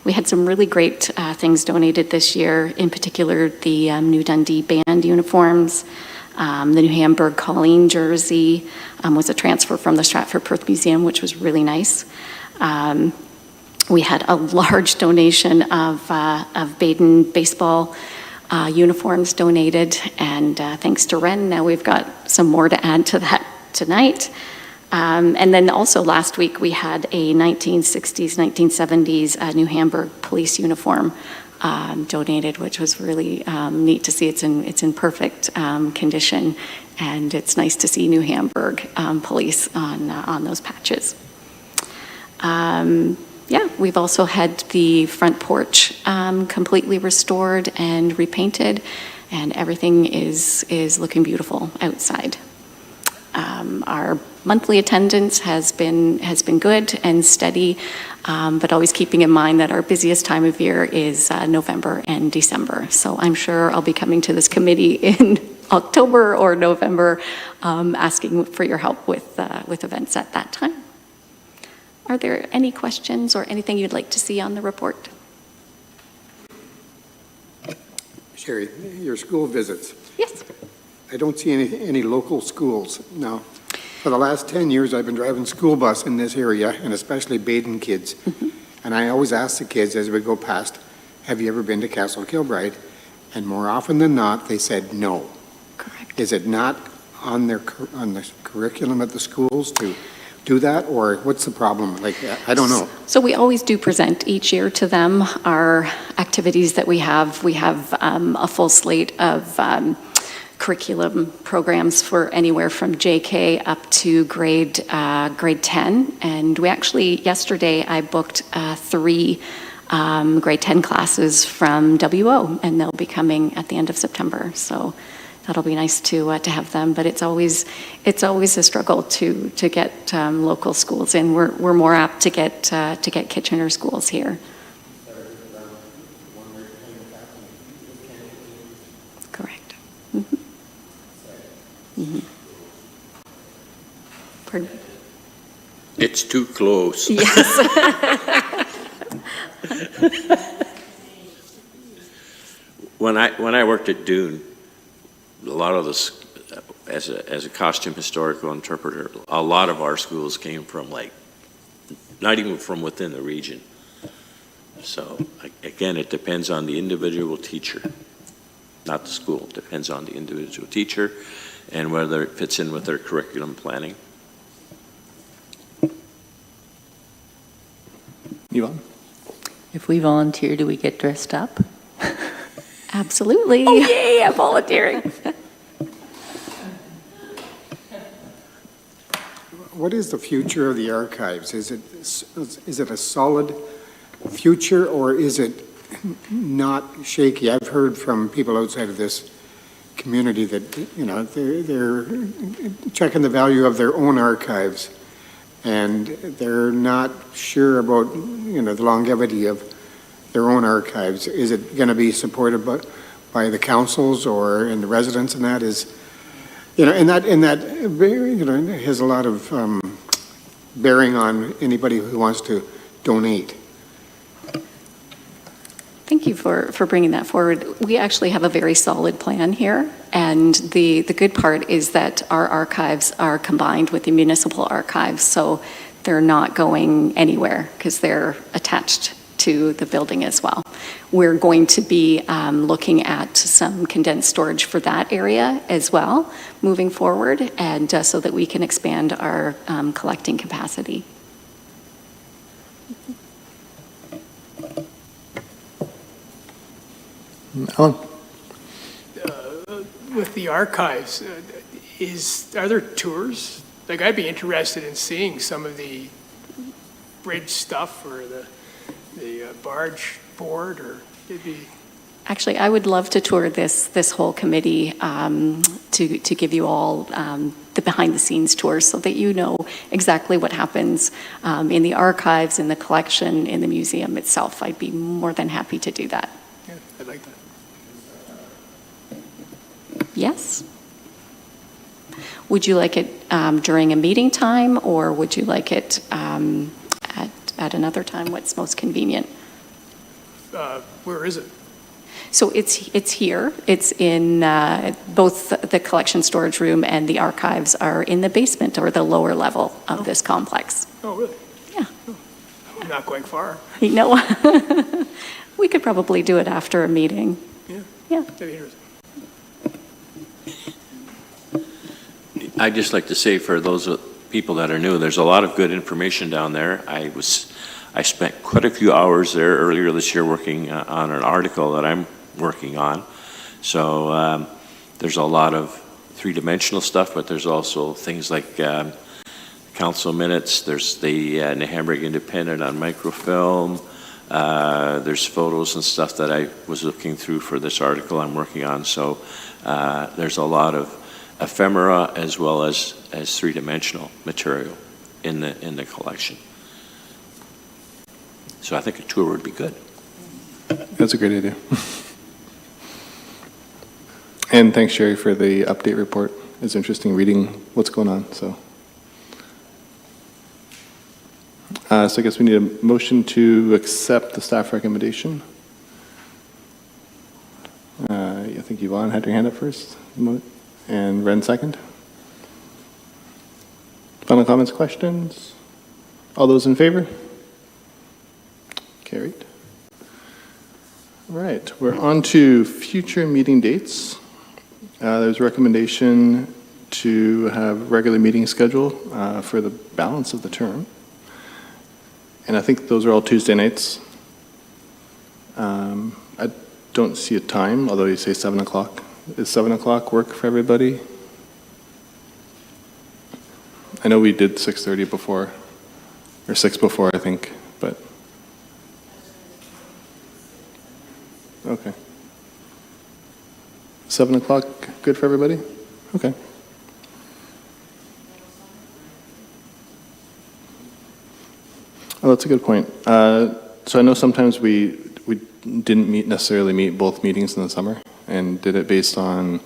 We had some really great things donated this year, in particular the New Dundee band uniforms, the New Hamburg Colleen jersey was a transfer from the Stratford Perth Museum, which was really nice. We had a large donation of Baden baseball uniforms donated, and thanks to Ren, now we've got some more to add to that tonight. And then also last week we had a 1960s, 1970s New Hamburg police uniform donated, which was really neat to see. It's in perfect condition, and it's nice to see New Hamburg police on those patches. Yeah, we've also had the front porch completely restored and repainted, and everything is looking beautiful outside. Our monthly attendance has been good and steady, but always keeping in mind that our busiest time of year is November and December. So I'm sure I'll be coming to this committee in October or November, asking for your help with events at that time. Are there any questions or anything you'd like to see on the report? Sherry, your school visits. Yes. I don't see any local schools. Now, for the last 10 years, I've been driving school bus in this area, and especially Baden kids. Mm-hmm. And I always ask the kids as we go past, have you ever been to Castle Kilbride? And more often than not, they said no. Correct. Is it not on the curriculum at the schools to do that, or what's the problem? Like, I don't know. So we always do present each year to them our activities that we have. We have a full slate of curriculum programs for anywhere from JK up to grade 10. And we actually, yesterday, I booked 3 grade 10 classes from WO, and they'll be coming at the end of September. So that'll be nice to have them, but it's always a struggle to get local schools in. We're more apt to get Kitchener schools here. Correct. Mm-hmm. Mm-hmm. Pardon? It's too close. Yes. When I worked at Dune, a lot of this, as a costume historical interpreter, a lot of our schools came from, like, not even from within the region. So again, it depends on the individual teacher, not the school. It depends on the individual teacher and whether it fits in with their curriculum planning. Yvonne? If we volunteer, do we get dressed up? Absolutely. Oh, yay, I'm volunteering. What is the future of the archives? Is it a solid future, or is it not shaky? I've heard from people outside of this community that, you know, they're checking the value of their own archives, and they're not sure about, you know, the longevity of their own archives. Is it going to be supported by the councils or in the residents? And that is, you know, and that you know, has a lot of bearing on anybody who wants to donate. Thank you for bringing that forward. We actually have a very solid plan here, and the good part is that our archives are combined with the municipal archives, so they're not going anywhere because they're attached to the building as well. We're going to be looking at some condensed storage for that area as well moving forward, and so that we can expand our collecting capacity. Alan? With the archives, are there tours? Like, I'd be interested in seeing some of the bridge stuff or the barge board, or it'd be... Actually, I would love to tour this whole committee to give you all the behind-the-scenes tours so that you know exactly what happens in the archives, in the collection, in the museum itself. I'd be more than happy to do that. Yeah, I'd like that. Yes? Would you like it during a meeting time, or would you like it at another time? What's most convenient? Where is it? So it's here. It's in both the collection storage room and the archives are in the basement or the lower level of this complex. Oh, really? Yeah. Oh, I'm not going far. No. We could probably do it after a meeting. Yeah. Yeah. That'd be interesting. I'd just like to say for those people that are new, there's a lot of good information down there. I spent quite a few hours there earlier this year working on an article that I'm working on. So there's a lot of three-dimensional stuff, but there's also things like council minutes. There's the New Hamburg Independent on microfilm. There's photos and stuff that I was looking through for this article I'm working on. So there's a lot of ephemera as well as three-dimensional material in the collection. So I think a tour would be good. That's a great idea. And thanks, Sherry, for the update report. It's interesting reading what's going on. So I guess we need a motion to accept the staff recommendation. I think Yvonne had your hand up first. And Ren second. Final comments, questions? All those in favor? Carried. All right, we're on to future meeting dates. There's a recommendation to have regular meeting schedule for the balance of the term. And I think those are all Tuesday nights. I don't see a time, although you say 7 o'clock. Is 7 o'clock work for everybody? I know we did 6:30 before, or 6 before, I think, but. Okay. 7 o'clock, good for everybody? Okay. Oh, that's a good point. So I know sometimes we didn't necessarily meet both meetings in the summer, and did it based on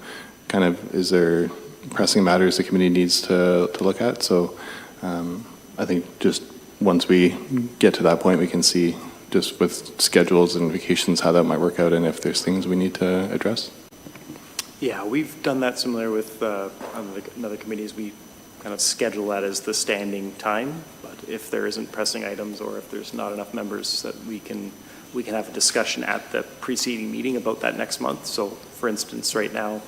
kind of, is there pressing matters the committee needs to look at? So I think just once we get to that point, we can see just with schedules and vacations how that might work out and if there's things we need to address. Yeah, we've done that similar with other committees. We kind of schedule that as the standing time, but if there isn't pressing items or if there's not enough members, that we can have a discussion at the preceding meeting about that next month. So for instance, right now,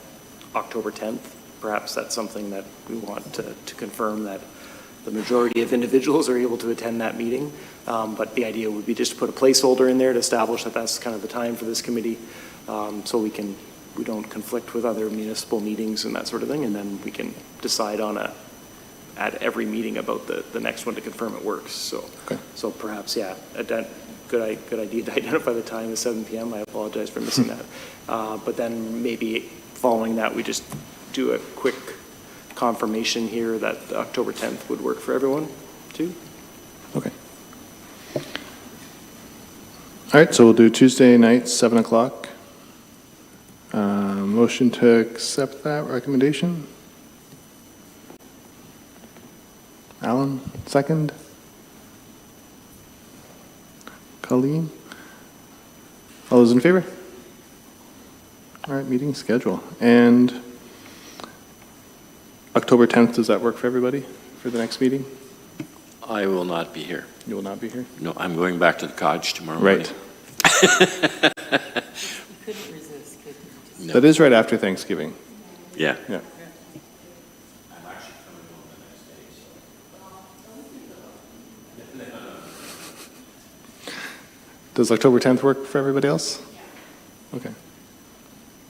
October 10th, perhaps that's something that we want to confirm that the majority of individuals are able to attend that meeting. But the idea would be just to put a placeholder in there to establish that that's kind of the time for this committee, so we don't conflict with other municipal meetings and that sort of thing, and then we can decide at every meeting about the next one to confirm it works. So, okay. So perhaps, yeah, good idea to identify the time as 7 p.m. I apologize for missing that. But then maybe following that, we just do a quick confirmation here that October 10th would work for everyone too. Okay. All right, so we'll do Tuesday night, 7 o'clock. Motion to accept that recommendation. Alan, second. Colleen. All those in favor? All right, meeting schedule. And October 10th, does that work for everybody for the next meeting? I will not be here. You will not be here? No, I'm going back to the cottage tomorrow Right. morning. Couldn't resist, could you? No. That is right after Thanksgiving. Yeah. Yeah. Does October 10th work for everybody else? Okay.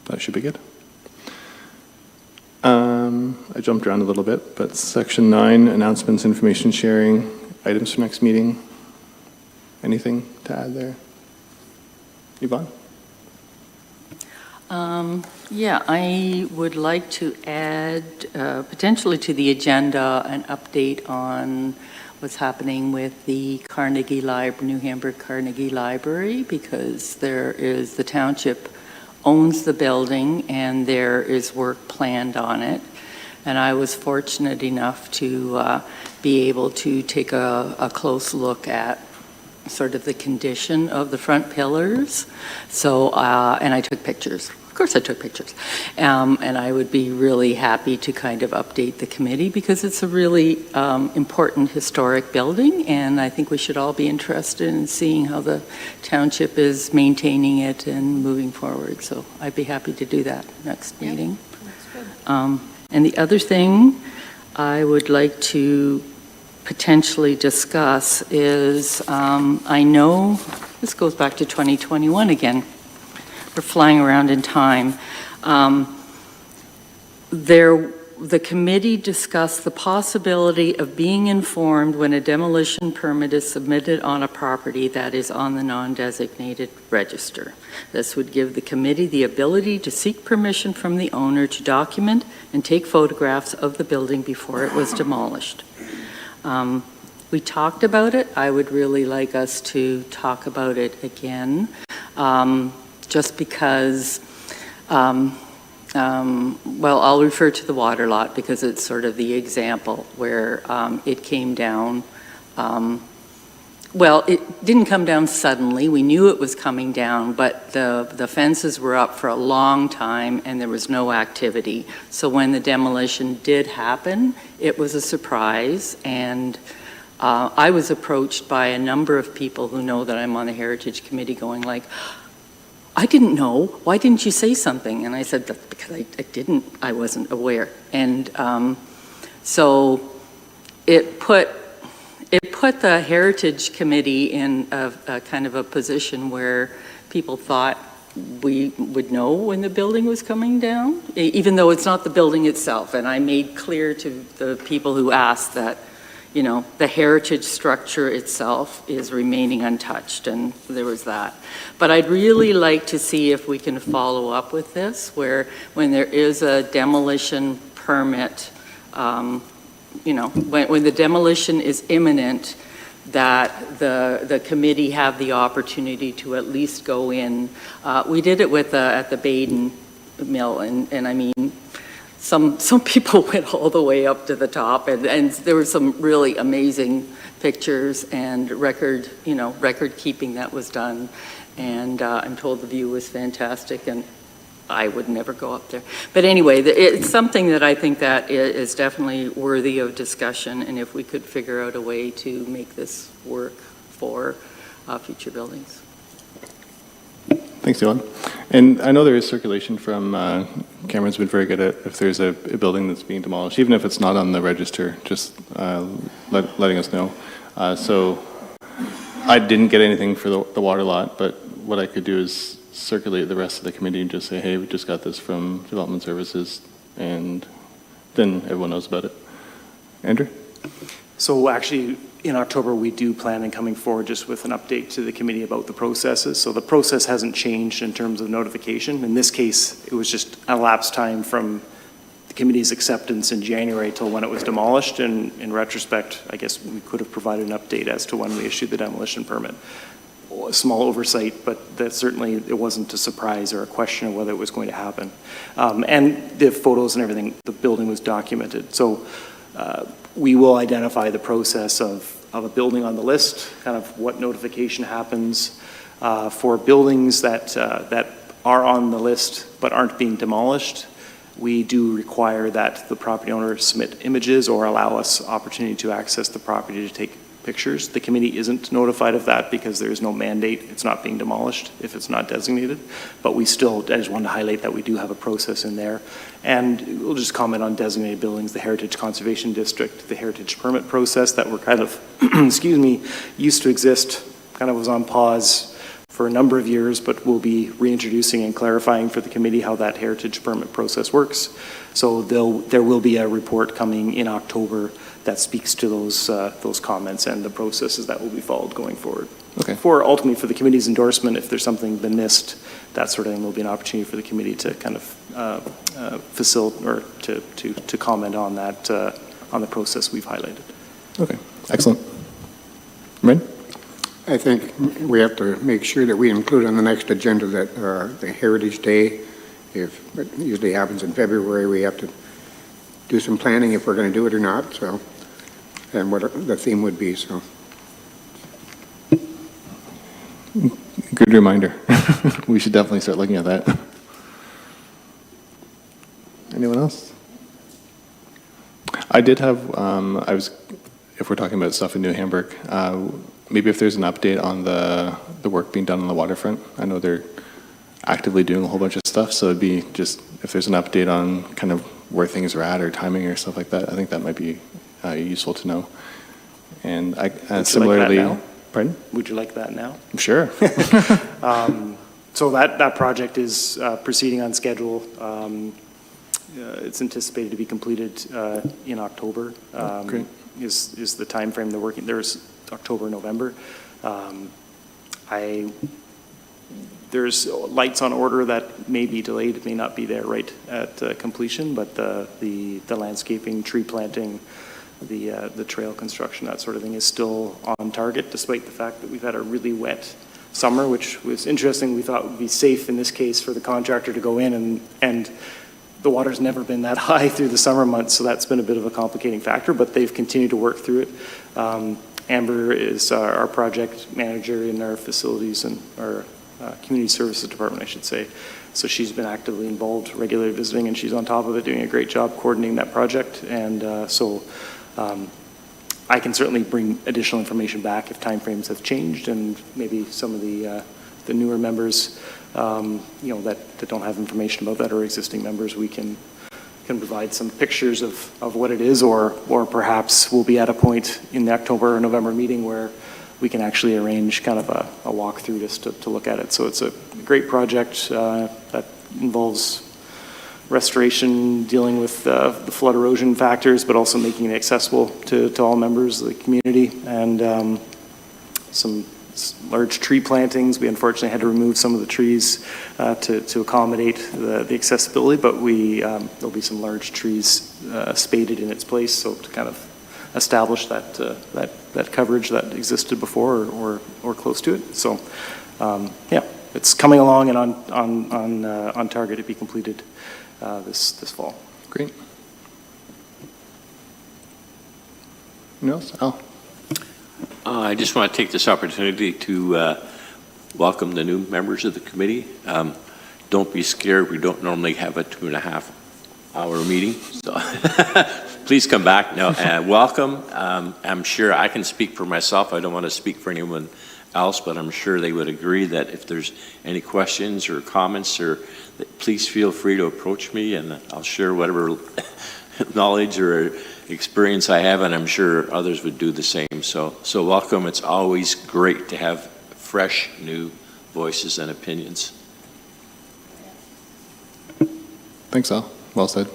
That should be good. I jumped around a little bit, but section 9, announcements, information sharing, items for next meeting. Anything to add there? Yvonne? Yeah, I would like to add potentially to the agenda an update on what's happening with the New Hamburg Carnegie Library, because the township owns the building and there is work planned on it. And I was fortunate enough to be able to take a close look at sort of the condition of the front pillars. So, and I took pictures. Of course I took pictures. And I would be really happy to kind of update the committee because it's a really important historic building, and I think we should all be interested in seeing how the township is maintaining it and moving forward. So I'd be happy to do that next meeting. And the other thing I would like to potentially discuss is, I know this goes back to 2021 again. We're flying around in time. The committee discussed the possibility of being informed when a demolition permit is submitted on a property that is on the non-designated register. This would give the committee the ability to seek permission from the owner to document and take photographs of the building before it was demolished. We talked about it. I would really like us to talk about it again. Just because, well, I'll refer to the water lot because it's sort of the example where it came down. Well, it didn't come down suddenly. We knew it was coming down, but the fences were up for a long time and there was no activity. So when the demolition did happen, it was a surprise. And I was approached by a number of people who know that I'm on the Heritage Committee going like, I didn't know. Why didn't you say something? And I said, that's because I wasn't aware. And so it put the Heritage Committee in a kind of a position where people thought we would know when the building was coming down, even though it's not the building itself. And I made clear to the people who asked that, you know, the heritage structure itself is remaining untouched, and there was that. But I'd really like to see if we can follow up with this, where when there is a demolition permit, you know, when the demolition is imminent, that the committee have the opportunity to at least go in. We did it with at the Baden Mill, and I mean, some people went all the way up to the top, and there were some really amazing pictures and record keeping that was done. And I'm told the view was fantastic, and I would never go up there. But anyway, it's something that I think that is definitely worthy of discussion, and if we could figure out a way to make this work for future buildings. Thanks, Dylan. And I know there is circulation from, Cameron's been very good at if there's a building that's being demolished, even if it's not on the register, just letting us know. So I didn't get anything for the water lot, but what I could do is circulate the rest of the committee and just say, hey, we just got this from Development Services, and then everyone knows about it. Andrew? So actually, in October, we do plan on coming forward just with an update to the committee about the processes. So the process hasn't changed in terms of notification. In this case, it was just an elapsed time from the committee's acceptance in January till when it was demolished. And in retrospect, I guess we could have provided an update as to when we issued the demolition permit. A small oversight, but that certainly it wasn't a surprise or a question of whether it was going to happen. And the photos and everything, the building was documented. So we will identify the process of a building on the list, kind of what notification happens for buildings that are on the list but aren't being demolished. We do require that the property owner submit images or allow us opportunity to access the property to take pictures. The committee isn't notified of that because there is no mandate. It's not being demolished if it's not designated. But we still, I just wanted to highlight that we do have a process in there. And we'll just comment on designated buildings, the Heritage Conservation District, the heritage permit process that were kind of, excuse me, used to exist, kind of was on pause for a number of years, but we'll be reintroducing and clarifying for the committee how that heritage permit process works. So there will be a report coming in October that speaks to those comments and the processes that will be followed going forward. Okay. ultimately for the committee's endorsement, if there's something been missed, that sort of thing will be an opportunity for the committee to kind of facilitate or to comment on that, on the process we've highlighted. Okay, excellent. Right? I think we have to make sure that we include on the next agenda that the Heritage Day, if it usually happens in February, we have to do some planning if we're going to do it or not, so, and what the theme would be, so. Good reminder. We should definitely start looking at that. Anyone else? I did have, if we're talking about stuff in New Hamburg, maybe if there's an update on the work being done on the waterfront. I know they're actively doing a whole bunch of stuff, so it'd be just, if there's an update on kind of where things are at or timing or stuff like that, I think that might be useful to know. And similarly, like that now? Pardon? Would you like that now? Sure. So that project is proceeding on schedule. It's anticipated to be completed in October. Great. Is the time frame they're working. There's October, November. There's lights on order that may be delayed, may not be there right at completion, but the landscaping, tree planting, the trail construction, that sort of thing is still on target, despite the fact that we've had a really wet summer, which was interesting. We thought would be safe in this case for the contractor to go in, and the water's never been that high through the summer months, so that's been a bit of a complicating factor, but they've continued to work through it. Amber is our project manager in our facilities and our community services department, I should say. So she's been actively involved, regularly visiting, and she's on top of it, doing a great job coordinating that project. And I can certainly bring additional information back if timeframes have changed, and maybe some of the newer members, that don't have information about that, or existing members, we can provide some pictures of what it is, or perhaps we'll be at a point in the October or November meeting where we can actually arrange kind of a walkthrough just to look at it. So it's a great project that involves restoration, dealing with the flood erosion factors, but also making it accessible to all members of the community, and some large tree plantings. We unfortunately had to remove some of the trees to accommodate the accessibility, but there'll be some large trees spaded in its place, so to kind of establish that coverage that existed before, or close to it. So yeah, it's coming along and on target to be completed this fall. Great. Anyone else? Al? I just want to take this opportunity to welcome the new members of the committee. Don't be scared. We don't normally have a 2.5-hour meeting, so please come back. No, welcome. I'm sure I can speak for myself. I don't want to speak for anyone else, but I'm sure they would agree that if there's any questions or comments, please feel free to approach me, and I'll share whatever knowledge or experience I have, and I'm sure others would do the same. So welcome. It's always great to have fresh, new voices and opinions. Thanks, Al. Well said.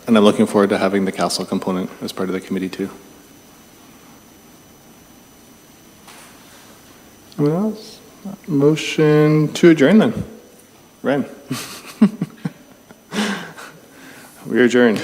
And I'm looking forward to having the castle component as part of the committee too. Anyone else? Motion to adjourn then. Ren. We are adjourned.